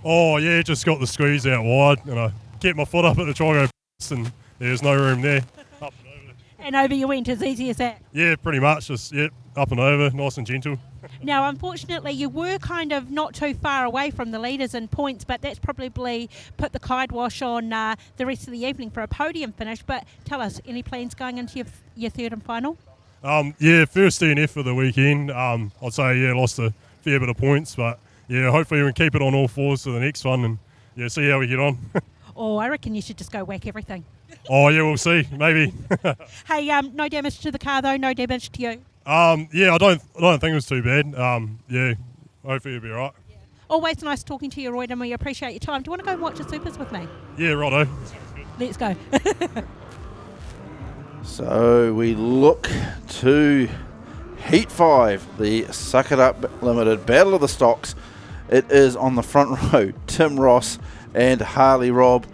Speaker 21: Oh yeah, just got the squeeze out wide, and I kept my foot up at the triangle, and there's no room there. Up and over.
Speaker 3: And over you went, as easy as that.
Speaker 21: Yeah, pretty much. Just up and over, nice and gentle.
Speaker 3: Now, unfortunately, you were kind of not too far away from the leaders in points, but that's probably put the kibosh on the rest of the evening for a podium finish. But tell us, any plans going into your third and final?
Speaker 21: Yeah, first DNF for the weekend. I'd say, lost a fair bit of points, but yeah, hopefully we can keep it on all fours for the next one and see how we get on.
Speaker 3: Oh, I reckon you should just go whack everything.
Speaker 21: Oh, yeah, we'll see, maybe.
Speaker 3: Hey, no damage to the car though, no damage to you?
Speaker 21: Yeah, I don't think it was too bad. Yeah, hopefully it'll be all right.
Speaker 3: Yeah. Always nice talking to you, Royd, and we appreciate your time. Do you want to go and watch the Supers with me?
Speaker 21: Yeah, righto.
Speaker 3: Let's go.
Speaker 1: So we look to Heat 5, the Suck It Up Limited Battle of the Stocks. It is on the front row, Tim Ross and Harley Robb.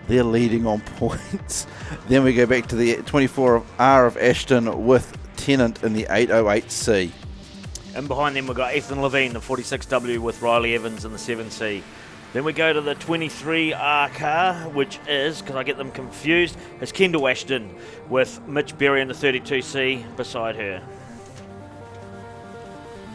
Speaker 1: They're leading on points. Then we go back to the 24R of Ashton with Tennant in the 808C.
Speaker 2: And behind them we've got Ethan Levine, the 46W, with Riley Evans in the 7C. Then we go to the 23R car, which is, because I get them confused, it's Kendall Ashton with Mitch Berry in the 32C beside her.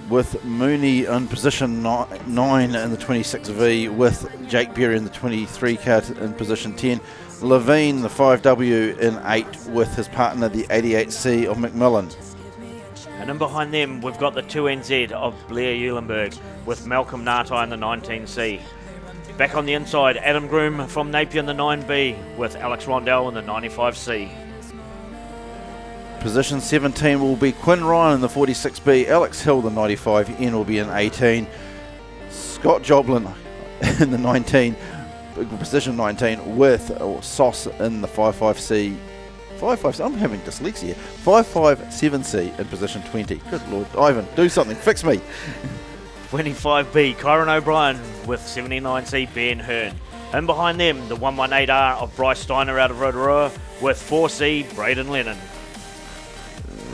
Speaker 1: With Mooney in position 9 in the 26V, with Jake Berry in the 23 car in position 10. Levine, the 5W, in 8 with his partner, the 88C of McMillan.
Speaker 2: And in behind them, we've got the 2NZ of Blair Eulenberg with Malcolm Nartai in the 19C. Back on the inside, Adam Groom from Napier in the 9B with Alex Rondell in the 95C.
Speaker 1: Position 17 will be Quinn Ryan in the 46B, Alex Hill the 95N will be in 18, Scott Joblin in the 19, position 19 with Sauce in the 55C. I'm having dyslexia. 557C in position 20. Good Lord, Ivan, do something, fix me.
Speaker 2: 25B, Kyron O'Brien with 79C, Ben Hearn. And behind them, the 118R of Bryce Steiner out of Rotorua with 4C, Braden Lennon.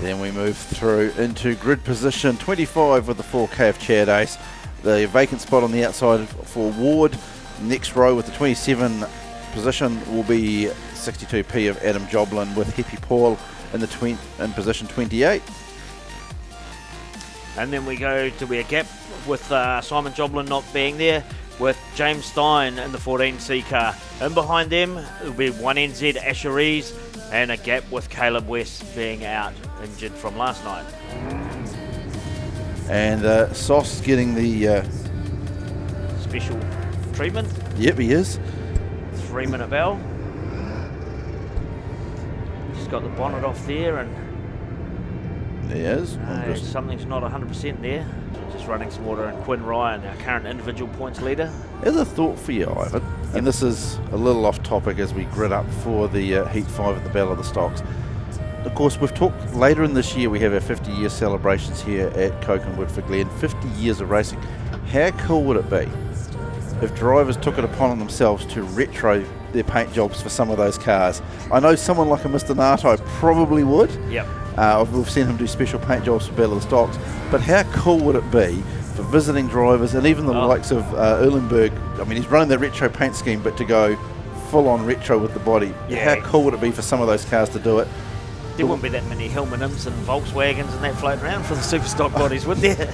Speaker 1: Then we move through into grid position 25 with the 4K of Chad Ace. The vacant spot on the outside for Ward. Next row with the 27 position will be 62P of Adam Joblin with Hippie Paul in position 28.
Speaker 2: And then we go to a gap with Simon Joblin not being there, with James Stein in the 14C car. And behind them will be 1NZ Asheries, and a gap with Caleb West being out injured from last night.
Speaker 1: And Sauce getting the
Speaker 2: special treatment.
Speaker 1: Yep, he is.
Speaker 2: 3-minute bell. Just got the bonnet off there, and
Speaker 1: he is.
Speaker 2: Something's not 100% there. Just running some water. And Quinn Ryan, our current individual points leader.
Speaker 1: Here's a thought for you, Ivan, and this is a little off topic as we grid up for the Heat 5 at the Battle of the Stocks. Of course, we've talked later in this year, we have our 50-year celebrations here at Ko-ken Woodford Glen, 50 years of racing. How cool would it be if drivers took it upon themselves to retro their paint jobs for some of those cars? I know someone like a Mr. Nartai probably would.
Speaker 2: Yep.
Speaker 1: We've seen him do special paint jobs for Battle of the Stocks, but how cool would it be for visiting drivers and even the likes of Eulenberg? I mean, he's running the retro paint scheme, but to go full-on retro with the body,
Speaker 2: Yeah.
Speaker 1: how cool would it be for some of those cars to do it?
Speaker 2: There wouldn't be that many Hillmanums and Volkswagens and that floating around for the Superstock bodies, would there?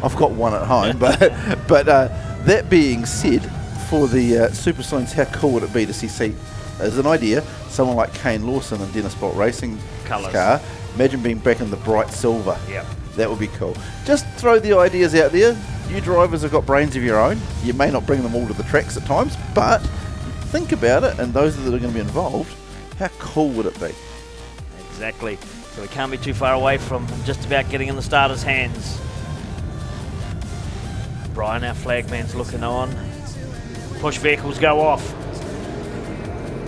Speaker 1: I've got one at home, but that being said, for the Super Saloons, how cool would it be to see, as an idea, someone like Kane Lawson and Dennis Bott Racing
Speaker 2: Colours.
Speaker 1: car? Imagine being back in the bright silver.
Speaker 2: Yep.
Speaker 1: That would be cool. Just throw the ideas out there. You drivers have got brains of your own. You may not bring them all to the tracks at times, but think about it, and those that are going to be involved, how cool would it be?
Speaker 2: Exactly. So we can't be too far away from just about getting in the starters' hands. Brian, our flagman's looking on. Push vehicles go off.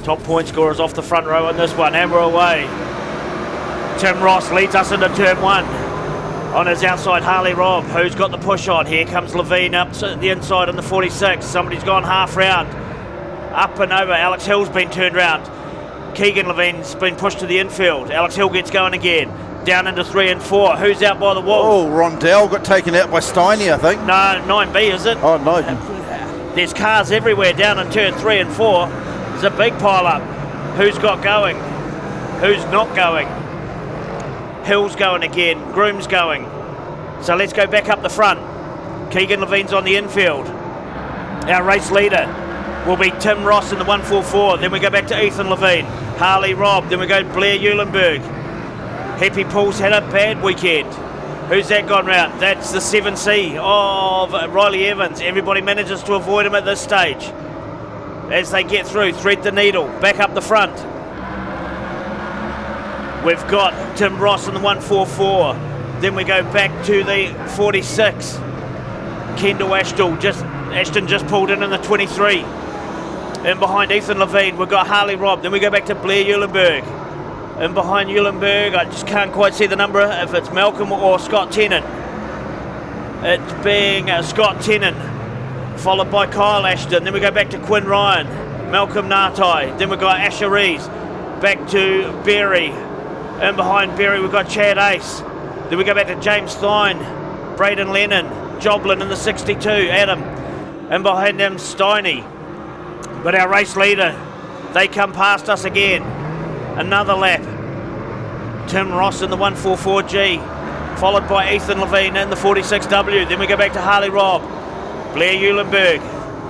Speaker 2: Top point scorers off the front row in this one, and we're away. Tim Ross leads us into turn 1. On his outside, Harley Robb, who's got the push on. Here comes Levine up to the inside in the 46. Somebody's gone half round. Up and over. Alex Hill's been turned round. Keegan Levine's been pushed to the infield. Alex Hill gets going again. Down into 3 and 4. Who's out by the wall?
Speaker 1: Oh, Rondell got taken out by Steiny, I think.
Speaker 2: No, 9B, is it?
Speaker 1: Oh, no.
Speaker 2: There's cars everywhere down in turn 3 and 4. There's a big pile up. Who's got going? Who's not going? Hill's going again. Groom's going. So let's go back up the front. Keegan Levine's on the infield. Our race leader will be Tim Ross in the 144. Then we go back to Ethan Levine. Harley Robb. Then we go to Blair Eulenberg. Hippie Paul's had a bad weekend. Who's that gone round? That's the 7C of Riley Evans. Everybody manages to avoid him at this stage. As they get through, thread the needle. Back up the front. We've got Tim Ross in the 144. Then we go back to the 46. Kendall Ashton just pulled in the 23. And behind Ethan Levine, we've got Harley Robb. Then we go back to Blair Eulenberg. And behind Eulenberg, I just can't quite see the number, if it's Malcolm or Scott Tennant. It's being Scott Tennant followed by Kyle Ashton. Then we go back to Quinn Ryan, Malcolm Nartai. Then we've got Asher Rees, back to Berry. And behind Berry we've got Chad Ace. Then we go back to James Thine, Braden Lennon, Joblin in the 62, Adam. And behind them Steiny. But our race leader, they come past us again. Another lap. Tim Ross in the 144G, followed by Ethan Levine in the 46W. Then we go back to Harley Robb, Blair Eulenberg.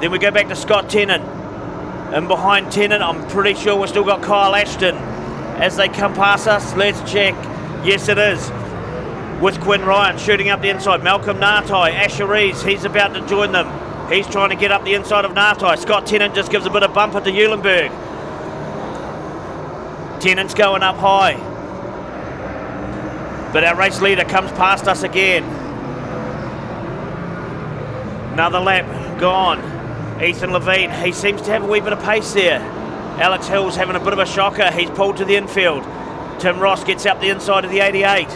Speaker 2: Then we go back to Scott Tennant. And behind Tennant, I'm pretty sure we've still got Kyle Ashton. As they come past us, let's check. Yes, it is. With Quinn Ryan shooting up the inside. Malcolm Nartai, Asher Rees, he's about to join them. He's trying to get up the inside of Nartai. Scott Tennant just gives a bit of bumper to Eulenberg. Tennant's going up high. But our race leader comes past us again. Another lap gone. Ethan Levine, he seems to have a wee bit of pace there. Alex Hill's having a bit of a shocker. He's pulled to the infield. Tim Ross gets up the inside of the 88.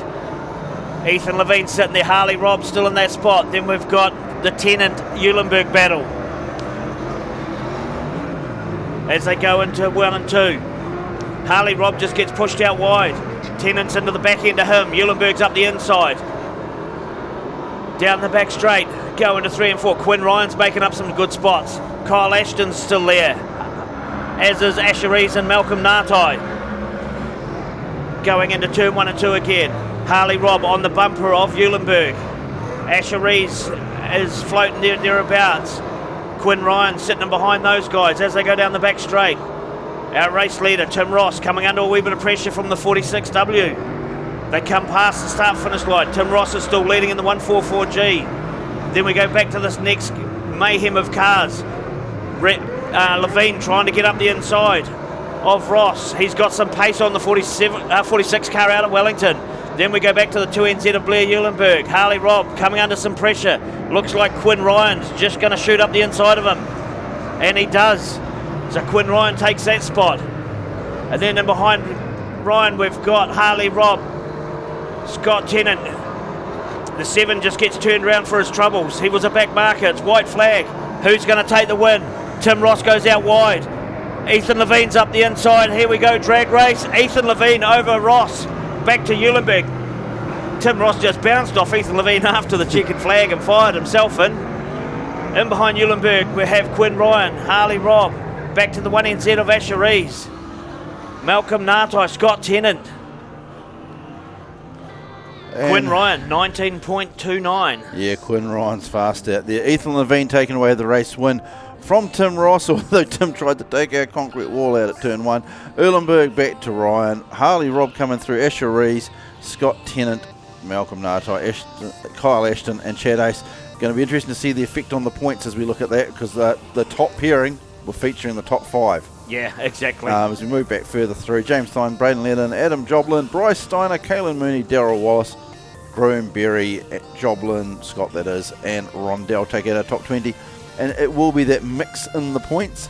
Speaker 2: Ethan Levine sitting there. Harley Robb still in that spot. Then we've got the Tennant Eulenberg battle as they go into 1 and 2. Harley Robb just gets pushed out wide. Tennant's into the back end of him. Eulenberg's up the inside. Down the back straight. Go into 3 and 4. Quinn Ryan's making up some good spots. Kyle Ashton's still there, as is Asher Rees and Malcolm Nartai. Going into turn 1 and 2 again. Harley Robb on the bumper of Eulenberg. Asher Rees is floating there thereabouts. Quinn Ryan sitting in behind those guys as they go down the back straight. Our race leader, Tim Ross, coming under a wee bit of pressure from the 46W. They come past the start-finish line. Tim Ross is still leading in the 144G. Then we go back to this next mayhem of cars. Levine trying to get up the inside of Ross. He's got some pace on the 46 car out of Wellington. Then we go back to the 2NZ of Blair Eulenberg. Harley Robb coming under some pressure. Looks like Quinn Ryan's just going to shoot up the inside of him. And he does. So Quinn Ryan takes that spot. And then in behind Ryan we've got Harley Robb, Scott Tennant. The 7 just gets turned around for his troubles. He was a back marker. It's white flag. Who's going to take the win? Tim Ross goes out wide. Ethan Levine's up the inside. Here we go, drag race. Ethan Levine over Ross. Back to Eulenberg. Tim Ross just bounced off Ethan Levine after the checkered flag and fired himself in. In behind Eulenberg we have Quinn Ryan, Harley Robb. Back to the 1NZ of Asher Rees. Malcolm Nartai, Scott Tennant. And Quinn Ryan, 19.29.
Speaker 1: Yeah, Quinn Ryan's fast out there. Ethan Levine taking away the race win from Tim Ross, although Tim tried to take our concrete wall out at turn 1. Eulenberg back to Ryan. Harley Robb coming through. Asher Rees, Scott Tennant, Malcolm Nartai, Kyle Ashton and Chad Ace. Going to be interesting to see the effect on the points as we look at that, because the top pairing will feature in the top 5.
Speaker 2: Yeah, exactly.
Speaker 1: As we move back further through, James Thine, Braden Lennon, Adam Joblin, Bryce Steiner, Caelan Mooney, Darryl Wallace, Groom, Berry, Joblin, Scott that is, and Rondell take out our top 20. And it will be that mix in the points.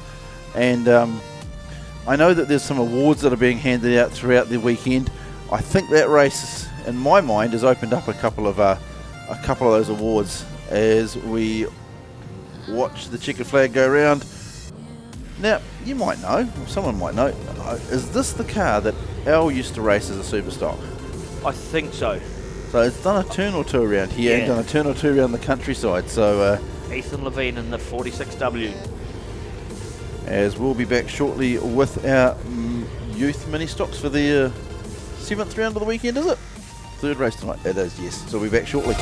Speaker 1: And I know that there's some awards that are being handed out throughout the weekend. I think that race, in my mind, has opened up a couple of those awards as we watch the checkered flag go round. Now, you might know, or someone might know, is this the car that Al used to race as a Superstock?
Speaker 2: I think so.
Speaker 1: So it's done a turn or two around here and done a turn or two around the countryside. So
Speaker 2: Ethan Levine in the 46W.
Speaker 1: As we'll be back shortly with our youth mini stocks for the 7th round of the weekend, is it? 3rd race tonight. It is, yes. So we'll be back shortly.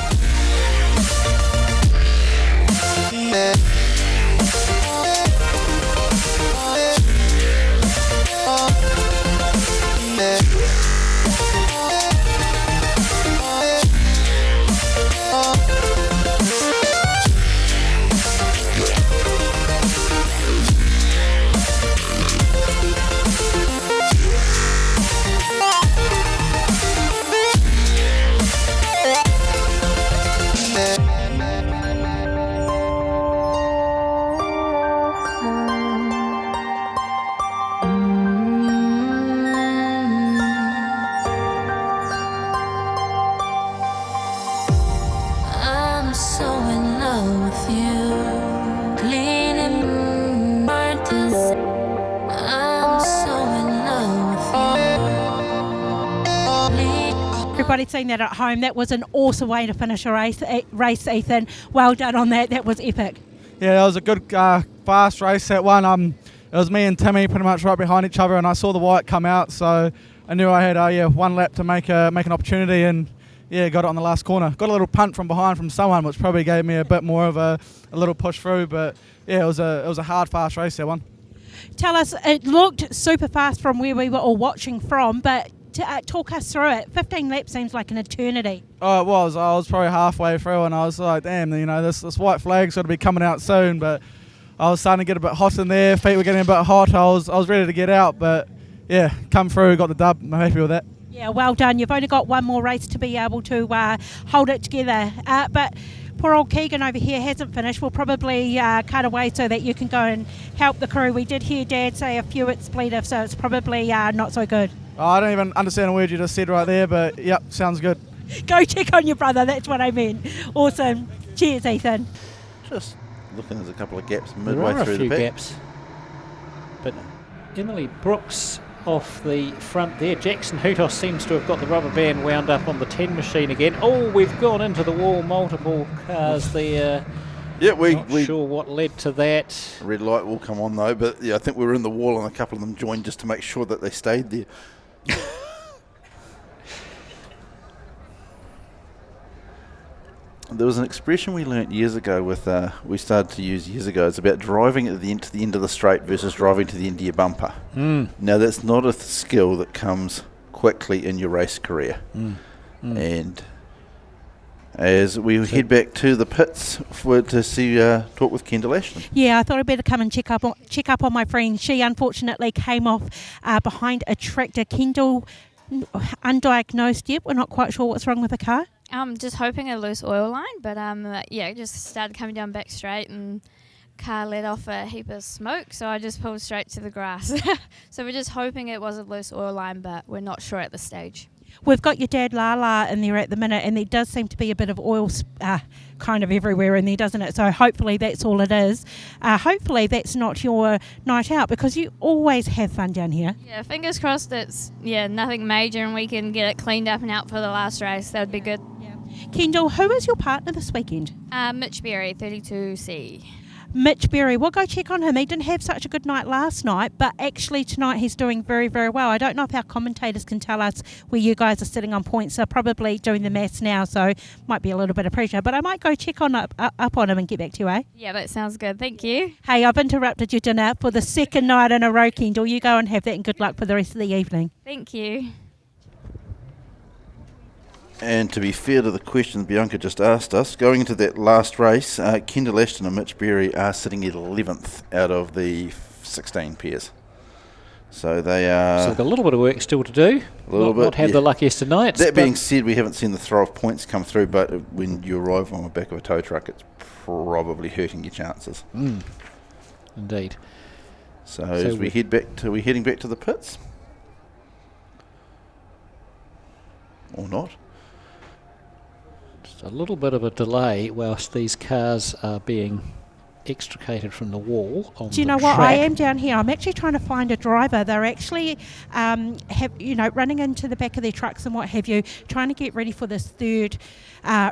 Speaker 3: everybody seen that at home. That was an awesome way to finish a race, Ethan. Well done on that. That was epic.
Speaker 16: Yeah, that was a good, fast race, that one. It was me and Timmy pretty much right behind each other, and I saw the white come out, so I knew I had one lap to make an opportunity, and got it on the last corner. Got a little punt from behind from someone, which probably gave me a bit more of a little push through, but it was a hard, fast race, that one.
Speaker 3: Tell us, it looked super fast from where we were all watching from, but talk us through it. 15 laps seems like an eternity.
Speaker 16: Oh, it was. I was probably halfway through, and I was like, damn, this white flag's got to be coming out soon, but I was starting to get a bit hot in there. Feet were getting a bit hot. I was ready to get out, but come through, got the dub. I'm happy with that.
Speaker 3: Yeah, well done. You've only got one more race to be able to hold it together. But poor old Keegan over here hasn't finished. We'll probably cut away so that you can go and help the crew. We did hear Dad say a few at Spleeter, so it's probably not so good.
Speaker 16: Oh, I don't even understand a word you just said right there, but yep, sounds good.
Speaker 3: Go check on your brother. That's what I meant. Awesome. Cheers, Ethan.
Speaker 1: Just looking, there's a couple of gaps
Speaker 6: There
Speaker 1: midway
Speaker 6: are
Speaker 1: through
Speaker 6: a few
Speaker 1: the pit.
Speaker 6: gaps. But Emily Brooks off the front there. Jackson Hootos seems to have got the rubber band wound up on the 10 machine again. Oh, we've gone into the wall, multiple cars there.
Speaker 1: Yeah, we
Speaker 6: sure what led to that.
Speaker 1: Red light will come on though, but I think we were in the wall and a couple of them joined just to make sure that they stayed there. There was an expression we learnt years ago we started to use years ago. It's about driving at the end of the straight versus driving to the end of your bumper. Now that's not a skill that comes quickly in your race career. And as we head back to the pits to talk with Kendall Ashton.
Speaker 3: Yeah, I thought I'd better come and check up on my friend. She unfortunately came off behind a tractor. Kendall, undiagnosed yet. We're not quite sure what's wrong with the car.
Speaker 5: Just hoping a loose oil line, but just started coming down back straight and car let off a heap of smoke, so I just pulled straight to the grass. So we're just hoping it was a loose oil line, but we're not sure at this stage.
Speaker 3: We've got your dad Lala in there at the minute, and there does seem to be a bit of oil kind of everywhere in there, doesn't it? So hopefully that's all it is. Hopefully that's not your night out, because you always have fun down here.
Speaker 5: Yeah, fingers crossed it's nothing major and we can get it cleaned up and out for the last race. That would be good.
Speaker 3: Kendall, who is your partner this weekend?
Speaker 5: Mitch Berry, 32C.
Speaker 3: Mitch Berry, we'll go check on him. He didn't have such a good night last night, but actually tonight he's doing very, very well. I don't know if our commentators can tell us where you guys are sitting on points. They're probably doing the maths now, so might be a little bit of pressure, but I might go check up on him and get back to you, eh?
Speaker 5: Yeah, that sounds good. Thank you.
Speaker 3: Hey, I've interrupted your dinner for the second night in a row, Kendall. You go and have that, and good luck for the rest of the evening.
Speaker 5: Thank you.
Speaker 1: And to be fair to the question Bianca just asked us, going into that last race, Kendall Ashton and Mitch Berry are sitting at 11th out of the 16 pairs. So they are...
Speaker 6: So they've got a little bit of work still to do. Not have the luckiest of nights.
Speaker 1: That being said, we haven't seen the throw of points come through, but when you arrive on the back of a tow truck, it's probably hurting your chances.
Speaker 6: Indeed.
Speaker 1: So as we're heading back to the pits? Or not?
Speaker 6: A little bit of a delay whilst these cars are being extricated from the wall on the
Speaker 3: Do you know what?
Speaker 6: track.
Speaker 3: I am down here. I'm actually trying to find a driver. They're actually, running into the back of their trucks and what have you, trying to get ready for this third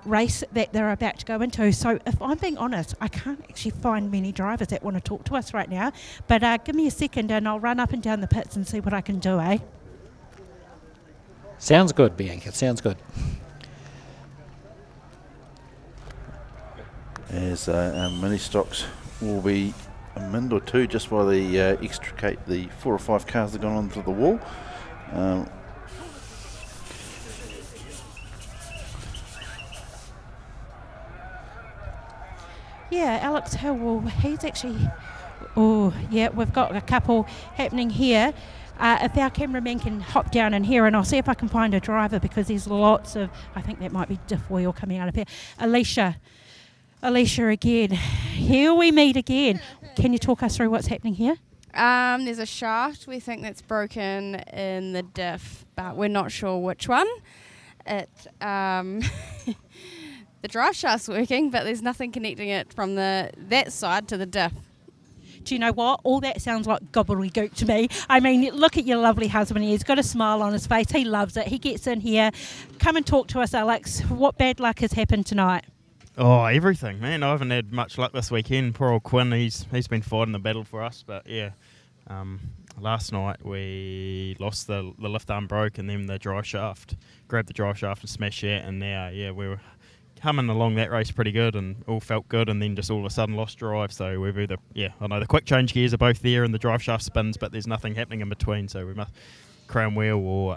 Speaker 3: race that they're about to go into. So if I'm being honest, I can't actually find many drivers that want to talk to us right now. But give me a second and I'll run up and down the pits and see what I can do, eh?
Speaker 6: Sounds good, Bianca. Sounds good.
Speaker 1: As our mini stocks will be a minute or two just while they extricate the 4 or 5 cars that have gone onto the wall.
Speaker 3: Yeah, Alex Hill, well, he's actually... Oh, yeah, we've got a couple happening here. If our cameraman can hop down in here, and I'll see if I can find a driver, because there's lots of... I think that might be diff oil coming out of here. Alicia again. Here we meet again. Can you talk us through what's happening here?
Speaker 22: There's a shaft we think that's broken in the diff, but we're not sure which one. The drive shaft's working, but there's nothing connecting it from that side to the diff.
Speaker 3: Do you know what? All that sounds like gobbledygook to me. I mean, look at your lovely husband. He's got a smile on his face. He loves it. He gets in here. Come and talk to us, Alex. What bad luck has happened tonight?
Speaker 4: Oh, everything, man. I haven't had much luck this weekend. Poor old Quinn, he's been fighting the battle for us. But, yeah, last night we lost the lift arm broke and then the drive shaft. Grabbed the drive shaft and smashed that. And now, yeah, we were humming along that race pretty good and all felt good, and then just all of a sudden lost drive. So we've either, I know the quick change gears are both there and the drive shaft spins, but there's nothing happening in between. So we must crown wheel or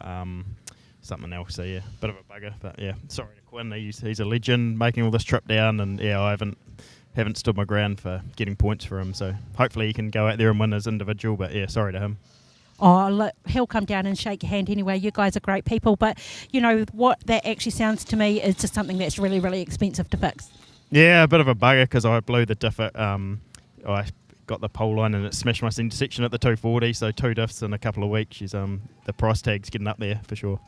Speaker 4: something else. So yeah, bit of a bugger, but yeah, sorry to Quinn. He's a legend making all this trip down, and yeah, I haven't stood my ground for getting points for him. So hopefully he can go out there and win as individual. But yeah, sorry to him.
Speaker 3: Oh, look, he'll come down and shake your hand anyway. You guys are great people, but you know what that actually sounds to me is just something that's really, really expensive to fix.
Speaker 4: Yeah, a bit of a bugger because I blew the diff at, I got the pole line and it smashed my centre section at the 240, so 2 diffs in a couple of weeks. The price tag's getting up there for sure.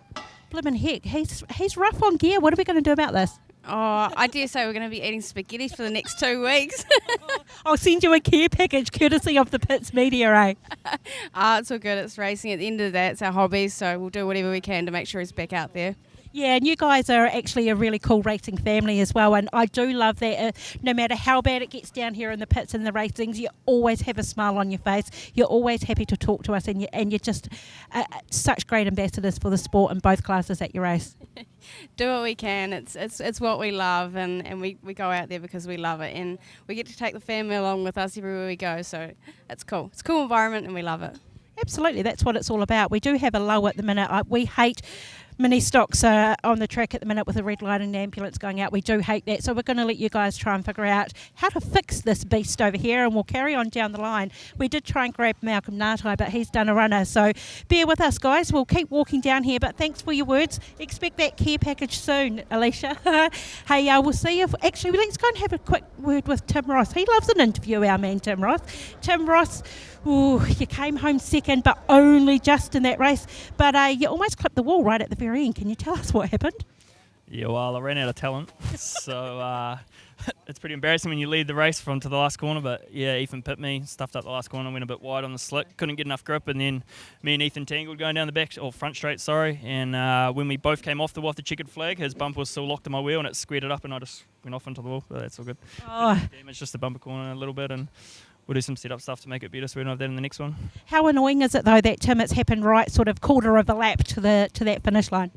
Speaker 3: Blimmin' heck, he's rough on gear. What are we going to do about this?
Speaker 22: Oh, I dare say we're going to be eating spaghetti for the next 2 weeks.
Speaker 3: I'll send you a care package courtesy of the Pits Media, eh?
Speaker 22: It's all good. It's racing. At the end of the day, it's our hobby, so we'll do whatever we can to make sure he's back out there.
Speaker 3: Yeah, and you guys are actually a really cool racing family as well, and I do love that. No matter how bad it gets down here in the pits and the racings, you always have a smile on your face. You're always happy to talk to us, and you're just such great ambassadors for the sport in both classes at your race.
Speaker 22: Do what we can. It's what we love, and we go out there because we love it, and we get to take the family along with us everywhere we go, so it's cool. It's a cool environment, and we love it.
Speaker 3: Absolutely, that's what it's all about. We do have a lull at the minute. We hate mini stocks on the track at the minute with a red light and an ambulance going out. We do hate that, so we're going to let you guys try and figure out how to fix this beast over here, and we'll carry on down the line. We did try and grab Malcolm Natai, but he's done a runner, so bear with us, guys. We'll keep walking down here, but thanks for your words. Expect that care package soon, Alicia. Hey, we'll see if... Actually, let's go and have a quick word with Tim Ross. He loves an interview, our man Tim Ross. Tim Ross... Ooh, you came home second, but only just in that race. But you almost clipped the wall right at the very end. Can you tell us what happened?
Speaker 7: Yeah, well, I ran out of talent. So it's pretty embarrassing when you lead the race from to the last corner. But yeah, Ethan pit me, stuffed up the last corner, went a bit wide on the slick, couldn't get enough grip. And then me and Ethan tangled going down the back, or front straight, sorry. And when we both came off the wall with the checkered flag, his bumper was still locked in my wheel and it squared it up and I just went off into the wall. But that's all good.
Speaker 3: Oh.
Speaker 7: Damaged just the bumper corner a little bit, and we'll do some setup stuff to make it better so we don't have that in the next one.
Speaker 3: How annoying is it, though, that, Tim, it's happened right sort of quarter of the lap to that finish line?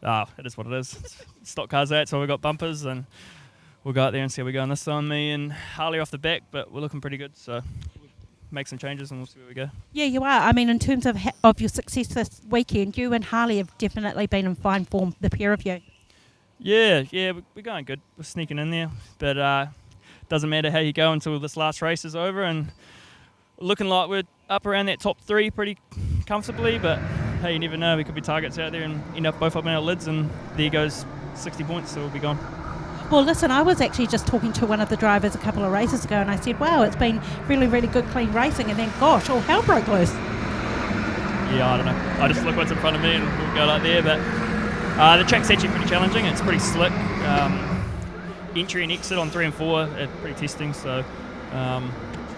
Speaker 7: It is what it is. Stock cars out, so we've got bumpers, and we'll go out there and see how we go on this time. Me and Harley off the back, but we're looking pretty good, so we'll make some changes and we'll see where we go.
Speaker 3: Yeah, you are. I mean, in terms of your success this weekend, you and Harley have definitely been in fine form, the pair of you.
Speaker 7: Yeah, we're going good. We're sneaking in there, but... doesn't matter how you go until this last race is over, and looking like we're up around that top 3 pretty comfortably, but hey, you never know. We could be targets out there and end up both up in our lids, and there goes 60 points, so we'll be gone.
Speaker 3: Well, listen, I was actually just talking to one of the drivers a couple of races ago, and I said, wow, it's been really, really good, clean racing, and then, gosh, all hell broke loose.
Speaker 7: Yeah, I don't know. I just look what's in front of me and we'll go like there, but the track's actually pretty challenging. It's pretty slick. Entry and exit on 3 and 4 are pretty testing, so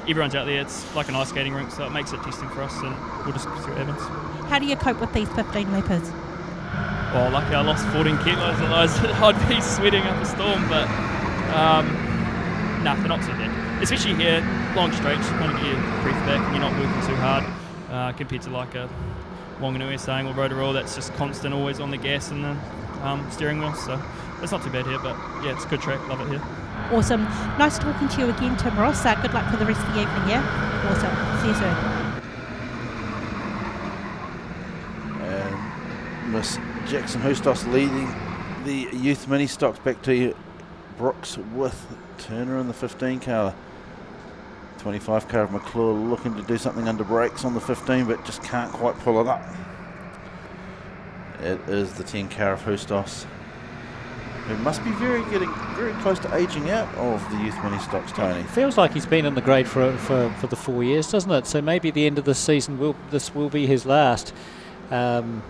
Speaker 7: everyone's out there. It's like an ice skating rink, so it makes it testing for us, and we'll just see what happens.
Speaker 3: How do you cope with these 15 lappers?
Speaker 7: Well, luckily I lost 14 kilos, otherwise I'd be sweating up a storm, but they're not too bad. Especially here, long straight, you want to get your breath back and you're not working too hard compared to like a Wanganui saying or Rotorua that's just constant, always on the gas and the steering wheel, so it's not too bad here, but yeah, it's a good track. Love it here.
Speaker 3: Awesome. Nice talking to you again, Tim Ross. Good luck for the rest of the evening, yeah? Awesome. See you soon.
Speaker 1: And Miss Jackson Hustos leading the youth mini stocks back to Brooks with Turner in the 15 car. 25 car of McClure looking to do something under brakes on the 15, but just can't quite pull it up. It is the 10 car of Hustos. It must be getting very close to ageing out of the youth mini stocks, Tony.
Speaker 6: Feels like he's been in the grade for the 4 years, doesn't it? So maybe at the end of the season, this will be his last. Connor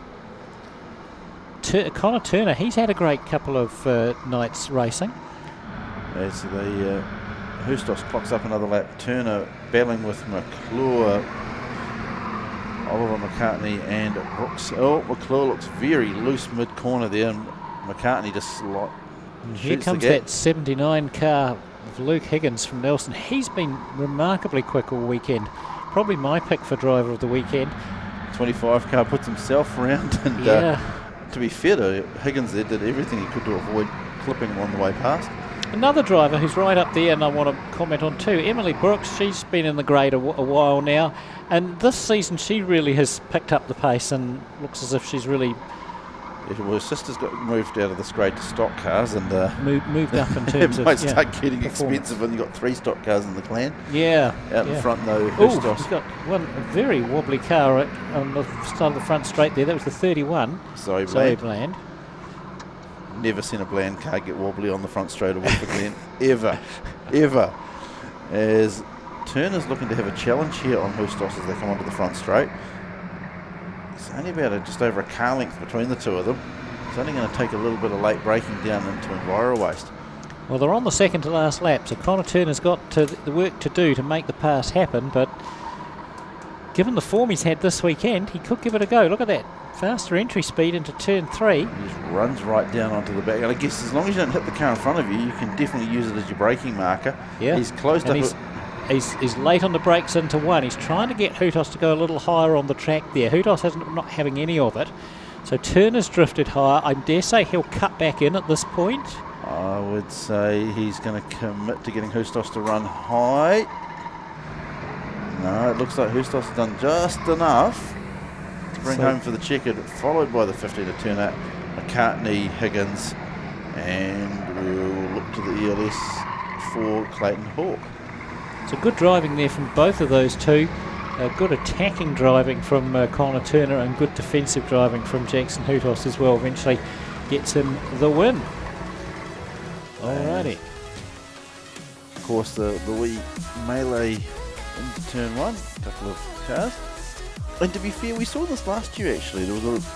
Speaker 6: Turner, he's had a great couple of nights racing.
Speaker 1: So they Hustos clocks up another lap. Turner battling with McClure. Oliver McCartney and Brooks. Oh, McClure looks very loose mid-corner there, and McCartney just
Speaker 6: Here comes that 79 car of Luke Higgins from Nelson. He's been remarkably quick all weekend. Probably my pick for driver of the weekend.
Speaker 1: 25 car puts himself around, and to be fair to Higgins there, did everything he could to avoid clipping him on the way past.
Speaker 6: Another driver who's right up there, and I want to comment on too, Emily Brooks. She's been in the grade a while now, and this season she really has picked up the pace and looks as if she's really...
Speaker 1: Well, her sister's got moved out of this grade to stock cars, and
Speaker 6: moved up in terms
Speaker 1: it
Speaker 6: of
Speaker 1: might start getting expensive when you've got 3 stock cars in the clan. Out in front though,
Speaker 6: Hustos. He's got one very wobbly car on the start of the front straight there. That was the 31.
Speaker 1: Sorry, Bland. Never seen a Bland car get wobbly on the front straight of Woodford Glen. Ever. As Turner's looking to have a challenge here on Hustos as they come onto the front straight. It's only about just over a car length between the two of them. It's only going to take a little bit of late braking down into Enviro Waste.
Speaker 6: Well, they're on the second to last lap, so Connor Turner's got the work to do to make the pass happen, but given the form he's had this weekend, he could give it a go. Look at that. Faster entry speed into turn 3.
Speaker 1: He just runs right down onto the back. And I guess as long as you don't hit the car in front of you, you can definitely use it as your braking marker.
Speaker 6: Yeah.
Speaker 1: He's closed up.
Speaker 6: He's late on the brakes into 1. He's trying to get Hustos to go a little higher on the track there. Hustos not having any of it. So Turner's drifted higher. I dare say he'll cut back in at this point.
Speaker 1: I would say he's going to commit to getting Hustos to run high. No, it looks like Hustos has done just enough to bring home for the checkered, followed by the 50 to Turner, McCartney, Higgins, and we'll look to the ELS for Clayton Hawke.
Speaker 6: So good driving there from both of those two. Good attacking driving from Connor Turner, and good defensive driving from Jackson Hustos as well. Eventually gets him the win. Alrighty.
Speaker 1: Of course, the wee melee into turn 1, a couple of cars. And to be fair, we saw this last year actually. There was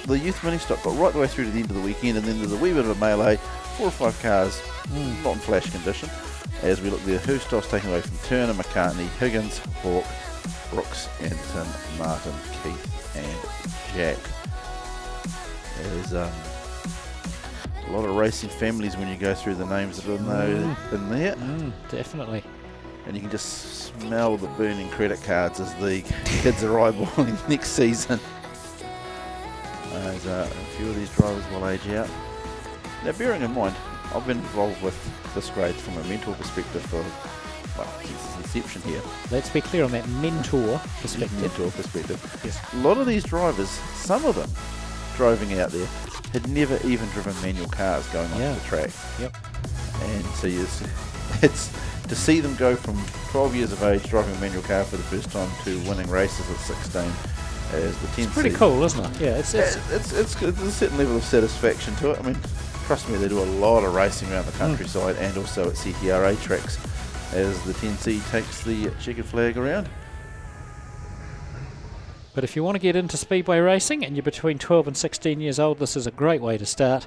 Speaker 1: the youth mini stock got right the way through to the end of the weekend, and then there's a wee bit of a melee, 4 or 5 cars, not in flash condition. As we look there, Hustos taken away from Turner, McCartney, Higgins, Hawke, Brooks, Anderson, Martin, Keith, and Jack. There's a lot of racing families when you go through the names that are in there.
Speaker 6: Definitely.
Speaker 1: And you can just smell the burning credit cards as the kids are eyeballing next season. As a few of these drivers will age out. Now, bearing in mind, I've been involved with this grade from a mentor perspective for, since its inception here.
Speaker 6: Let's be clear on that mentor perspective.
Speaker 1: Yes. A lot of these drivers, some of them driving out there, had never even driven manual cars going onto the track.
Speaker 6: Yep.
Speaker 1: And so it's to see them go from 12 years of age driving a manual car for the first time to winning races at 16 as the 10th.
Speaker 6: It's pretty cool, isn't it? Yeah, it's
Speaker 1: good. There's a certain level of satisfaction to it. I mean, trust me, they do a lot of racing around the countryside and also at CTRA tracks as the 10C takes the checkered flag around.
Speaker 6: But if you want to get into speedway racing and you're between 12 and 16 years old, this is a great way to start.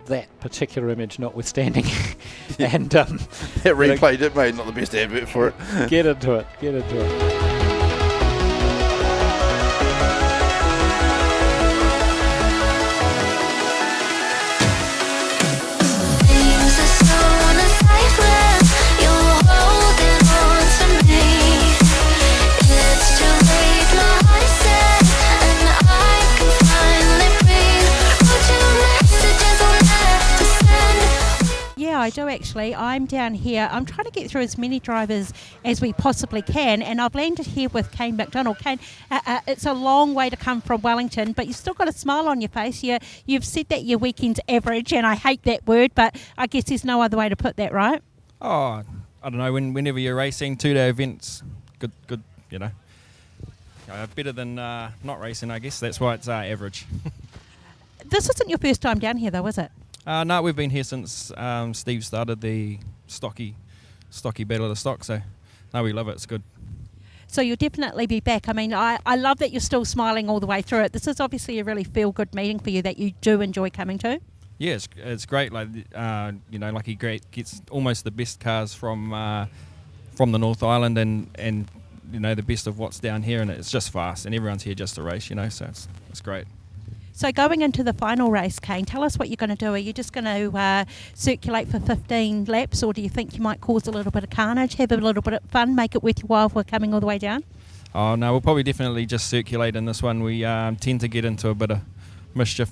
Speaker 6: That particular image notwithstanding. And that
Speaker 1: replay did made not the best advert for it.
Speaker 6: Get into it.
Speaker 3: I do actually. I'm down here. I'm trying to get through as many drivers as we possibly can, and I've landed here with Kane McDonald. Kane, it's a long way to come from Wellington, but you've still got a smile on your face. You've said that your weekend's average, and I hate that word, but I guess there's no other way to put that, right?
Speaker 7: Oh, I don't know. Whenever you're racing, 2-day events, good, better than not racing, I guess. That's why it's average.
Speaker 3: This isn't your first time down here, though, is it?
Speaker 7: No, we've been here since Steve started the stocky Battle of the Stock, so no, we love it. It's good.
Speaker 3: So you'll definitely be back. I mean, I love that you're still smiling all the way through it. This is obviously a really feel-good meeting for you that you do enjoy coming to.
Speaker 11: Yeah, it's great. Like like he gets almost the best cars from the North Island and the best of what's down here, and it's just fast, and everyone's here just to race. So it's great.
Speaker 3: So going into the final race, Kane, tell us what you're going to do. Are you just going to circulate for 15 laps, or do you think you might cause a little bit of carnage, have a little bit of fun, make it worth your while if we're coming all the way down?
Speaker 11: Oh no, we'll probably definitely just circulate in this one. We tend to get into a bit of mischief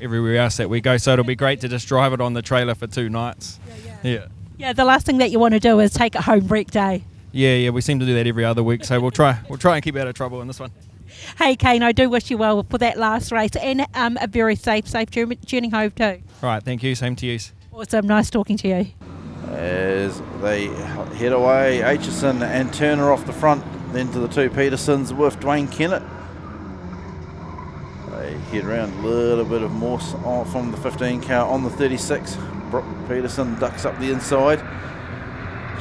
Speaker 11: everywhere else that we go, so it'll be great to just drive it on the trailer for 2 nights.
Speaker 3: Yeah, the last thing that you want to do is take it home wreck day.
Speaker 11: Yeah, we seem to do that every other week, so we'll try and keep out of trouble in this one.
Speaker 3: Hey Kane, I do wish you well for that last race, and a very safe journey home too.
Speaker 11: All right, thank you, same to you.
Speaker 3: Awesome, nice talking to you.
Speaker 1: As they head away, Aitchison and Turner off the front, then to the 2 Petersons with Dwayne Kennett. They head around a little bit of Morse from the 15 car on the 36. Brooke Peterson ducks up the inside.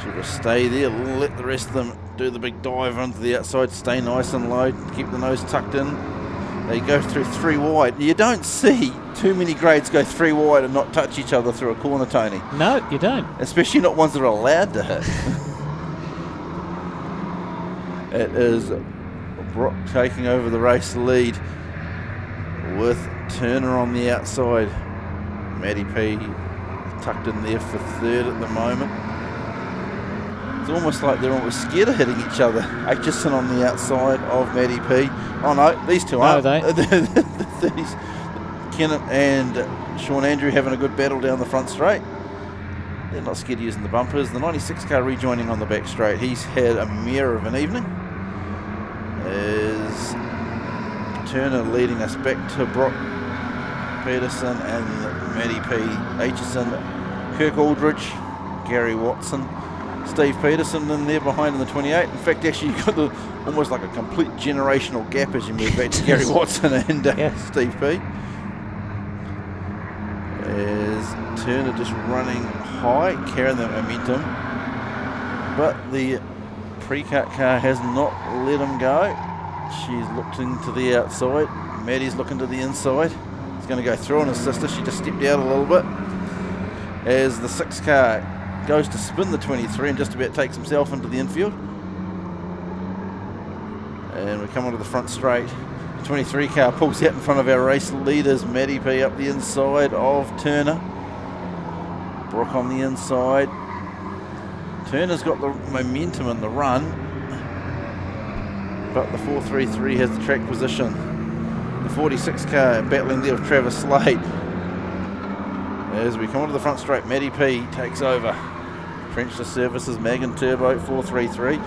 Speaker 1: She'll just stay there, let the rest of them do the big dive onto the outside, stay nice and low, keep the nose tucked in. They go through 3 wide. You don't see too many grades go 3 wide and not touch each other through a corner, Tony.
Speaker 6: No, you don't.
Speaker 1: Especially not ones that are allowed to hit. It is Brock taking over the race lead with Turner on the outside. Maddie P tucked in there for 3rd at the moment. It's almost like they're almost scared of hitting each other. Aitchison on the outside of Maddie P. Oh no, these two aren't.
Speaker 6: No,
Speaker 1: the 30s. Kennett and Sean Andrew having a good battle down the front straight. They're not scared of using the bumpers. The 96 car rejoining on the back straight. He's had a mare of an evening. Is Turner leading us back to Brock Peterson and Maddie P. Aitchison, Kirk Aldridge, Gary Watson, Steve Peterson in there behind in the 28. In fact, actually, you've got almost like a complete generational gap as you move back to Gary Watson and Steve P. As Turner just running high, carrying the momentum, but the pre-cut car has not let him go. She's looked into the outside. Maddie's looking to the inside. He's going to go through on his sister. She just stepped out a little bit as the 6 car goes to spin the 23 and just about takes himself into the infield. And we come onto the front straight. The 23 car pulls out in front of our race leaders. Maddie P up the inside of Turner. Brook on the inside. Turner's got the momentum in the run, but the 433 has the track position. The 46 car battling there with Travis Slade. As we come onto the front straight, Maddie P takes over. Trencher Services, Magan Turbo, 433.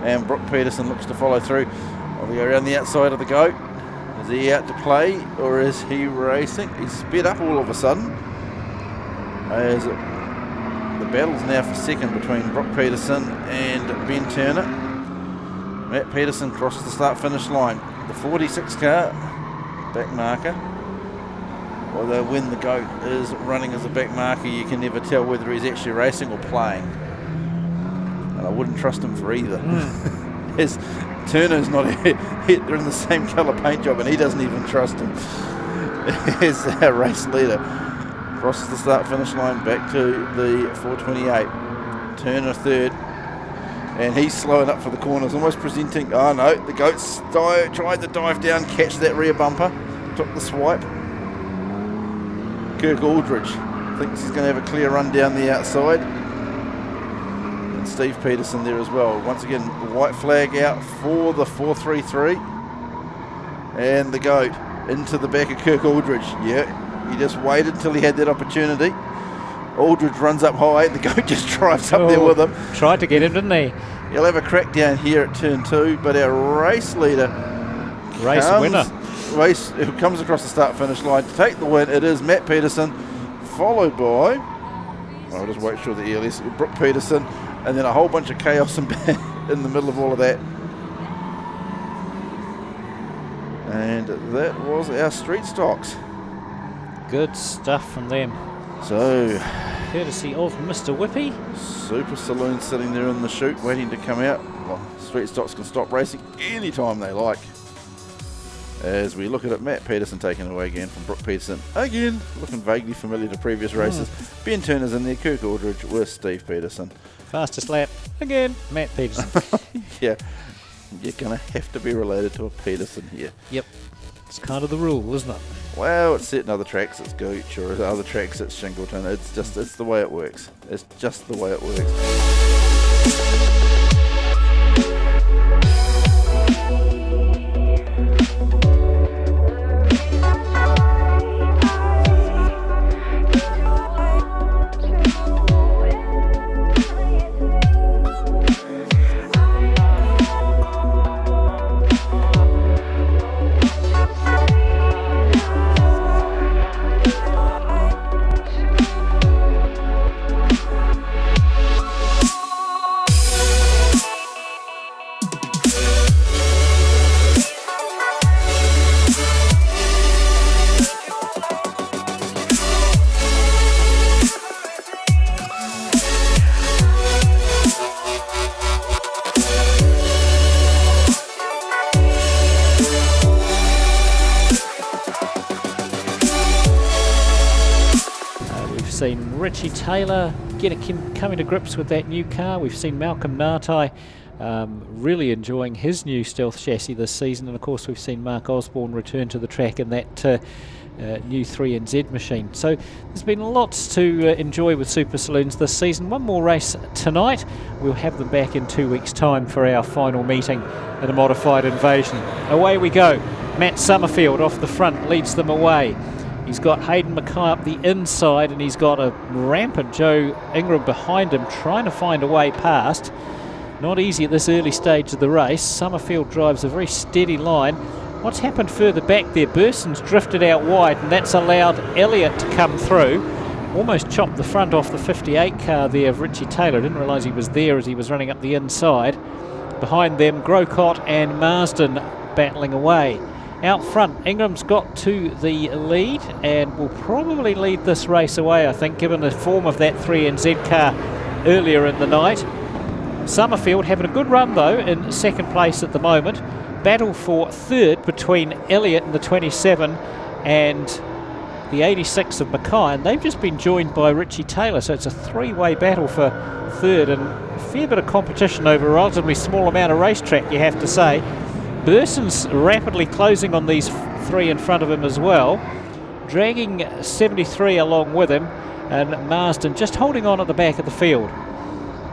Speaker 1: And Brooke Peterson looks to follow through. Will he go around the outside of the goat? Is he out to play or is he racing? He's sped up all of a sudden. As the battle's now for second between Brooke Peterson and Ben Turner. Matt Peterson crosses the start-finish line. The 46 car, back marker. Although when the goat is running as a back marker, you can never tell whether he's actually racing or playing. And I wouldn't trust him for either. As Turner's not they're in the same colour paint job and he doesn't even trust him. As our race leader crosses the start-finish line back to the 428. Turner 3rd. And he's slowing up for the corners, almost presenting, oh no, the goat's tried to dive down, catch that rear bumper, took the swipe. Kirk Aldridge thinks he's going to have a clear run down the outside. And Steve Peterson there as well. Once again, white flag out for the 433. And the goat into the back of Kirk Aldridge. Yeah, he just waited until he had that opportunity. Aldridge runs up high, the goat just drives up there with him.
Speaker 6: Tried to get him, didn't he?
Speaker 1: He'll have a crack down here at turn 2, but our race leader who comes across the start-finish line to take the win. It is Matt Peterson, followed by, I'll just wait sure the ELS, Brooke Peterson, and then a whole bunch of chaos in the middle of all of that. And that was our street stocks.
Speaker 6: Good stuff from them.
Speaker 1: So,
Speaker 6: courtesy of Mr. Whippy.
Speaker 1: Super Saloon sitting there in the chute waiting to come out. Well, street stocks can stop racing anytime they like. As we look at it, Matt Peterson taken away again from Brooke Peterson. Again, looking vaguely familiar to previous races. Ben Turner's in there, Kirk Aldridge with Steve Peterson.
Speaker 6: Fastest lap, again, Matt Peterson.
Speaker 1: Yeah, you're going to have to be related to a Peterson here.
Speaker 6: Yep, it's kind of the rule, isn't it?
Speaker 1: Well, it's certain other tracks it's Gooch, or other tracks it's Shingleton. It's the way it works. It's just the way it works.
Speaker 6: Seen Richie Taylor coming to grips with that new car. We've seen Malcolm Nartai really enjoying his new Stealth chassis this season, and of course we've seen Mark Osborne return to the track in that new 3NZ machine. So there's been lots to enjoy with Super Saloons this season. One more race tonight. We'll have them back in 2 weeks' time for our final meeting in a modified invasion. Away we go. Matt Summerfield off the front leads them away. He's got Hayden Mackay up the inside, and he's got a rampant Joe Ingram behind him trying to find a way past. Not easy at this early stage of the race. Summerfield drives a very steady line. What's happened further back there? Burson's drifted out wide, and that's allowed Elliott to come through. Almost chopped the front off the 58 car there of Richie Taylor. Didn't realise he was there as he was running up the inside. Behind them, Grocott and Marsden battling away. Out front, Ingram's got to the lead and will probably lead this race away, I think, given the form of that 3NZ car earlier in the night. Summerfield having a good run, though, in second place at the moment. Battle for third between Elliott and the 27 and the 86 of Mackay, and they've just been joined by Richie Taylor, so it's a three-way battle for third, and a fair bit of competition over a relatively small amount of racetrack, you have to say. Burson's rapidly closing on these three in front of him as well, dragging 73 along with him, and Marsden just holding on at the back of the field.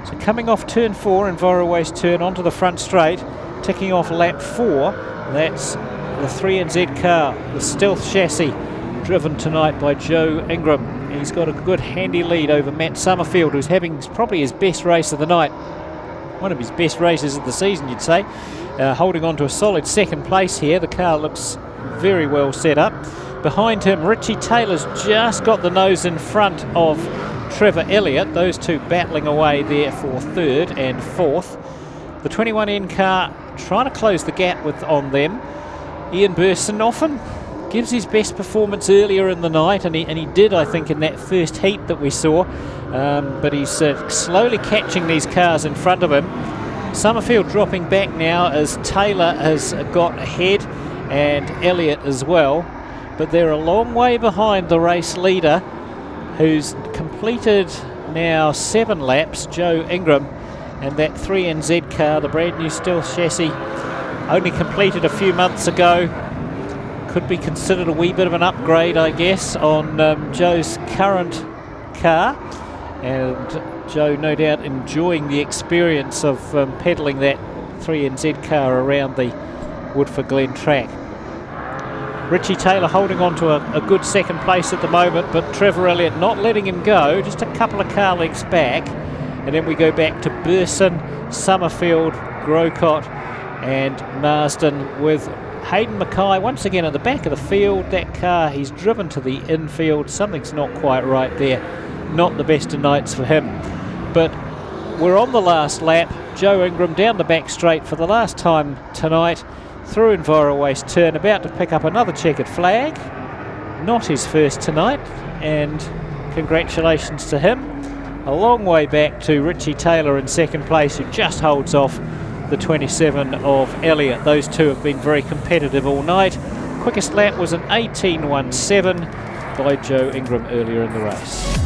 Speaker 6: So coming off turn 4 in Voroway's turn onto the front straight, ticking off lap 4, that's the 3NZ car, the Stealth chassis, driven tonight by Joe Ingram. He's got a good handy lead over Matt Summerfield, who's having probably his best race of the night. One of his best races of the season, you'd say. Holding on to a solid second place here. The car looks very well set up. Behind him, Richie Taylor's just got the nose in front of Trevor Elliott. Those two battling away there for third and fourth. The 21N car trying to close the gap on them. Ian Burson often gives his best performance earlier in the night, and he did, I think, in that first heat that we saw. But he's slowly catching these cars in front of him. Summerfield dropping back now as Taylor has got ahead and Elliott as well, but they're a long way behind the race leader, who's completed now 7 laps, Joe Ingram, and that 3NZ car, the brand new Stealth chassis, only completed a few months ago. Could be considered a wee bit of an upgrade, I guess, on Joe's current car, and Joe no doubt enjoying the experience of pedalling that 3NZ car around the Woodford Glen track. Richie Taylor holding on to a good second place at the moment, but Trevor Elliott not letting him go, just a couple of car lengths back. And then we go back to Burson, Summerfield, Grocott and Marsden, with Hayden Mackay once again at the back of the field. That car, he's driven to the infield. Something's not quite right there. Not the best of nights for him. But we're on the last lap. Joe Ingram down the back straight for the last time tonight. Through in Voroway's turn, about to pick up another checkered flag. Not his first tonight, and congratulations to him. A long way back to Richie Taylor in second place, who just holds off the 27 of Elliott. Those two have been very competitive all night. quickest lap was an 18.17 by Joe Ingram earlier in the race.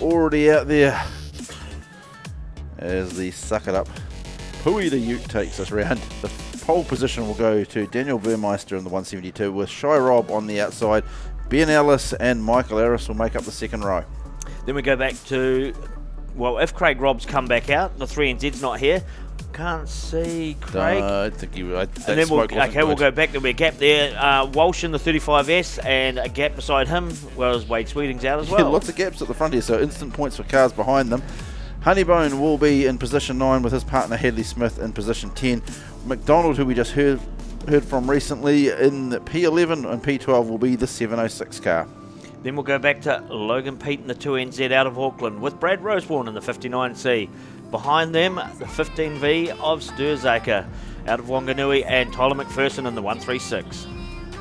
Speaker 1: Already out there as the suck it up Pui the Ute takes us round. The pole position will go to Daniel Burmeister in the 172 with Shy Rob on the outside. Ben Ellis and Michael Harris will make up the second row.
Speaker 2: Then we go back to, well, if Craig Robb's come back out, the 3NZ's not here. Can't see Craig.
Speaker 1: I think he would.
Speaker 2: And then we'll go back. There'll be a gap there. Walsh in the 35S and a gap beside him, whereas Wade Sweeting's out as well.
Speaker 1: Yeah, lots of gaps at the front here, so instant points for cars behind them. Honeybone will be in position 9 with his partner Hadley Smith in position 10. McDonald, who we just heard from recently, in the P11 and P12 will be the 706 car.
Speaker 2: Then we'll go back to Logan Pete in the 2NZ out of Auckland with Brad Roseborn in the 59C. Behind them, the 15V of Sturzaker out of Wanganui and Tyler McPherson in the 136.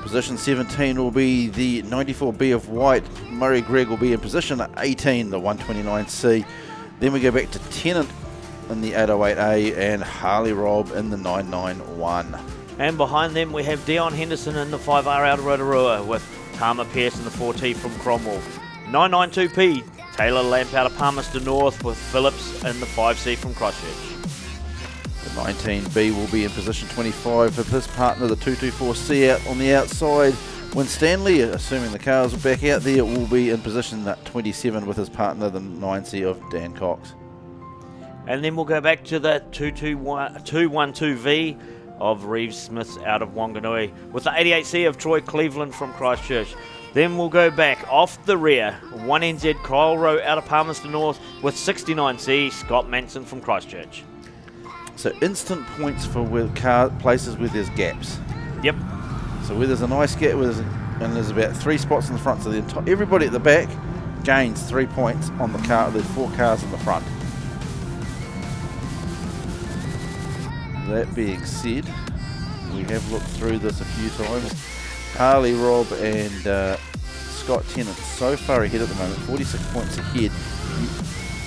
Speaker 1: Position 17 will be the 94B of White. Murray Gregg will be in position 18, the 129C. Then we go back to Tennant in the 808A and Harley Robb in the 991.
Speaker 2: And behind them we have Dion Henderson in the 5R out of Rotorua with Tama Pearce in the 4T from Cromwell. 992P, Taylor Lamp out of Palmerston North with Phillips in the 5C from Christchurch.
Speaker 1: The 19B will be in position 25 with his partner, the 224C, out on the outside. When Stanley, assuming the cars are back out there, will be in position 27 with his partner, the 9C of Dan Cox.
Speaker 2: And then we'll go back to the 212V of Reeves Smith out of Wanganui with the 88C of Troy Cleveland from Christchurch. Then we'll go back off the rear, 1NZ Kyle Rowe out of Palmerston North with 69C Scott Manson from Christchurch.
Speaker 1: So instant points for places where there's gaps.
Speaker 2: Yep.
Speaker 1: So where there's a nice gap, and there's about 3 spots in the front, so everybody at the back gains 3 points on the car. There's 4 cars in the front. That being said, we have looked through this a few times. Harley Robb and Scott Tennant so far ahead at the moment, 46 points ahead.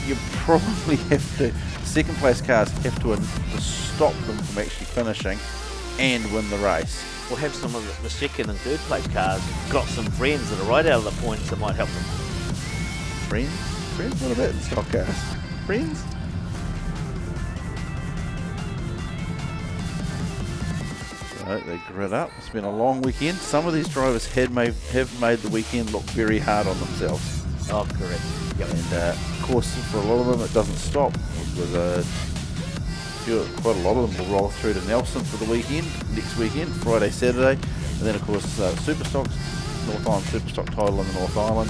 Speaker 1: You probably have to, second place cars have to stop them from actually finishing and win the race.
Speaker 2: We'll have some of the second and third place cars got some friends that are right out of the points that might help them.
Speaker 1: Friends? Friends? What about the stock cars? Friends? So they grid up. It's been a long weekend. Some of these drivers have made the weekend look very hard on themselves.
Speaker 2: Oh, correct. Yep.
Speaker 1: And of course, for a lot of them, it doesn't stop. Quite a lot of them will roll through to Nelson for the weekend, next weekend, Friday, Saturday. And then, of course, Superstock, North Island Superstock title in the North Island.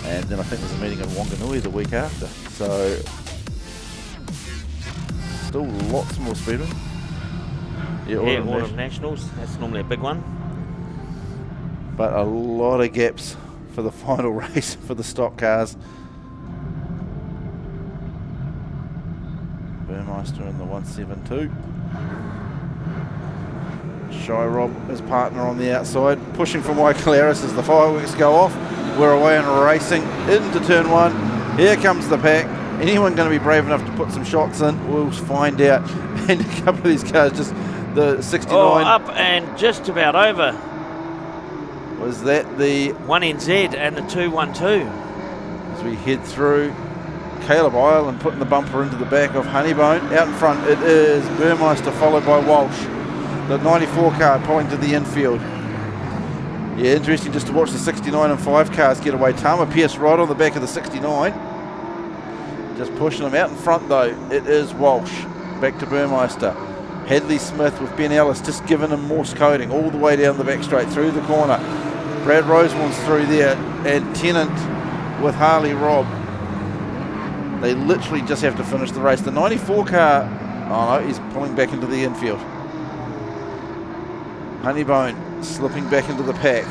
Speaker 1: And then I think there's a meeting in Wanganui the week after. So Still lots more speedway. Yeah,
Speaker 2: Autumn Nationals. That's normally a big one.
Speaker 1: But a lot of gaps for the final race for the stock cars. Burmeister in the 172. Shy Rob, his partner on the outside, pushing from Waikalaris as the fireworks go off. We're away and racing into turn 1. Here comes the pack. Anyone going to be brave enough to put some shots in? We'll find out. And a couple of these cars, just the 69.
Speaker 2: Oh, up and just about over.
Speaker 1: Was that the
Speaker 2: 1NZ and the 212?
Speaker 1: As we head through, Caleb Ireland putting the bumper into the back of Honeybone. Out in front, it is Burmeister, followed by Walsh. The 94 car pulling to the infield. Yeah, interesting just to watch the 69 and 5 cars get away. Tama Pierce right on the back of the 69. Just pushing them out in front though. It is Walsh. Back to Burmeister. Hadley Smith with Ben Ellis just giving him Morse coding all the way down the back straight through the corner. Brad Rosewarne's through there, and Tennant with Harley Robb. They literally just have to finish the race. The 94 car, oh no, he's pulling back into the infield. Honeybone slipping back into the pack.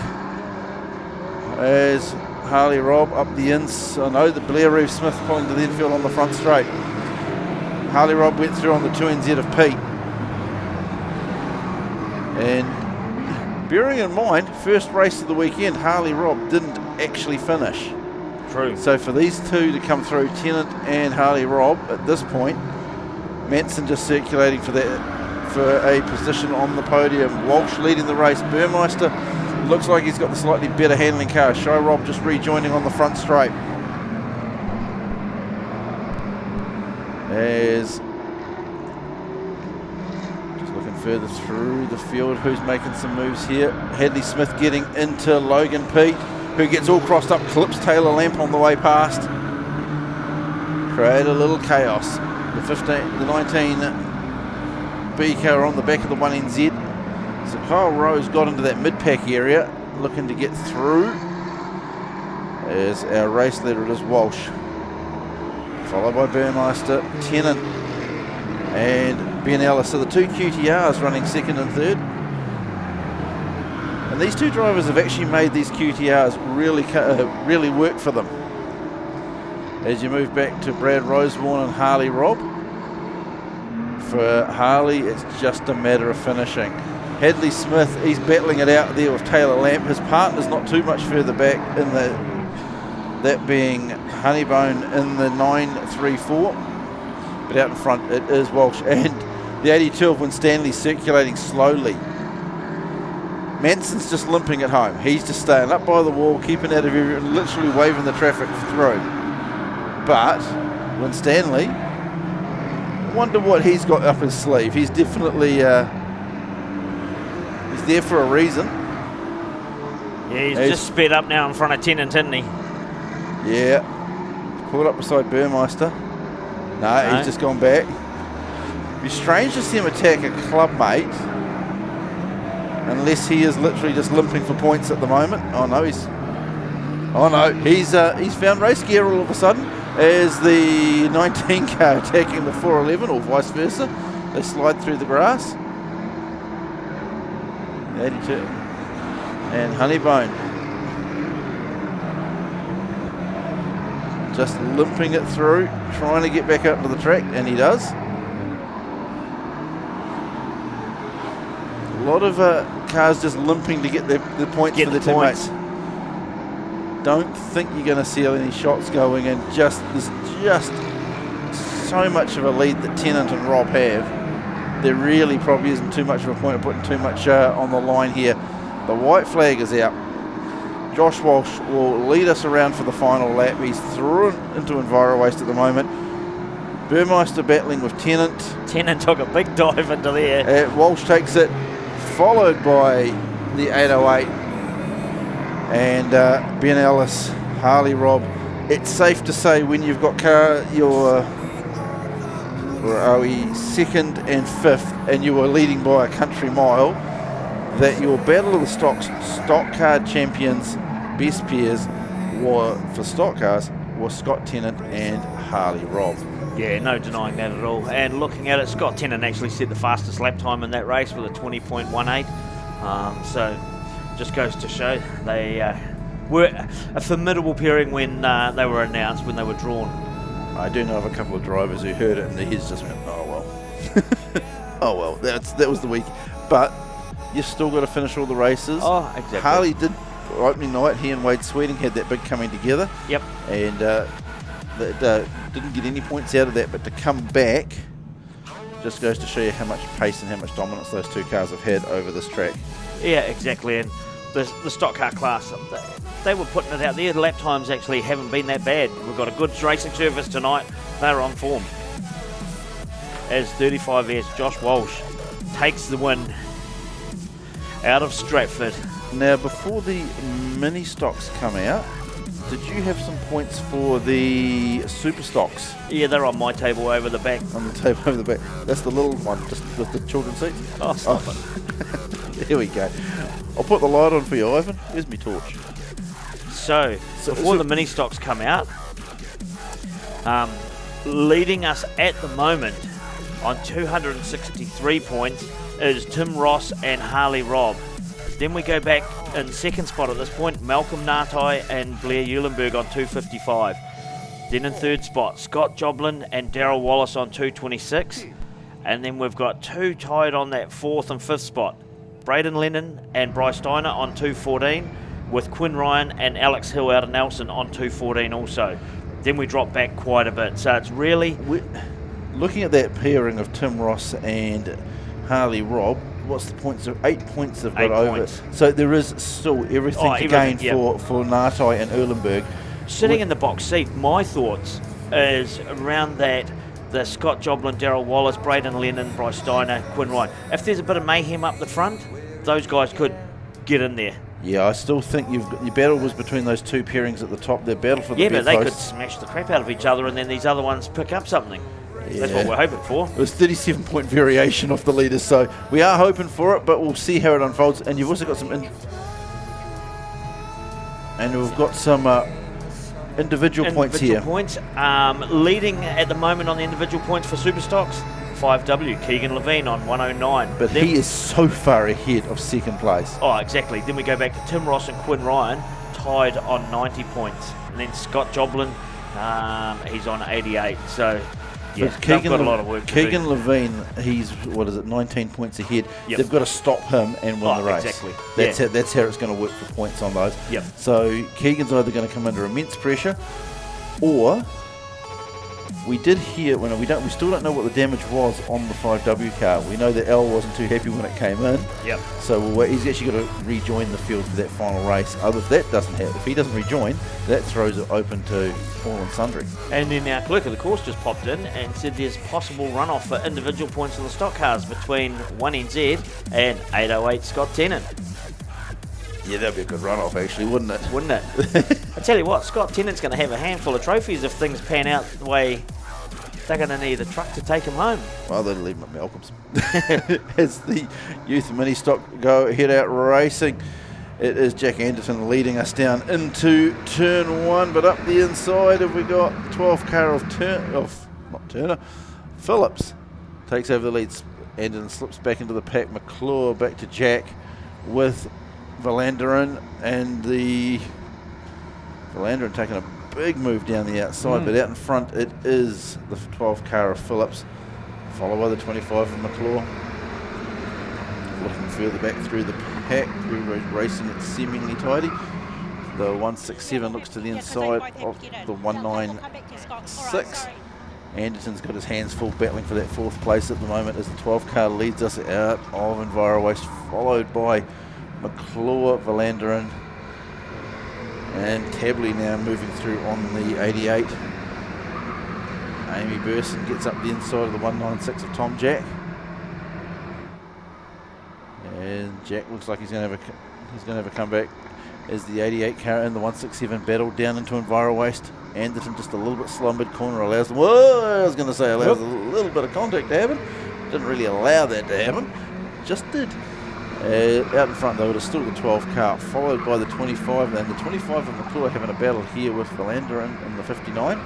Speaker 1: As Harley Robb up the ins. I know the Blair Reeve Smith pulling to the infield on the front straight. Harley Robb went through on the 2NZ of Pete. And bearing in mind, first race of the weekend, Harley Robb didn't actually finish.
Speaker 2: True.
Speaker 1: So for these two to come through, Tennant and Harley Robb at this point, Manson just circulating for a position on the podium. Walsh leading the race. Burmeister looks like he's got the slightly better handling car. Shy Rob just rejoining on the front straight. As just looking further through the field, who's making some moves here. Hadley Smith getting into Logan Pete, who gets all crossed up, clips Taylor Lamp on the way past. Create a little chaos. The 19 B car on the back of the 1NZ. So Kyle Rose got into that mid-pack area, looking to get through. As our race leader, it is Walsh. Followed by Burmeister, Tennant, and Ben Ellis. So the two QTRs running second and third. And these two drivers have actually made these QTRs really work for them. As you move back to Brad Rosewarne and Harley Robb. For Harley, it's just a matter of finishing. Hadley Smith, he's battling it out there with Taylor Lamp. His partner's not too much further back, in that being Honeybone in the 934. But out in front, it is Walsh. And the 82 of Winstanley circulating slowly. Manson's just limping at home. He's just staying up by the wall, keeping out of everyone, literally waving the traffic through. But Winstanley, I wonder what he's got up his sleeve. He's definitely he's there for a reason.
Speaker 2: Yeah, he's just sped up now in front of Tennant, isn't he?
Speaker 1: Yeah. Pulled up beside Burmeister. No, he's just gone back. It'd be strange to see him attack a club mate, unless he is literally just limping for points at the moment. He's found race gear all of a sudden. As the 19 car attacking the 411, or vice versa. They slide through the grass. 82. And Honeybone just limping it through, trying to get back up to the track, and he does. A lot of cars just limping to get the points for their teammates. Don't think you're going to see any shots going, and there's just so much of a lead that Tennant and Robb have. There really probably isn't too much of a point of putting too much on the line here. The white flag is out. Josh Walsh will lead us around for the final lap. He's through into Enviro Waste at the moment. Burmeister battling with Tennant.
Speaker 2: Tennant took a big dive into there.
Speaker 1: Walsh takes it, followed by the 808. And Ben Ellis, Harley Robb. It's safe to say when you've got your second and fifth, and you were leading by a country mile, that your battle of the stock car champions, best pairs for stock cars, was Scott Tennant and Harley Robb.
Speaker 2: Yeah, no denying that at all. And looking at it, Scott Tennant actually set the fastest lap time in that race with a 20.18. So just goes to show they were a formidable pairing when they were announced, when they were drawn.
Speaker 1: I do know of a couple of drivers who heard it and their heads just went, oh well. Oh well, that was the week. But you've still got to finish all the races.
Speaker 2: Oh, exactly.
Speaker 1: Harley did opening night. He and Wade Sweeting had that big coming together.
Speaker 2: Yep.
Speaker 1: And didn't get any points out of that, but to come back just goes to show you how much pace and how much dominance those two cars have had over this track.
Speaker 2: Yeah, exactly. And the stock car class, they were putting it out there. The lap times actually haven't been that bad. We've got a good racing service tonight. They're on form. As 35S Josh Walsh takes the win out of Stratford.
Speaker 1: Now, before the mini stocks come out, did you have some points for the Superstocks?
Speaker 2: Yeah, they're on my table over the back.
Speaker 1: On the table over the back. That's the little one, just with the children's seats?
Speaker 2: Oh, stop it.
Speaker 1: There we go. I'll put the light on for you, Ivan. Where's my torch?
Speaker 2: So before the mini stocks come out, leading us at the moment on 263 points is Tim Ross and Harley Robb. Then we go back in second spot at this point, Malcolm Nartai and Blair Eulenberg on 255. Then in third spot, Scott Joblin and Darryl Wallace on 226. And then we've got two tied on that fourth and fifth spot, Braden Lennon and Bryce Steiner on 214, with Quinn Ryan and Alex Hill out of Nelson on 214 also. Then we drop back quite a bit. So it's really...
Speaker 1: Looking at that pairing of Tim Ross and Harley Robb, what's the points? 8 points they've got
Speaker 2: 8
Speaker 1: over.
Speaker 2: points.
Speaker 1: So there is still everything to gain for Nartai and Eulenberg.
Speaker 2: Sitting in the box seat, my thoughts is around that, the Scott Joblin, Darryl Wallace, Braden Lennon, Bryce Steiner, Quinn Ryan. If there's a bit of mayhem up the front, those guys could get in there.
Speaker 1: Yeah, I still think your battle was between those two pairings at the top. Their battle for the
Speaker 2: but
Speaker 1: best
Speaker 2: they
Speaker 1: host.
Speaker 2: could smash the crap out of each other and then these other ones pick up something. That's what we're hoping for.
Speaker 1: It was 37-point variation off the leaders, so we are hoping for it, but we'll see how it unfolds. And you've also got some... And we've got some individual points here.
Speaker 2: Points. Leading at the moment on the individual points for Superstocks, 5W, Keegan Levine on 109.
Speaker 1: But he is so far ahead of second place.
Speaker 2: Oh, exactly. Then we go back to Tim Ross and Quinn Ryan, tied on 90 points. And then Scott Joblin, he's on 88. So... yeah, they've got a lot of work to do.
Speaker 1: Keegan Levine, he's 19 points ahead.
Speaker 2: Yep.
Speaker 1: They've got to stop him and win the race.
Speaker 2: Exactly.
Speaker 1: That's how it's going to work for points on those.
Speaker 2: Yep.
Speaker 1: So Keegan's either going to come under immense pressure, or we did hear we still don't know what the damage was on the 5W car. We know that Al wasn't too happy when it came in.
Speaker 2: Yep.
Speaker 1: So he's actually got to rejoin the field for that final race. If he doesn't rejoin, that throws it open to all and sundry.
Speaker 2: And then our clerk of the course just popped in and said there's possible runoff for individual points on the stock cars between 1NZ and 808 Scott Tennant.
Speaker 1: Yeah, that'd be a good runoff actually, wouldn't it?
Speaker 2: Wouldn't it? I tell you what, Scott Tennant's going to have a handful of trophies if things pan out the way they're going to need a truck to take him home.
Speaker 1: Well, they'll leave him at Malcolm's. As the youth mini stock head out racing, it is Jack Anderson leading us down into turn one, but up the inside have we got 12 car of Turner. Phillips takes over the lead. Anderson slips back into the pack. McClure back to Jack with Valanderen, and the Valanderen taking a big move down the outside, but out in front it is the 12 car of Phillips, followed by the 25 of McClure. Looking further back through the pack, racing it seemingly tidy. The 167 looks to the inside of the 196. Anderson's got his hands full battling for that fourth place at the moment as the 12 car leads us out of EnviroWaste, followed by McClure, Valanderen, and Tabley now moving through on the 88. Amy Burson gets up the inside of the 196 of Tom Jack. And Jack looks like he's going to have a comeback as the 88 car and the 167 battle down into EnviroWaste. Anderson just a little bit slow mid-corner, allows a little bit of contact to happen. Didn't really allow that to happen, just did. Out in front though, it is still the 12 car, followed by the 25, and the 25 of McClure having a battle here with Valanderen in the 59.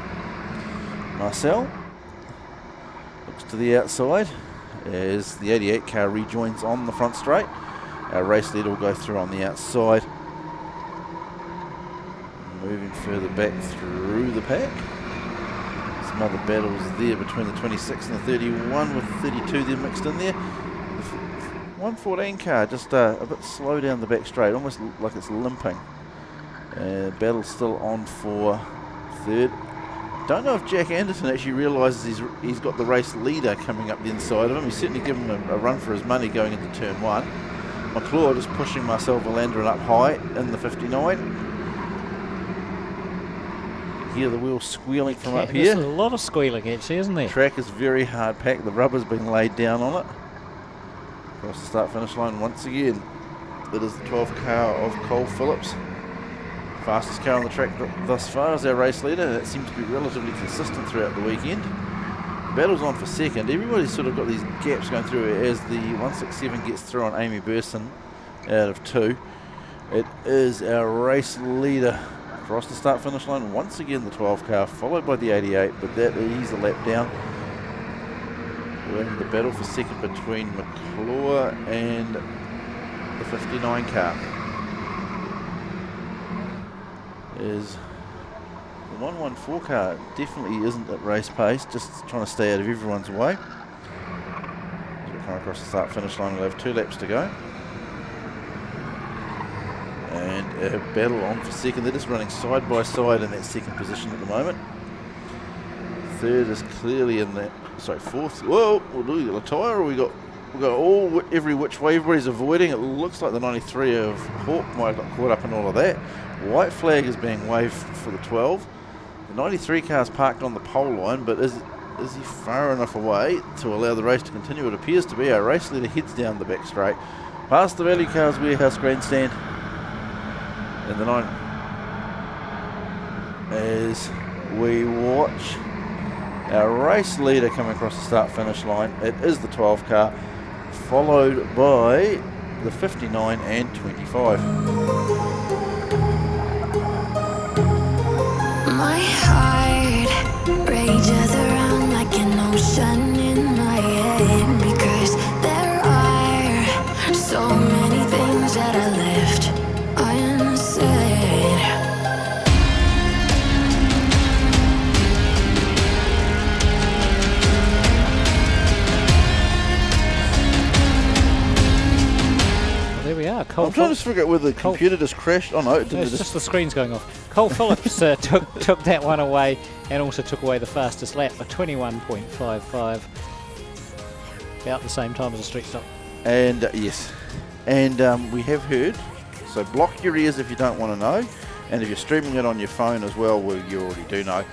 Speaker 1: Marcel, Looks to the outside as the 88 car rejoins on the front straight. Our race leader will go through on the outside. Moving further back through the pack. Some other battles there between the 26 and the 31 with the 32 then mixed in there. The 114 car just a bit slow down the back straight, almost like it's limping. Battle still on for third. Don't know if Jack Anderson actually realises he's got the race leader coming up the inside of him. He's certainly given him a run for his money going into turn 1. McClure just pushing Marcel Valandrin up high in the 59. You hear the wheels squealing from up here.
Speaker 6: There's a lot of squealing actually, isn't there?
Speaker 1: The track is very hard packed. The rubber's been laid down on it. Across the start finish line once again. It is the 12 car of Cole Phillips. Fastest car on the track thus far is our race leader, and it seems to be relatively consistent throughout the weekend. Battle's on for second. Everybody's sort of got these gaps going through as the 167 gets through on Amy Burson out of 2. It is our race leader across the start finish line. Once again the 12 car, followed by the 88, but that is a lap down. We're in the battle for second between McClure and the 59 car. Is the 114 car definitely isn't at race pace, just trying to stay out of everyone's way. As we come across the start finish line, we'll have 2 laps to go. And a battle on for second. They're just running side by side in that second position at the moment. Third is clearly in that, sorry, fourth. Whoa, we got a tyre, or we got every which way everybody's avoiding. It looks like the 93 of Hawk might have got caught up in all of that. White flag is being waved for the 12. The 93 car's parked on the pole line, but is he far enough away to allow the race to continue? It appears to be. Our race leader heads down the back straight, past the Valley Cars Warehouse grandstand, and the 9 as we watch our race leader come across the start finish line. It is the 12 car, followed by the 59 and 25.
Speaker 15: My heart rages around like an ocean in my head, because there are so many things that I left unsaid.
Speaker 6: Well, there we are. Cole
Speaker 1: I'm trying to figure out whether the computer just crashed. Oh no, it didn't.
Speaker 6: It's just the screen's going off. Cole Phillips took that one away and also took away the fastest lap by 21.55. About the same time as a street stop.
Speaker 1: And yes, and we have heard, so block your ears if you don't want to know, and if you're streaming it on your phone as well, you already do know.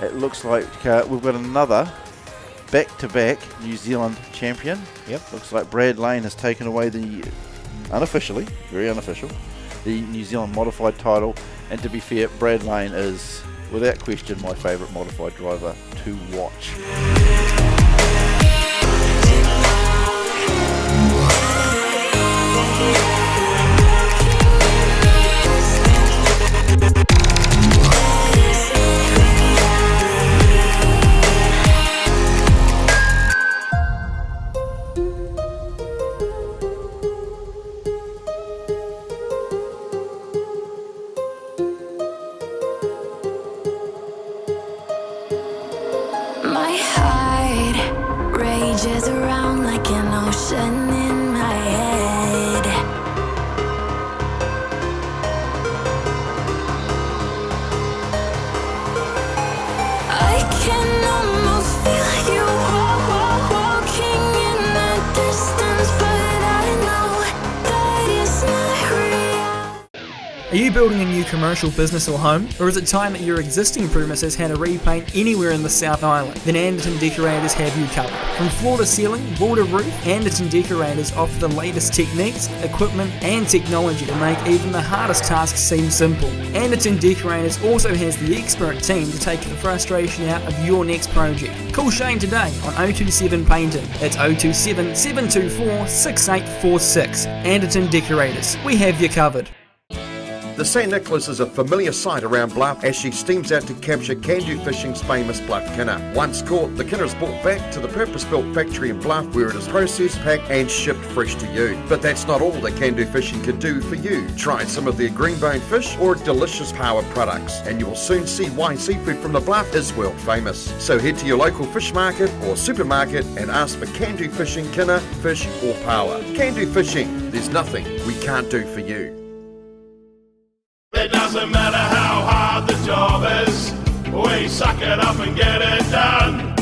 Speaker 1: It looks like we've got another back-to-back New Zealand champion.
Speaker 6: Yep.
Speaker 1: Looks like Brad Lane has taken away the, unofficially, very unofficial, the New Zealand modified title. And to be fair, Brad Lane is, without question, my favourite modified driver to watch.
Speaker 15: My heart rages around like an ocean in my head. I can almost feel you walking in the distance, but I know that it's not real.
Speaker 10: Are you building a new commercial business or home? Or is it time that your existing premises had a repaint anywhere in the South Island? Then Anderton Decorators have you covered. From floor to ceiling, wall to roof, Anderton Decorators offer the latest techniques, equipment and technology to make even the hardest tasks seem simple. Anderton Decorators also has the expert team to take the frustration out of your next project. Call Shane today on 027 Painting. That's 027 724 6846. Anderton Decorators. We have you covered.
Speaker 12: The St. Nicholas is a familiar sight around Bluff as she steams out to capture Can-Do Fishing's famous Bluff Kinner. Once caught, the Kinner is brought back to the purpose-built factory in Bluff where it is processed, packed and shipped fresh to you. But that's not all that Can-Do Fishing can do for you. Try some of their green-boned fish or delicious power products and you will soon see why seafood from the Bluff is world famous. So head to your local fish market or supermarket and ask for Can-Do Fishing Kinner, fish or power. Can-Do Fishing, there's nothing we can't do for you.
Speaker 9: It doesn't matter how hard the job is, we suck it up and get it done.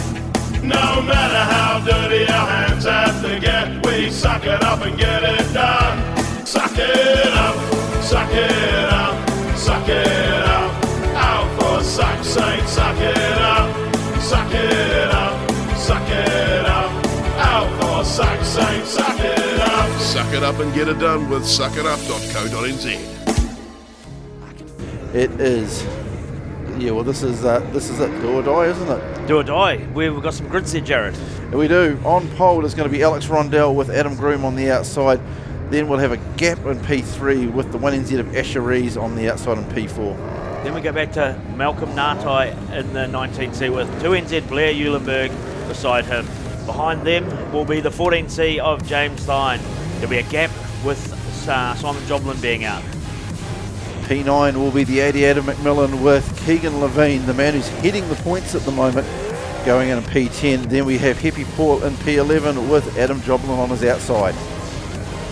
Speaker 9: No matter how dirty our hands have to get, we suck it up and get it done. Suck it up, suck it up, suck it up. Out for suck's sake, suck it up, suck it up, suck it up. Out for suck's sake, suck it up.
Speaker 13: Suck it up and get it done with suckitup.co.nz.
Speaker 1: It is. Yeah, well, this is it. Do or die, isn't it?
Speaker 2: Do or die. We've got some grids there, Jared.
Speaker 1: And we do. On pole is going to be Alex Rondell with Adam Groom on the outside. Then we'll have a gap in P3 with the 1NZ of Asher Rees on the outside in P4.
Speaker 2: Then we go back to Malcolm Nartai in the 19C with 2NZ Blair Eulenberg beside him. Behind them will be the 14C of James Thine. There'll be a gap with Simon Joblin being out.
Speaker 1: P9 will be the 80 Adam McMillan with Keegan Levine, the man who's heading the points at the moment, going in P10. Then we have Happy Paul in P11 with Adam Joblin on his outside.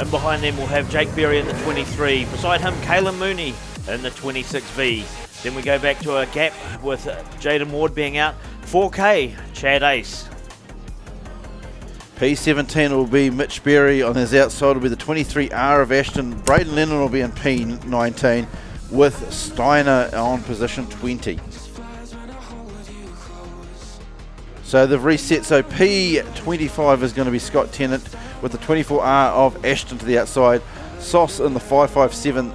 Speaker 2: And behind them we'll have Jake Berry in the 23. Beside him, Caelan Mooney in the 26V. Then we go back to a gap with Jaden Ward being out. 4K, Chad Ace.
Speaker 1: P17 will be Mitch Berry. On his outside will be the 23R of Ashton. Braden Lennon will be in P19 with Steiner on position 20. So they've reset. So P25 is going to be Scott Tennant with the 24R of Ashton to the outside. Sauce in the 557.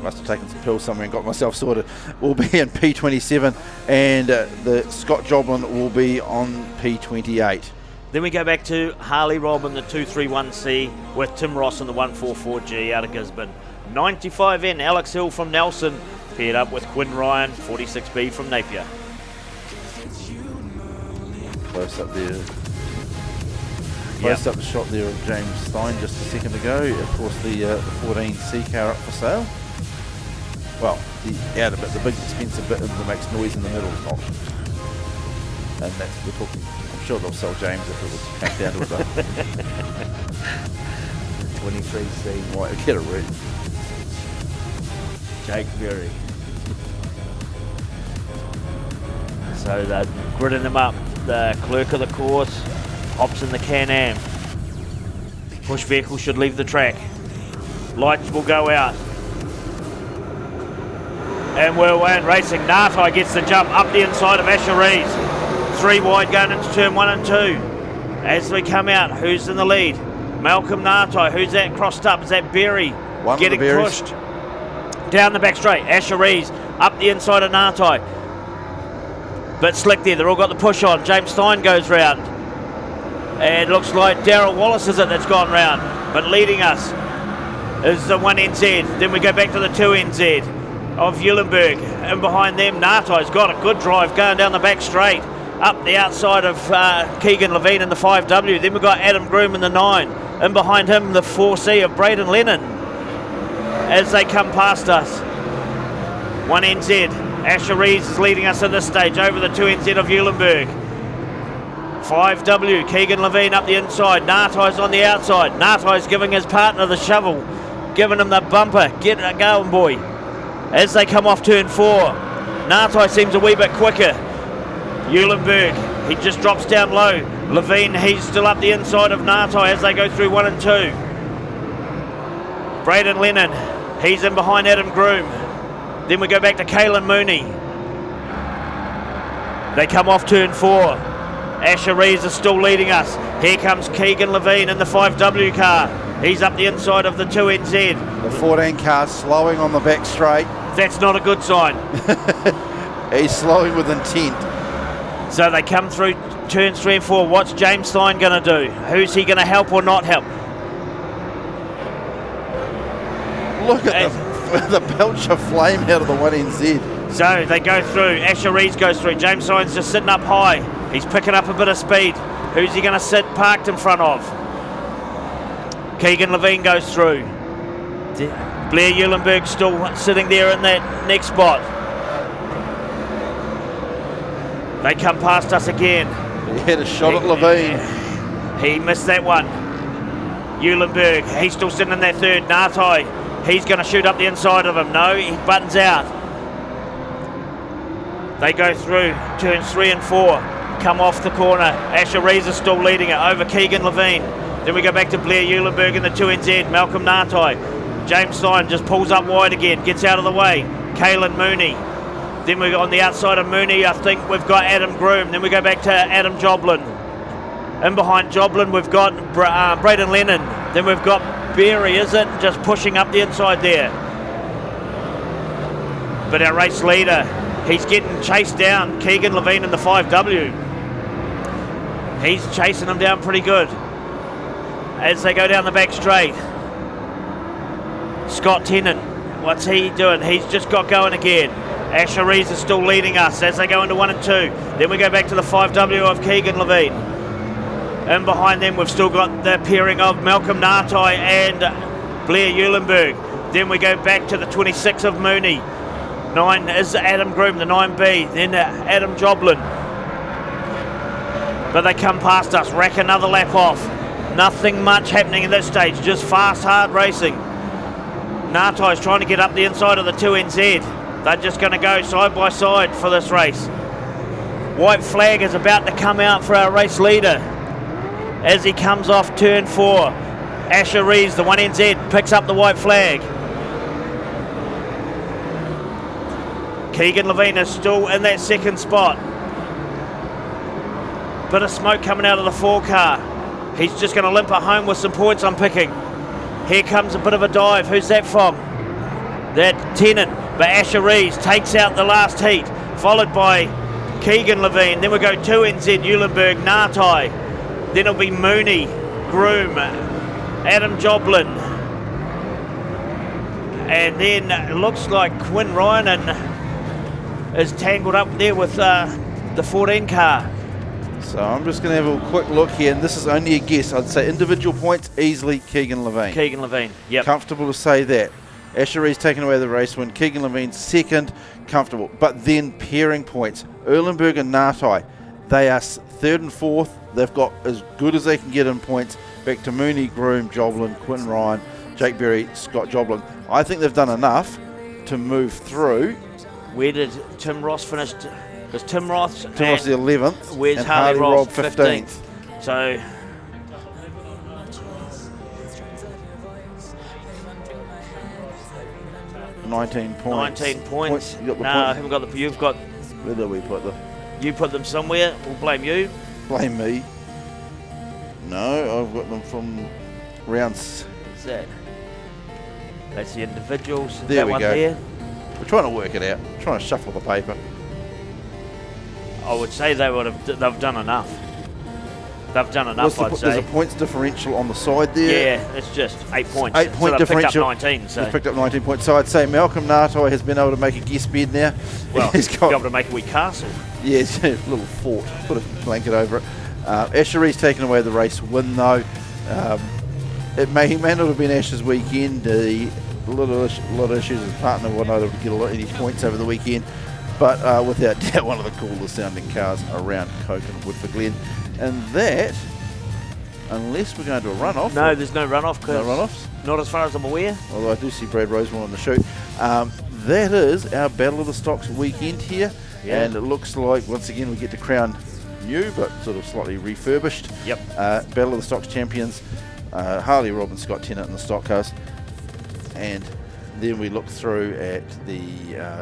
Speaker 1: Must have taken some pills somewhere and got myself sorted. Will be in P27 and the Scott Joblin will be on P28.
Speaker 2: Then we go back to Harley Robb in the 231C with Tim Ross in the 144G out of Gisborne. 95N, Alex Hill from Nelson, paired up with Quinn Ryan, 46B from Napier.
Speaker 1: Close up there. Close up the shot there of James Stein just a second ago. Of course, the 14C car up for sale. Well, the outer bit, the big expensive bit that makes noise in the middle is not. And that's, we're talking, I'm sure they'll sell James if it was came down to it. 23C, might get a read.
Speaker 2: Jake Berry. So they're gridding them up. The clerk of the course hops in the Can-Am. Push vehicle should leave the track. Lights will go out. And we're away and racing. Nartai gets the jump up the inside of Asher Rees. 3 wide going into turn 1 and 2. As we come out, who's in the lead? Malcolm Nartai. Who's that crossed up? Is that Berry?
Speaker 1: One
Speaker 2: getting pushed down the back straight. Asher Rees up the inside of Nartai. Bit slick there. They've all got the push on. James Stein goes round. And it looks like Darryl Wallace is it that's gone round. But leading us is the 1NZ. Then we go back to the 2NZ of Eulenberg. And behind them, Nartai's got a good drive going down the back straight. Up the outside of Keegan Levine in the 5W. Then we've got Adam Groom in the 9. And behind him, the 4C of Braden Lennon. As they come past us. 1NZ. Asher Rees is leading us at this stage over the 2NZ of Eulenberg. 5W. Keegan Levine up the inside. Nartai's on the outside. Nartai's giving his partner the shovel. Giving him the bumper. Get it going, boy. As they come off turn 4. Nartai seems a wee bit quicker. Eulenberg, he just drops down low. Levine, he's still up the inside of Nartai as they go through 1 and 2. Braden Lennon, he's in behind Adam Groom. Then we go back to Caelan Mooney. They come off turn 4. Asher Rees is still leading us. Here comes Keegan Levine in the 5W car. He's up the inside of the 2NZ.
Speaker 1: The 14 car slowing on the back straight.
Speaker 2: That's not a good sign.
Speaker 1: He's slowing with intent.
Speaker 2: So they come through turns 3 and 4. What's James Stein going to do? Who's he going to help or not help?
Speaker 1: Look at the with a belch of flame out of the 1NZ.
Speaker 2: So they go through. Asher Rees goes through. James Simon's just sitting up high. He's picking up a bit of speed. Who's he going to sit parked in front of? Keegan Levine goes through. Blair Eulenberg still sitting there in that next spot. They come past us again.
Speaker 1: He had a shot at Levine.
Speaker 2: He missed that one. Eulenberg, he's still sitting in that third. Natai, he's going to shoot up the inside of him. No, he buttons out. They go through turns 3 and 4. Come off the corner. Asher Rees is still leading it over Keegan Levine. Then we go back to Blair Eulenberg in the 2NZ. Malcolm Natai. James Stein just pulls up wide again. Gets out of the way. Caelan Mooney. Then we on the outside of Mooney, I think we've got Adam Groom. Then we go back to Adam Joblin. In behind Joblin, we've got Braden Lennon. Then we've got Berry, is it? Just pushing up the inside there. But our race leader, he's getting chased down. Keegan Levine in the 5W. He's chasing him down pretty good. As they go down the back straight. Scott Tennant, what's he doing? He's just got going again. Asher Rees is still leading us as they go into 1 and 2. Then we go back to the 5W of Keegan Levine. And behind them we've still got the pairing of Malcolm Natai and Blair Eulenberg. Then we go back to the 26 of Mooney. 9 is Adam Groom, the 9B. Then Adam Joblin. But they come past us, rack another lap off. Nothing much happening at this stage, just fast, hard racing. Natai's trying to get up the inside of the 2NZ. They're just going to go side by side for this race. White flag is about to come out for our race leader as he comes off turn 4. Asher Rees, the 1NZ, picks up the white flag. Keegan Levine is still in that second spot. Bit of smoke coming out of the 4 car. He's just going to limp it home with some points, I'm picking. Here comes a bit of a dive. Who's that from? That Tennant. But Asher Rees takes out the last heat, followed by Keegan Levine. Then we go 2NZ, Eulenberg, Natai. Then it'll be Mooney, Groom, Adam Joblin. And then it looks like Quinn Ryan is tangled up there with the 14 car.
Speaker 1: So I'm just going to have a quick look here, and this is only a guess. I'd say individual points, easily Keegan Levine.
Speaker 2: Keegan Levine, yep.
Speaker 1: Comfortable to say that. Asher Rees taking away the race win. Keegan Levine second, comfortable. But then pairing points. Eulenberg and Natai, they are 3rd and 4th. They've got as good as they can get in points. Back to Mooney, Groom, Joblin, Quinn Ryan, Jake Berry, Scott Joblin. I think they've done enough to move through.
Speaker 2: Where did Tim Ross finish? Because Tim Ross
Speaker 1: the 11th.
Speaker 2: Where's
Speaker 1: and
Speaker 2: Harley Robb
Speaker 1: 15th.
Speaker 2: So
Speaker 1: 19 points.
Speaker 2: 19 points.
Speaker 1: You got the
Speaker 2: no, I haven't got the. You've got.
Speaker 1: Where do we put them?
Speaker 2: You put them somewhere. We'll blame you.
Speaker 1: Blame me. No, I've got them from rounds.
Speaker 2: What's that? That's the individuals.
Speaker 1: There
Speaker 2: that
Speaker 1: we
Speaker 2: one
Speaker 1: go.
Speaker 2: There.
Speaker 1: We're trying to work it out. Trying to shuffle the paper.
Speaker 2: I would say they've done enough. They've done enough, I'd say.
Speaker 1: There's a points differential on the side there.
Speaker 2: Yeah, it's just 8 points.
Speaker 1: 8 point
Speaker 2: so
Speaker 1: differential.
Speaker 2: Picked up 19. So.
Speaker 1: He's picked up 19 points. So I'd say Malcolm Natai has been able to make a guest bed now.
Speaker 2: Well, he's got able to make a wee castle.
Speaker 1: Yeah, it's a little fort. Put a blanket over it. Asher Rees taking away the race win though. It may not have been Asher's weekend. A lot of issues with his partner were not able to get any points over the weekend. But without doubt, one of the coolest sounding cars around Ko-ken Woodford Glen. And that, unless we're going to a runoff.
Speaker 2: No, there's no runoff.
Speaker 1: No runoffs?
Speaker 2: Not as far as I'm aware.
Speaker 1: Although I do see Brad Rosemore on the shoot. That is our Battle of the Stocks weekend here. Yeah. And it looks like, once again, we get to crown new, but sort of slightly refurbished.
Speaker 2: Yep.
Speaker 1: Battle of the Stocks champions. Harley Robb and Scott Tennant in the stock cars. And then we look through at the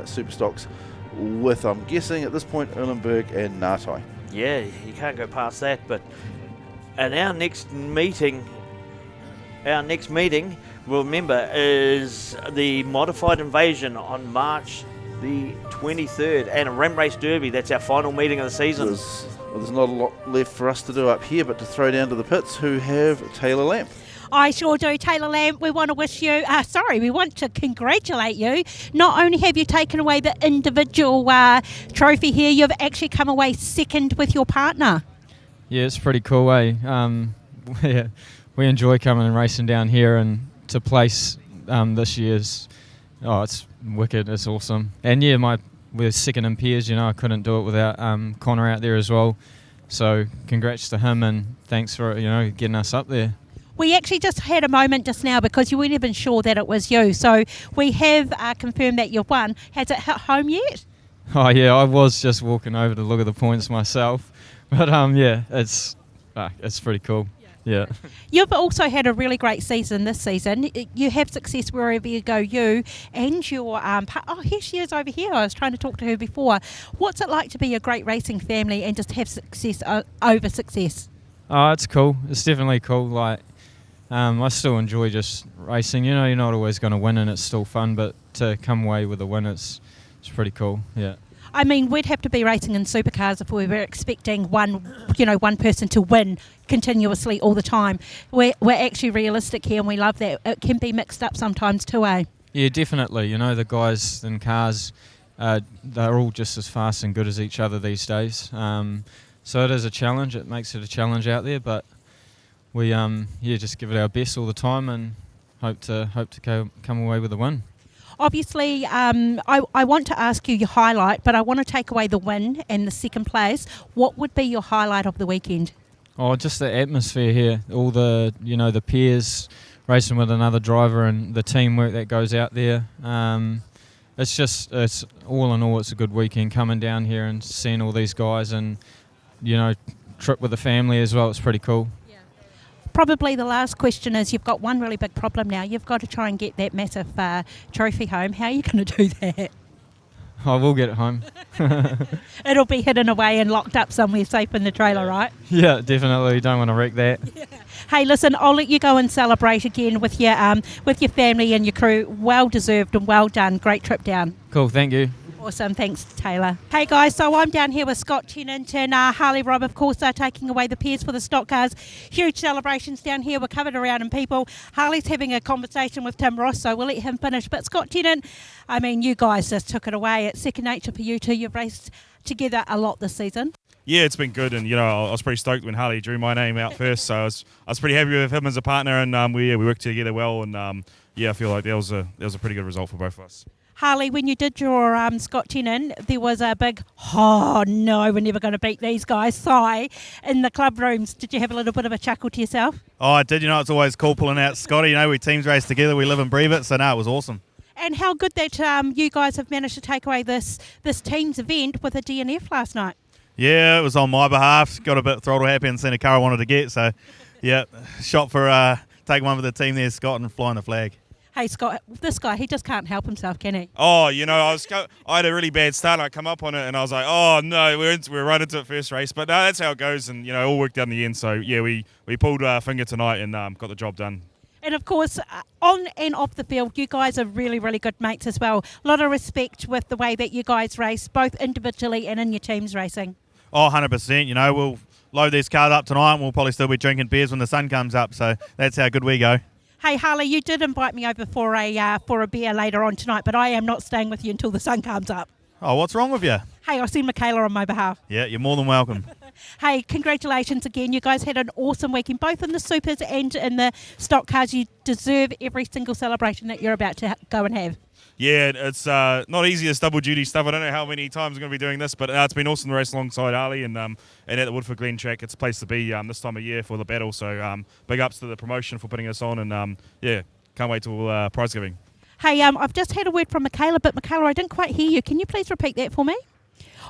Speaker 1: Superstocks with, I'm guessing at this point, Eulenberg and Natai.
Speaker 2: Yeah, you can't go past that. But and our next meeting, remember, is the Modified Invasion on March the 23rd, and a Ram Race Derby. That's our final meeting of the season.
Speaker 1: There's not a lot left for us to do up here, but to throw down to the pits, who have Taylor Lamp.
Speaker 3: I sure do. Taylor Lamb, we want to congratulate you. Not only have you taken away the individual trophy here, you've actually come away second with your partner.
Speaker 4: Yeah, it's pretty cool, eh? We enjoy coming and racing down here, and to place this year's, it's wicked, it's awesome. And yeah, we're second in peers, I couldn't do it without Connor out there as well. So congrats to him, and thanks for, getting us up there.
Speaker 3: We actually just had a moment just now because you weren't even sure that it was you. So we have confirmed that you've won. Has it hit home yet?
Speaker 4: Oh yeah, I was just walking over to look at the points myself. But yeah, it's pretty cool. Yeah.
Speaker 3: You've also had a really great season this season. You have success wherever you go, you and your here she is over here. I was trying to talk to her before. What's it like to be a great racing family and just have success over success?
Speaker 4: Oh, it's cool. It's definitely cool. Like, I still enjoy just racing. You're not always going to win, and it's still fun. But to come away with a win, it's pretty cool. Yeah.
Speaker 3: I mean, we'd have to be racing in supercars if we were expecting one person to win continuously all the time. We're actually realistic here, and we love that. It can be mixed up sometimes too, eh?
Speaker 4: Yeah, definitely. The guys in cars, they're all just as fast and good as each other these days. So it is a challenge. It makes it a challenge out there, but we just give it our best all the time and hope to come away with a win.
Speaker 3: Obviously, I want to ask you your highlight, but I want to take away the win and the second place. What would be your highlight of the weekend?
Speaker 4: Oh, just the atmosphere here. All the the peers racing with another driver and the teamwork that goes out there. It's all in all, it's a good weekend coming down here and seeing all these guys and trip with the family as well. It's pretty cool.
Speaker 3: Probably the last question is, you've got one really big problem now. You've got to try and get that massive trophy home. How are you going to do that?
Speaker 4: I will get it home.
Speaker 3: It'll be hidden away and locked up somewhere safe in the trailer, right?
Speaker 4: Yeah, definitely. Don't want to wreck that.
Speaker 3: Yeah. Hey, listen, I'll let you go and celebrate again with your family and your crew. Well deserved and well done. Great trip down.
Speaker 4: Cool, thank you.
Speaker 3: Awesome, thanks Taylor. Hey guys, so I'm down here with Scott Tennant and Harley Robb, of course, taking away the peers for the stock cars. Huge celebrations down here, we're covered around in people. Harley's having a conversation with Tim Ross, so we'll let him finish. But Scott Tennant, I mean, you guys just took it away. It's second nature for you two. You've raced together a lot this season.
Speaker 14: Yeah, it's been good, and I was pretty stoked when Harley drew my name out first, so I was pretty happy with him as a partner, and we worked together well, and I feel like that was a pretty good result for both of us.
Speaker 3: Harley, when you did draw Scott Tennant, there was a big, oh no, we're never going to beat these guys, sigh in the club rooms. Did you have a little bit of a chuckle to yourself?
Speaker 14: Oh, I did. It's always cool pulling out Scotty. We teams race together, we live and breathe it, so no, it was awesome.
Speaker 3: And how good that you guys have managed to take away this team's event with a DNF last night.
Speaker 14: Yeah, it was on my behalf. Got a bit throttle happy and seen a car I wanted to get, so yeah, shot for taking one for the team there, Scott, and flying the flag.
Speaker 3: Hey Scott, this guy, he just can't help himself, can he?
Speaker 14: Oh, I had a really bad start. I come up on it and I was like, oh no, we're right into it first race. But no, that's how it goes, and all worked out in the end. So yeah, we pulled our finger tonight and got the job done.
Speaker 3: And of course, on and off the field, you guys are really, really good mates as well. A lot of respect with the way that you guys race, both individually and in your teams racing.
Speaker 14: Oh, 100%. We'll load these cars up tonight and we'll probably still be drinking beers when the sun comes up. So that's how good we go.
Speaker 3: Hey Harley, you did invite me over for a beer later on tonight, but I am not staying with you until the sun comes up.
Speaker 14: Oh, what's wrong with you?
Speaker 3: Hey, I'll send Michaela on my behalf.
Speaker 14: Yeah, you're more than welcome.
Speaker 3: Hey, congratulations again. You guys had an awesome weekend, both in the supers and in the stock cars. You deserve every single celebration that you're about to go and have.
Speaker 14: Yeah, it's not easy, this double duty stuff. I don't know how many times I'm going to be doing this, but it's been awesome to race alongside Ali and at the Woodford Glen track. It's a place to be this time of year for the battle. So big ups to the promotion for putting us on, and can't wait till prize giving.
Speaker 3: Hey, I've just had a word from Michaela, but Michaela, I didn't quite hear you. Can you please repeat that for me?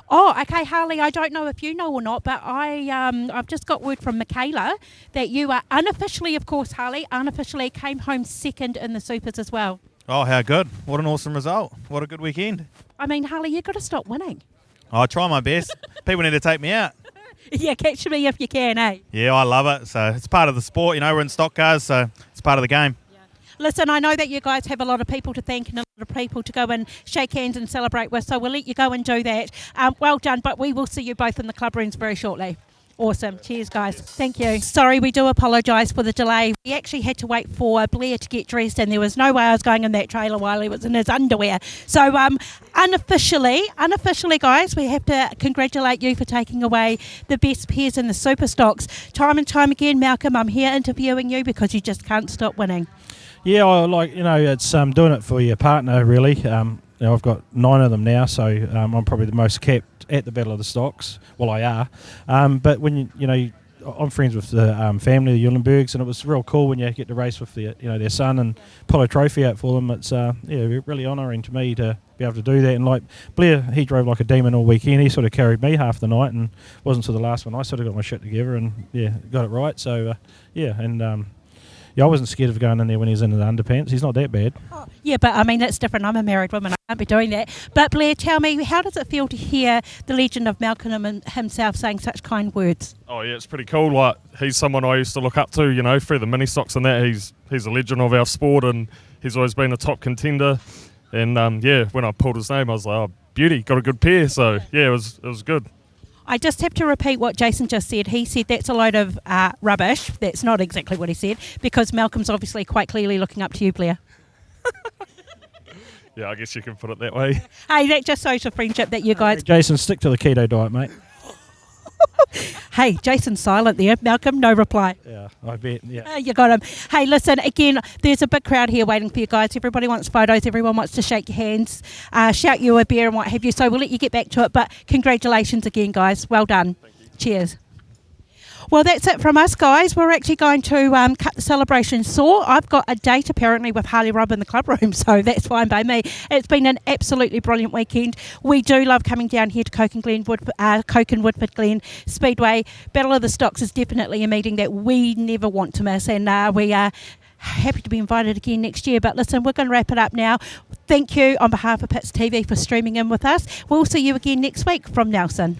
Speaker 3: Oh, okay, Harley, I don't know if you know or not, but I've just got word from Michaela that you are unofficially, of course, Harley, unofficially came home second in the supers as well.
Speaker 14: Oh, how good. What an awesome result. What a good weekend.
Speaker 3: I mean, Harley, you've got to stop winning.
Speaker 14: I try my best. People need to take me out.
Speaker 3: Yeah, catch me if you can, eh?
Speaker 14: Yeah, I love it. So it's part of the sport. We're in stock cars, so it's part of the game.
Speaker 3: Listen, I know that you guys have a lot of people to thank and a lot of people to go and shake hands and celebrate with, so we'll let you go and do that. Well done, but we will see you both in the club rooms very shortly. Awesome. Cheers, guys. Thank you. Sorry, we do apologise for the delay. We actually had to wait for Blair to get dressed, and there was no way I was going in that trailer while he was in his underwear. So unofficially, guys, we have to congratulate you for taking away the best pairs in the Superstocks. Time and time again, Malcolm, I'm here interviewing you because you just can't stop winning.
Speaker 17: Yeah, it's doing it for your partner, really. I've got 9 of them now, so I'm probably the most kept at the Battle of the Stocks. Well, I are. But when I'm friends with the family, the Eulenbergs, and it was real cool when you get to race with their son and pull a trophy out for them. It's really honouring to me to be able to do that. And like Blair, he drove like a demon all weekend. He sort of carried me half the night, and wasn't until the last one I sort of got my shit together and got it right. So I wasn't scared of going in there when he's in the underpants. He's not that bad.
Speaker 3: Oh, yeah, but I mean, that's different. I'm a married woman. I can't be doing that. But Blair, tell me, how does it feel to hear the legend of Malcolm himself saying such kind words?
Speaker 21: Oh yeah, it's pretty cool. Like, he's someone I used to look up to, through the mini stocks and that. He's a legend of our sport, and he's always been a top contender. And when I pulled his name, I was like, oh, beauty, got a good pair. So yeah, it was good.
Speaker 3: I just have to repeat what Jason just said. He said that's a load of rubbish. That's not exactly what he said, because Malcolm's obviously quite clearly looking up to you, Blair.
Speaker 21: Yeah, I guess you can put it that way.
Speaker 3: Hey, that just shows the friendship that you guys...
Speaker 17: Jason, stick to the keto diet, mate.
Speaker 3: Hey, Jason's silent there. Malcolm, no reply.
Speaker 17: Yeah, I bet, yeah.
Speaker 3: You got him. Hey, listen, again, there's a big crowd here waiting for you guys. Everybody wants photos. Everyone wants to shake your hands, shout you a beer and what have you. So we'll let you get back to it. But congratulations again, guys. Well done. Cheers. Well, that's it from us, guys. We're actually going to cut the celebration short. I've got a date, apparently, with Harley Robb in the club room, so that's fine by me. It's been an absolutely brilliant weekend. We do love coming down here to Ko-ken Woodford Glen Speedway. Battle of the Stocks is definitely a meeting that we never want to miss, and we are happy to be invited again next year. But listen, we're going to wrap it up now. Thank you on behalf of Pits TV for streaming in with us. We'll see you again next week from Nelson.